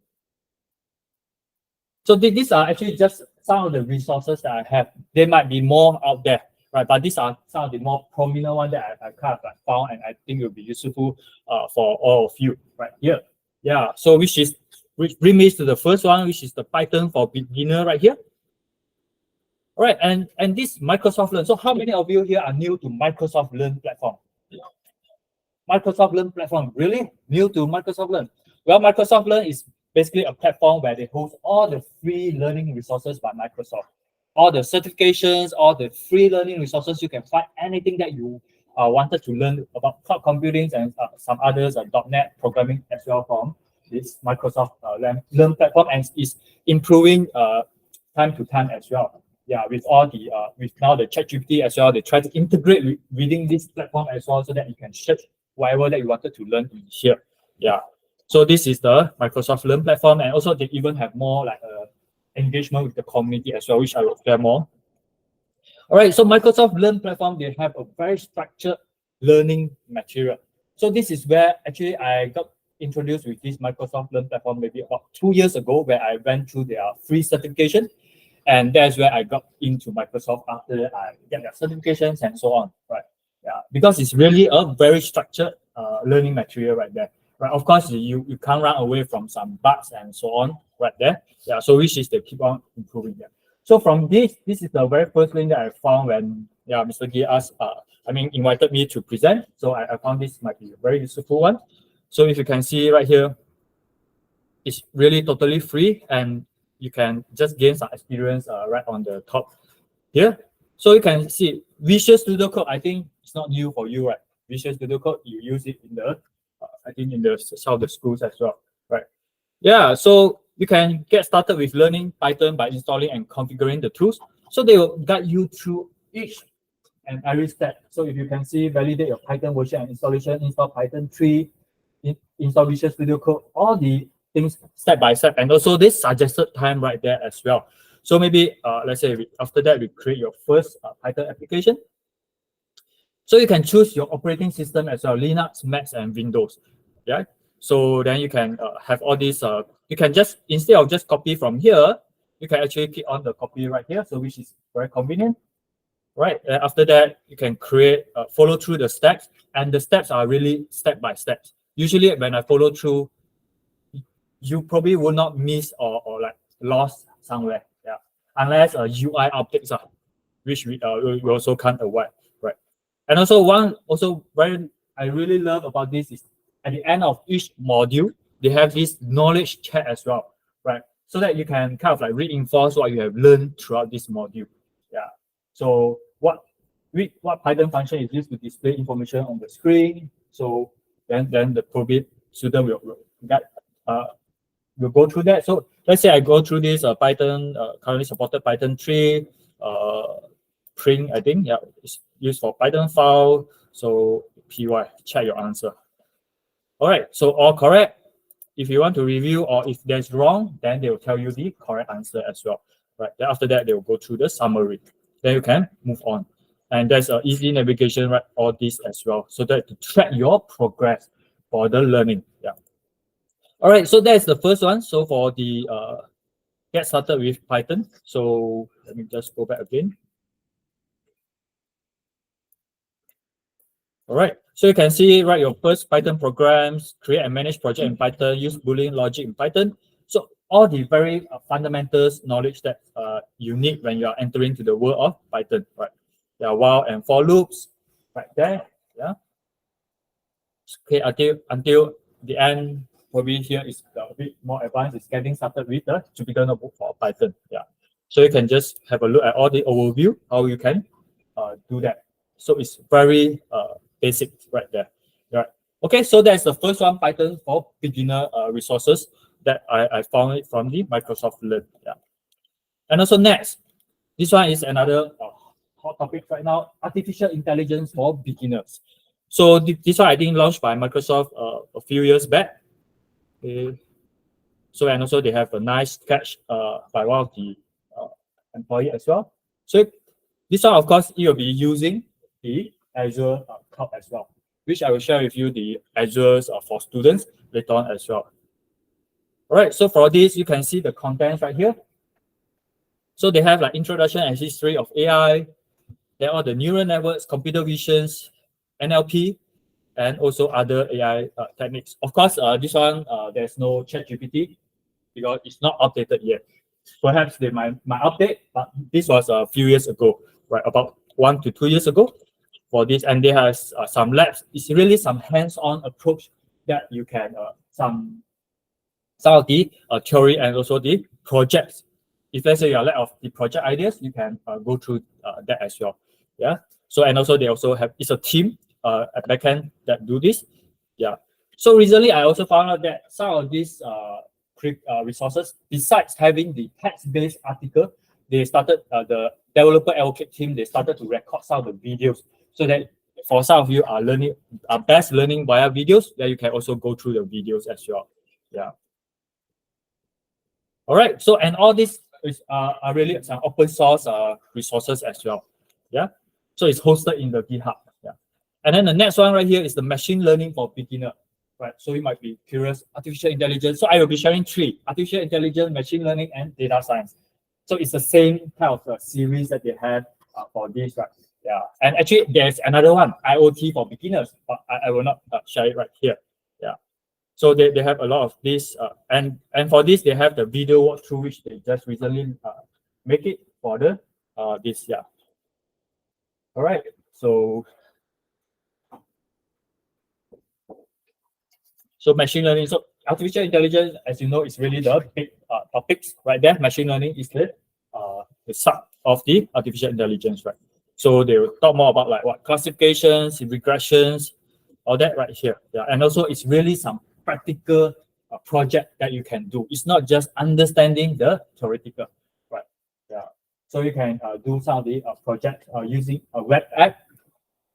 So these are actually just some of the resources that I have. There might be more out there, right? But these are some of the more prominent ones that I kind of found, and I think will be useful for all of you right here. Yeah. So which brings me to the first one, which is the Python for beginner right here. All right, and this Microsoft Learn. So how many of you here are new to Microsoft Learn platform? Microsoft Learn platform, really? New to Microsoft Learn? Well, Microsoft Learn is basically a platform where they host all the free learning resources by Microsoft. All the certifications, all the free learning resources, you can find anything that you wanted to learn about cloud computing and some others, .NET programming as well from this Microsoft Learn platform, and is improving time to time as well. Yeah, with all the with now the ChatGPT as well, they try to integrate within this platform as well, so that you can search whatever that you wanted to learn in here. Yeah. So this is the Microsoft Learn platform, and also they even have more like engagement with the community as well, which I will share more. All right. So Microsoft Learn platform, they have a very structured learning material. So this is where actually I got introduced with this Microsoft Learn platform maybe about 2 years ago, where I went through their free certification. And that's where I got into Microsoft after I get their certifications and so on, right? Yeah, because it's really a very structured learning material right there. Right, of course, you can't run away from some bugs and so on right there. Yeah, so which is they keep on improving there. So from this is the very first link that I found when Mr. Gee asked, invited me to present. So I found this might be a very useful one. So if you can see right here, it's really totally free, and you can just gain some experience right on the top here. So you can see Visual Studio Code. I think it's not new for you, right? Visual Studio Code, you use it in the, I think in the some of the schools as well, right? Yeah, so you can get started with learning Python by installing and configuring the tools. So they will guide you through each and every step. So if you can see, validate your Python version and installation, install Python 3, install Visual Studio Code, all the things step by step, and also this suggested time right there as well. So maybe let's say after that we create your first Python application. So you can choose your operating system as well, Linux, Mac, and Windows. Yeah. So then you can have all these. You can just, instead of just copy from here, you can actually click on the copy right here. So which is very convenient. Right. After that, you can create, follow through the steps, and the steps are really step by step. Usually, when I follow through, you probably will not miss or like lost somewhere. Yeah. Unless UI updates are, which we also can't avoid. Right. And also very I really love about this is at the end of each module, they have this knowledge chat as well, right? So that you can kind of like reinforce what you have learned throughout this module. Yeah. So what Python function is used to display information on the screen. So then the probably student will go through that. So let's say I go through this Python currently supported Python 3 print, I think, yeah, it's used for Python file. So py, check your answer. All right, so all correct. If you want to review or if there's wrong, then they will tell you the correct answer as well. Right. Then after that, they will go through the summary. Then you can move on. And there's an easy navigation, right? All this as well, so that to track your progress for the learning. Yeah. All right, so that's the first one. So for the get started with Python. So let me just go back again. All right, so you can see, write your first Python programs, create and manage project in Python, use Boolean logic in Python. So all the very fundamentals knowledge that you need when you are entering to the world of Python, right? Yeah, while and for loops, right there, yeah. Okay, until the end, probably here is a bit more advanced. It's getting started with the Jupyter Notebook for Python, yeah. So you can just have a look at all the overview, how you can do that. So it's very basic right there. Right. Okay, so that's the first one, Python for beginner resources that I found it from the Microsoft Learn. Yeah. And also next, this one is another hot topic right now, artificial intelligence for beginners. So this one I think launched by Microsoft a few years back. Okay. So and also they have a nice sketch by one of the employee as well. So this one, of course, you will be using the Azure cloud as well, which I will share with you the Azure for students later on as well. All right, so for this, you can see the contents right here. So they have like introduction and history of AI, then all the neural networks, computer visions, NLP, and also other AI techniques. Of course, this one, there's no ChatGPT because it's not updated yet. Perhaps they might update, but this was a few years ago, right? About 1 to 2 years ago for this. And they have some labs. It's really some hands-on approach that you can, some of the theory and also the projects. If let's say you are lack of the project ideas, you can go through that as well. Yeah. So, and also they also have, it's a team at backend that do this. Yeah. So recently I also found out that some of these resources, besides having the text-based article, they started the developer advocate team, they started to record some of the videos, so that for some of you are best learning via videos, that you can also go through the videos as well. Yeah. All right. So and all these are really some open source resources as well. Yeah. So it's hosted in the GitHub. Yeah. And then the next one right here is the machine learning for beginner. Right. So you might be curious, artificial intelligence. So I will be sharing 3: artificial intelligence, machine learning, and data science. So it's the same kind of series that they have for this, right? Yeah. And actually, there's another one, IoT for beginners, but I will not share it right here. Yeah. So they have a lot of this, and for this they have the video walkthrough, which they just recently make it for the this. Yeah. All right. So machine learning, so artificial intelligence, as you know, is really the big topics right there. Machine learning is the sub of the artificial intelligence, right? So they will talk more about like what classifications, regressions, all that right here. Yeah, and also it's really some practical project that you can do. It's not just understanding the theoretical, right? Yeah. So you can do some of the project using a web app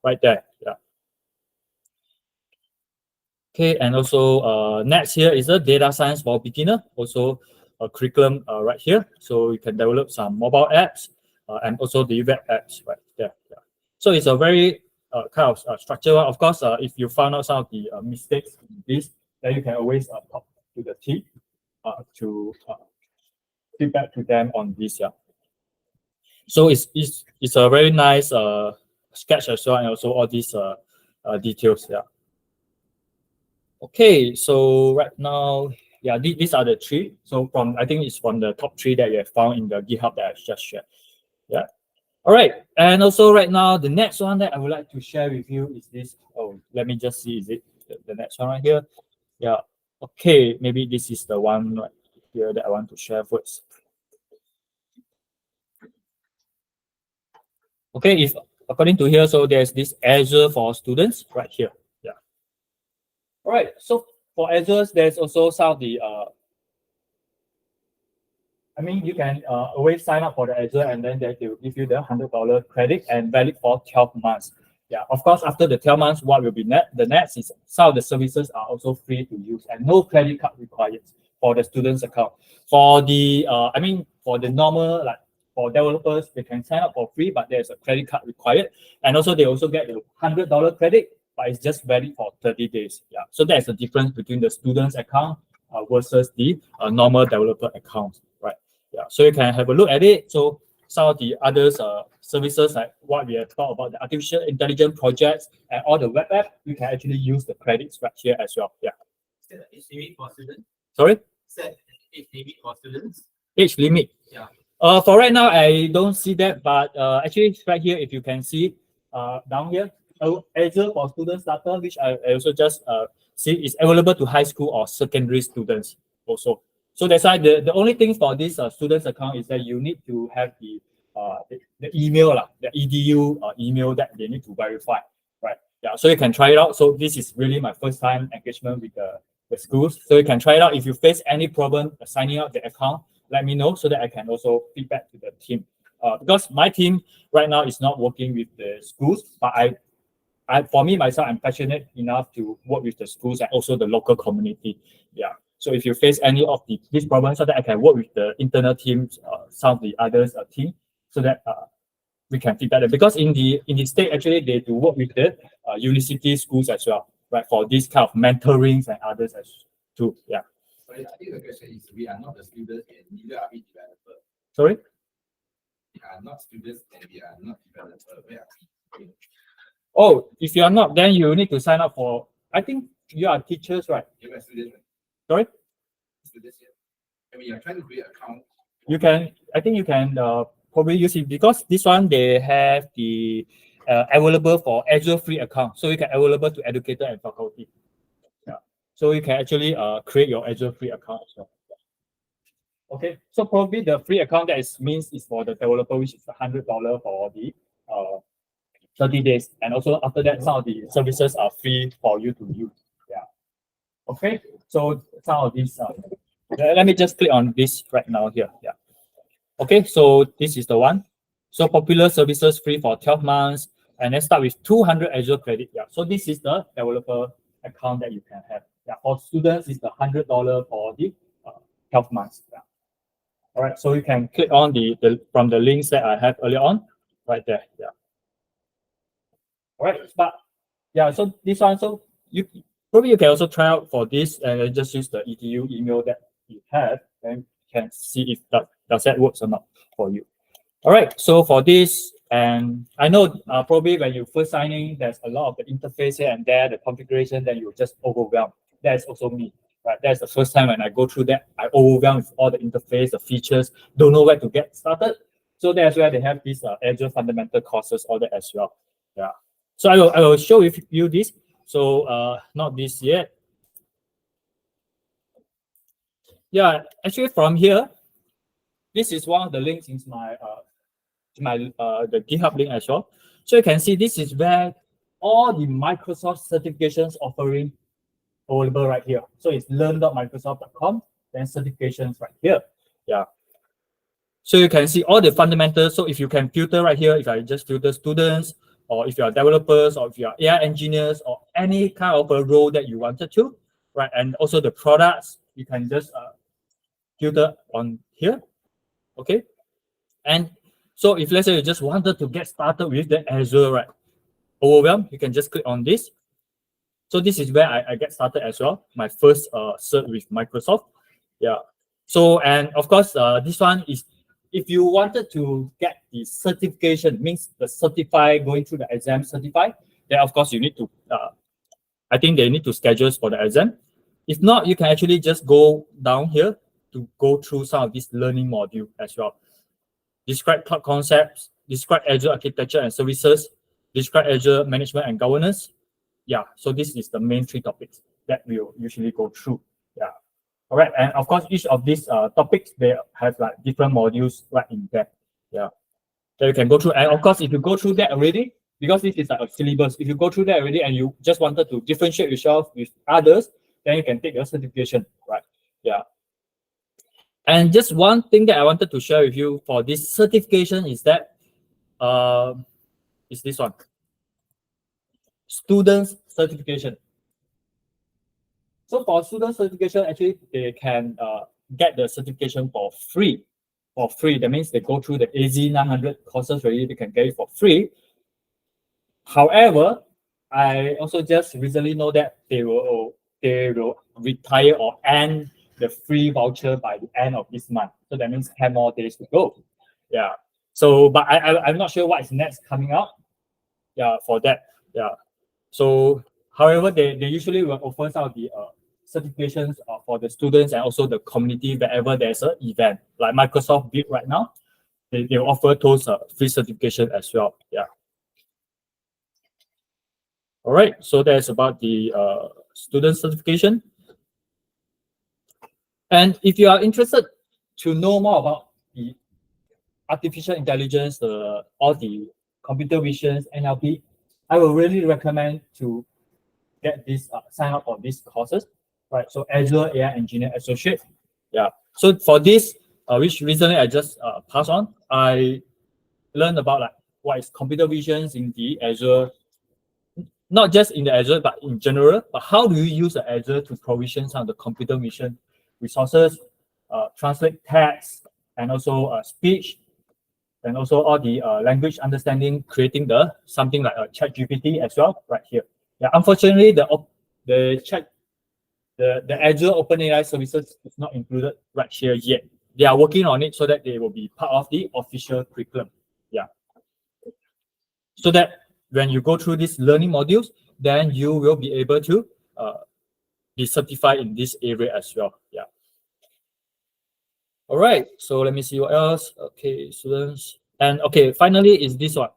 right there. Yeah. Okay, and also next here is a data science for beginner, also a curriculum right here. So you can develop some mobile apps and also the web apps right there. Yeah. So it's a very kind of structured one. Of course, if you found out some of the mistakes in this, then you can always talk to the team to feedback to them on this. Yeah. So it's a very nice sketch as well, and also all these details. Yeah. Okay, so right now, yeah, these are the three. So I think it's from the top three that you have found in the GitHub that I just shared. Yeah. All right, and also right now, the next one that I would like to share with you is this. Oh, let me just see, is it the next one right here? Yeah. Okay, maybe this is the one right here that I want to share first. Okay, if according to here, so there's this Azure for students right here. Yeah. All right, so for Azure, there's also some of the I mean, you can always sign up for the Azure, and then they will give you the $100 credit and valid for 12 months. Yeah, of course, after the 12 months, what will be the next is some of the services are also free to use and no credit card required for the student's account. For the, I mean, for the normal, like for developers, they can sign up for free, but there's a credit card required. And also they also get the $100 credit, but it's just valid for 30 days. Yeah, so that's the difference between the student's account versus the normal developer account, right? Yeah, so you can have a look at it. So some of the others services like what we have talked about, the artificial intelligence projects and all the web app, you can actually use the credits right here as well. Yeah. Age limit for students? Sorry? Set age limit for students? Age limit. Yeah. For right now, I don't see that, but actually right here, if you can see down here, Azure for student starter, which I also just see is available to high school or secondary students also. So that's why the only thing for this students account is that you need to have the email, the edu email that they need to verify, right? Yeah, so you can try it out. So this is really my first time engagement with the schools. So you can try it out. If you face any problem signing up the account, let me know so that I can also feedback to the team. Because my team right now is not working with the schools, but for me myself, I'm passionate enough to work with the schools and also the local community. Yeah. So if you face any of these problems, so that I can work with the internal teams, some of the others team, so that we can feedback them. Because in the state, actually, they do work with the university schools as well, right? For this kind of mentorings and others as too. Yeah. Sorry, I think the question is we are not the students and neither are we developers. Sorry? We are not students and we are not developers. Where are we? Oh, if you are not, then you need to sign up for. I think you are teachers, right? You are students, right? Sorry? Students, yeah. I mean, you're trying to create an account. You can. I think you can probably use it because this one they have the available for Azure free account, so you can available to educator and faculty. Yeah. So you can actually create your Azure free account as well. Okay. So probably the free account that means is for the developer, which is $100 for the 30 days, and also after that, some of the services are free for you to use. Yeah. Okay. So some of these. Let me just click on this right now here. Yeah. Okay, so this is the one. So popular services free for 12 months, and then start with 200 Azure credit. Yeah. So this is the developer account that you can have. Yeah. For students, it's the $100 for the 12 months. Yeah. All right. So you can click on the from the links that I have earlier on, right there. Yeah. All right. But yeah. So this one. So you probably can also try out for this and just use the edu email that you have, and can see if does that works or not for you. All right, so for this, and I know probably when you first signing, there's a lot of the interface here and there, the configuration, then you just overwhelmed. That's also me, right? That's the first time when I go through that, I overwhelmed with all the interface, the features, don't know where to get started. So that's where they have these Azure fundamental courses, all that as well. Yeah. So I will show you this. So not this yet. Yeah, actually from here, this is one of the links in my the GitHub link as well. So you can see this is where all the Microsoft certifications offering available right here. So it's learn.microsoft.com, then certifications right here. Yeah. So you can see all the fundamentals. So if you can filter right here, if I just filter students, or if you are developers, or if you are AI engineers, or any kind of a role that you wanted to, right? And also the products, you can just filter on here, okay? And so if let's say you just wanted to get started with the Azure, right? Overwhelm, you can just click on this. So this is where I get started as well. My first cert with Microsoft. Yeah. So, and of course, this one is, if you wanted to get the certification, means the certify, going through the exam certify, then of course you need to, I think they need to schedule for the exam. If not, you can actually just go down here to go through some of this learning module as well. Describe cloud concepts, describe Azure architecture and services, describe Azure management and governance. Yeah, so this is the main 3 topics that we'll usually go through. Yeah. All right, and of course, each of these topics, they have like different modules right in there. Yeah, so you can go through. And of course, if you go through that already, because this is like a syllabus, if you go through that already and you just wanted to differentiate yourself with others, then you can take your certification, right? Yeah. And just one thing that I wanted to share with you for this certification is that, is this one. Students certification. So for student certification, actually, they can get the certification for free. For free, that means they go through the AZ 900 courses already, they can get it for free. However, I also just recently know that they will retire or end the free voucher by the end of this month. So that means 10 more days to go. Yeah. So, but I'm not sure what is next coming out. Yeah, for that. Yeah. So, however, they usually will offer some of the certifications for the students and also the community wherever there's an event, like Microsoft Build right now. They offer those free certification as well. Yeah. All right. So that's about the student certification. And if you are interested to know more about the artificial intelligence, all the computer visions, NLP, I will really recommend to get this sign up for these courses, right? So Azure AI Engineer Associate. Yeah. So for this, which recently I just passed on, I learned about like what is computer visions in the Azure, not just in the Azure, but in general. But how do you use the Azure to provision some of the computer vision resources, translate text, and also speech, and also all the language understanding, creating the something like a ChatGPT as well, right here. Yeah, unfortunately, the Azure OpenAI services is not included right here yet. They are working on it so that they will be part of the official curriculum. Yeah. So that when you go through these learning modules, then you will be able to be certified in this area as well. Yeah. All right. So let me see what else. Okay, students. And okay, finally is this one.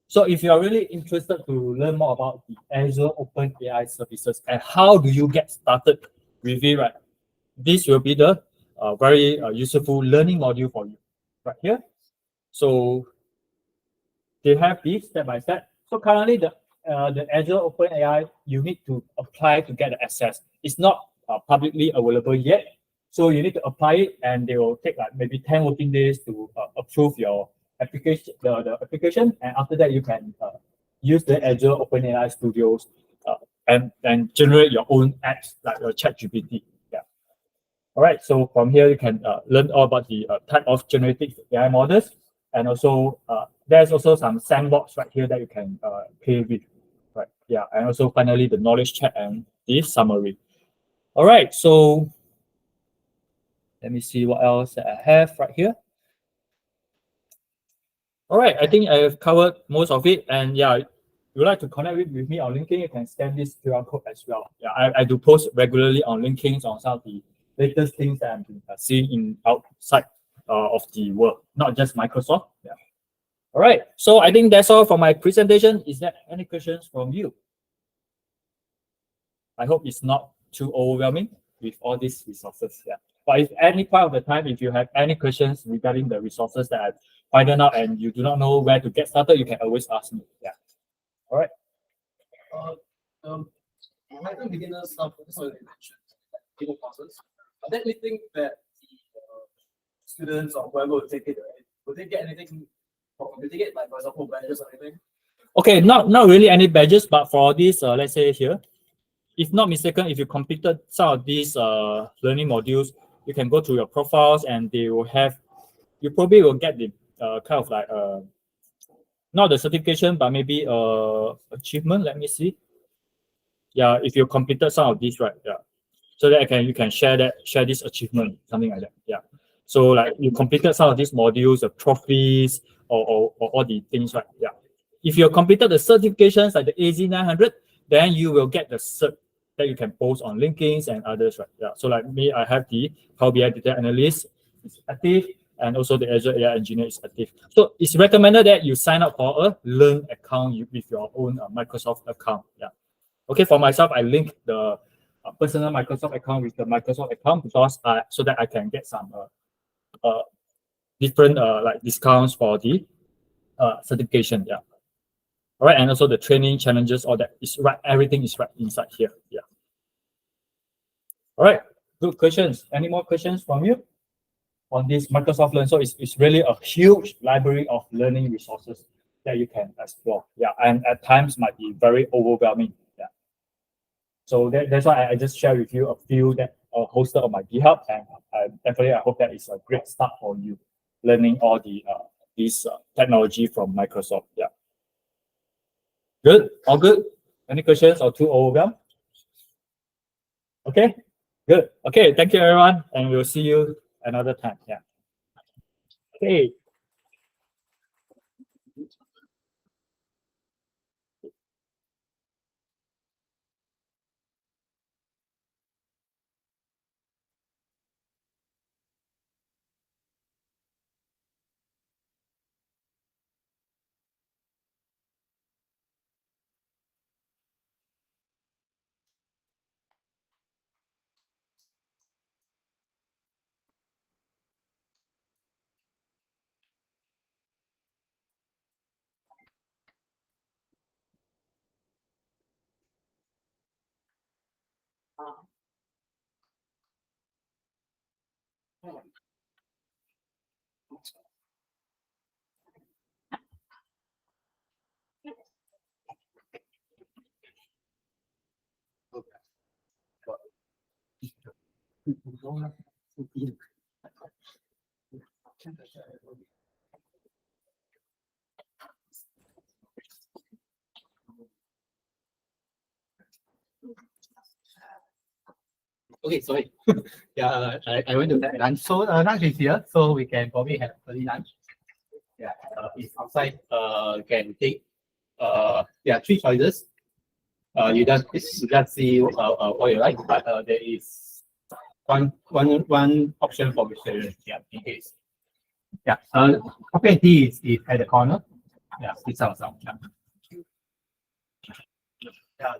So if you are really interested to learn more about the Azure OpenAI services and how do you get started with it, right? This will be the very useful learning module for you right here. So they have this step by step. So currently the Azure OpenAI, you need to apply to get the access. It's not publicly available yet. So you need to apply it and they will take like maybe 10 working days to approve your application, the application, and after that you can use the Azure OpenAI Studios and generate your own apps like your ChatGPT. Yeah. All right. So from here you can learn all about the type of generative AI models, and also there's also some sandbox right here that you can play with. Right. Yeah. And also finally the knowledge chat and the summary. All right. So let me see what else that I have right here. All right, I think I've covered most of it. And yeah, if you'd like to connect with me on LinkedIn, you can scan this QR code as well. Yeah, I do post regularly on LinkedIn on some of the latest things that I'm seeing in outside of the world, not just Microsoft. Yeah. All right, so I think that's all for my presentation. Is there any questions from you? I hope it's not too overwhelming. with all these resources. Yeah. But if any point of the time, if you have any questions regarding the resources that I find out and you do not know where to get started, you can always ask me. Yeah. All right. Python beginner stuff, so you mentioned people courses. Are there anything that students or whoever will take it, right? Will they get anything from computing it, like for example, badges or anything? Okay, not really any badges, but for this, let's say here, if not mistaken, if you completed some of these learning modules, you can go to your profiles and they will have, you probably will get the kind of like not the certification, but maybe achievement. Let me see. Yeah, if you completed some of these, right? Yeah, so that you can share this achievement, something like that. Yeah. So like you completed some of these modules, the trophies, or all the things, right? Yeah. If you completed the certifications like the AZ900, then you will get the cert that you can post on LinkedIn and others, right? Yeah. So like me, I have the Power BI Data Analyst is active, and also the Azure AI Engineer is active. So it's recommended that you sign up for a Learn account with your own Microsoft account. Yeah. Okay. For myself, I link the personal Microsoft account with the Microsoft account because so that I can get some different like discounts for the certification. Yeah. All right, and also the training challenges, all that is right. Everything is right inside here. Yeah. All right, good questions. Any more questions from you on this Microsoft Learn? So it's really a huge library of learning resources that you can explore. Yeah, and at times might be very overwhelming. Yeah. So that's why I just share with you a few that are hosted on my GitHub, and definitely I hope that is a great start for you learning all the these technology from Microsoft. Yeah. Good, all good. Any questions or too overwhelmed? Okay, good. Okay, thank you everyone, and we'll see you another time. Yeah. Okay. Okay, sorry. Yeah, I went to that lunch. So lunch is here, so we can probably have early lunch. Yeah, it's outside. You can take. There are three choices. You just see what you like, but there is one option for vegetarian. Yeah, in case. Yeah. Coffee and tea is at the corner. Yeah, it's outside. Yeah. Yeah.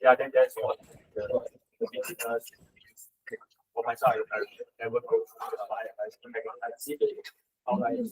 Yeah, then that's what the business for myself. I never go to the I see the online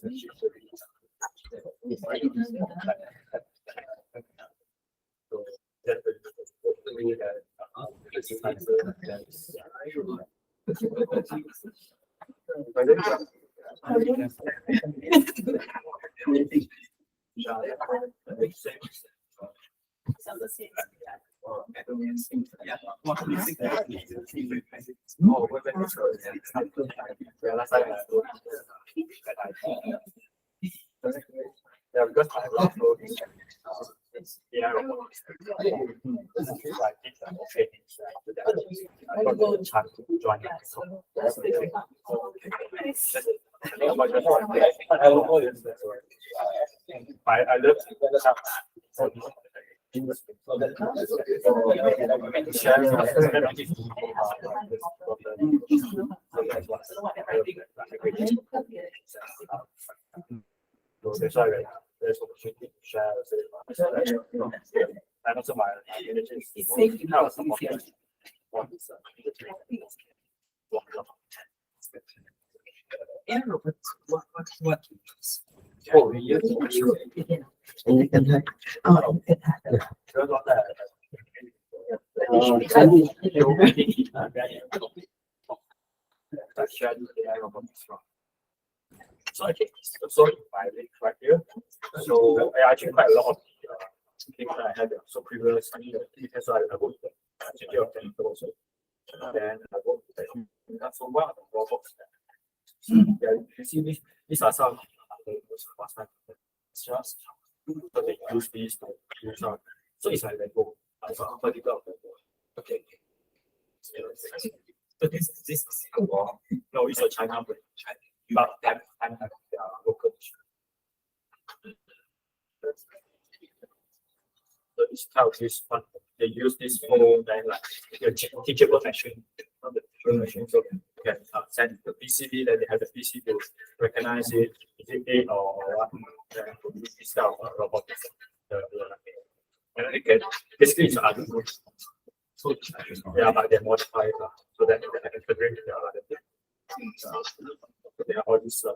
Yeah, because my last role is AI robotics. I got the chance to join it. So that's the thing. I love so that's why there's opportunity to share. And also my Oh, yes. So I think so in my link right here. So I actually quite a lot of things that I had. So previously, because I worked of technical also. Then I worked with so one of the robots. Yeah, you see these are some last time. Just so they use these to use out. So it's like Lego. So particular okay. So this is Singapore. No, it's a China brand. But I'm local. So this kind of this one, they use this phone then like teachable machine on the teachable machine. So you can send the PCB, then they have the PC to recognize it, is it A or what? Then this kind of robotics. And again, basically it's other groups. So yeah, but they modify it so that they can integrate with the other things. They are all this so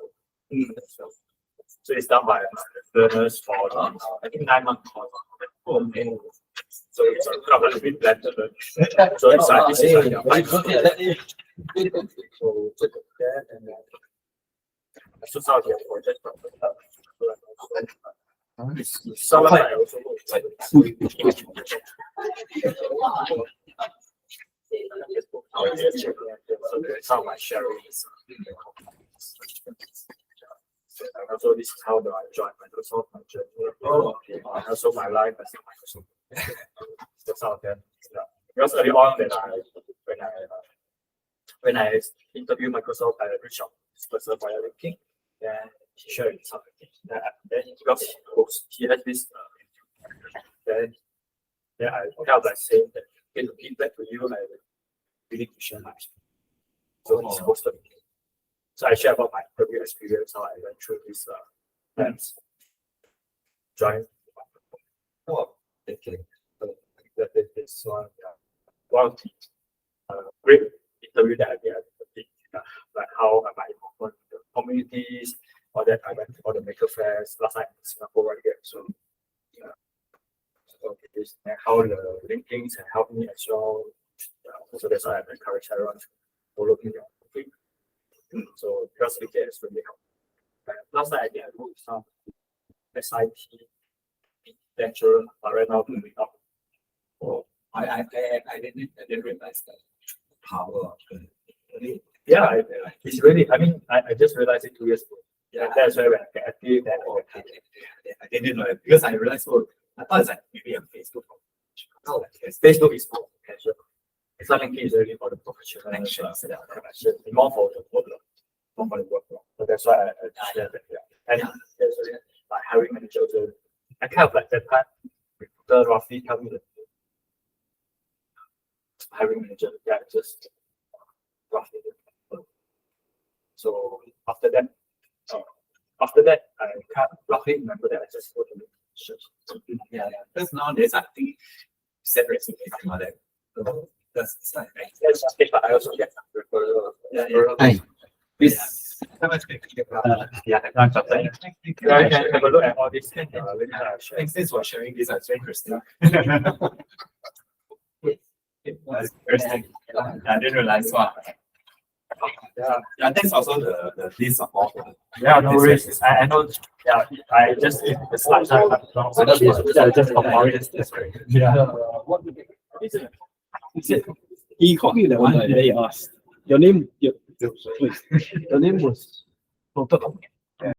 it's done by learners for I think 9 months course. So it's kind of a bit blended. So it's like this is like so that and so sorry for that. So I also some of my sharing is and also this is how I joined Microsoft. And also my life as a Microsoft. That's how that. Yeah. Because early on when I interviewed Microsoft, I reached out to this person via LinkedIn, and he shared something. Then because he has this, then I kind of like saying that get feedback to you, I really to share my experience. So he's hosted me. So I share about my career experience, how I went through these plans. Join. Oh, okay. So that is this one. One of the great interview that I did. Like how am I involved in the communities, or that I went to all the maker fairs last time in Singapore right here. So yeah. So this and how the linkings have helped me as well. So that's why I encourage everyone to follow me. So because we get really help. Last time I did I wrote some SIT lecture, but right now moving up. Oh, I didn't realize that power of the yeah, it's really I mean I just realized it 2 years ago. Yeah, that's why when I get active that I didn't know it because I realized I thought it's like maybe on Facebook. Oh, Facebook is more casual. It's not LinkedIn is really for the professional connection, more for the work. So that's why I share that. Yeah. And my hiring manager also, I kind of like that time, recruiter roughly tell me that hiring manager, yeah, just roughly. So after that, I can't roughly remember that I just go to the church. Yeah. Because nowadays I think separate something like that. So that's like but I also get referral. Yeah. Hi. Please Yeah, thanks for saying. You guys can have a look at all these things. Thanks for sharing this. It's very interesting. Interesting. I didn't realize one. Yeah, thanks also the list of all. Yeah, no worries. I know. Yeah, I just did the slides. So just compare it. That's great. Yeah. He called me that one day. He asked, "Your name? Your name was."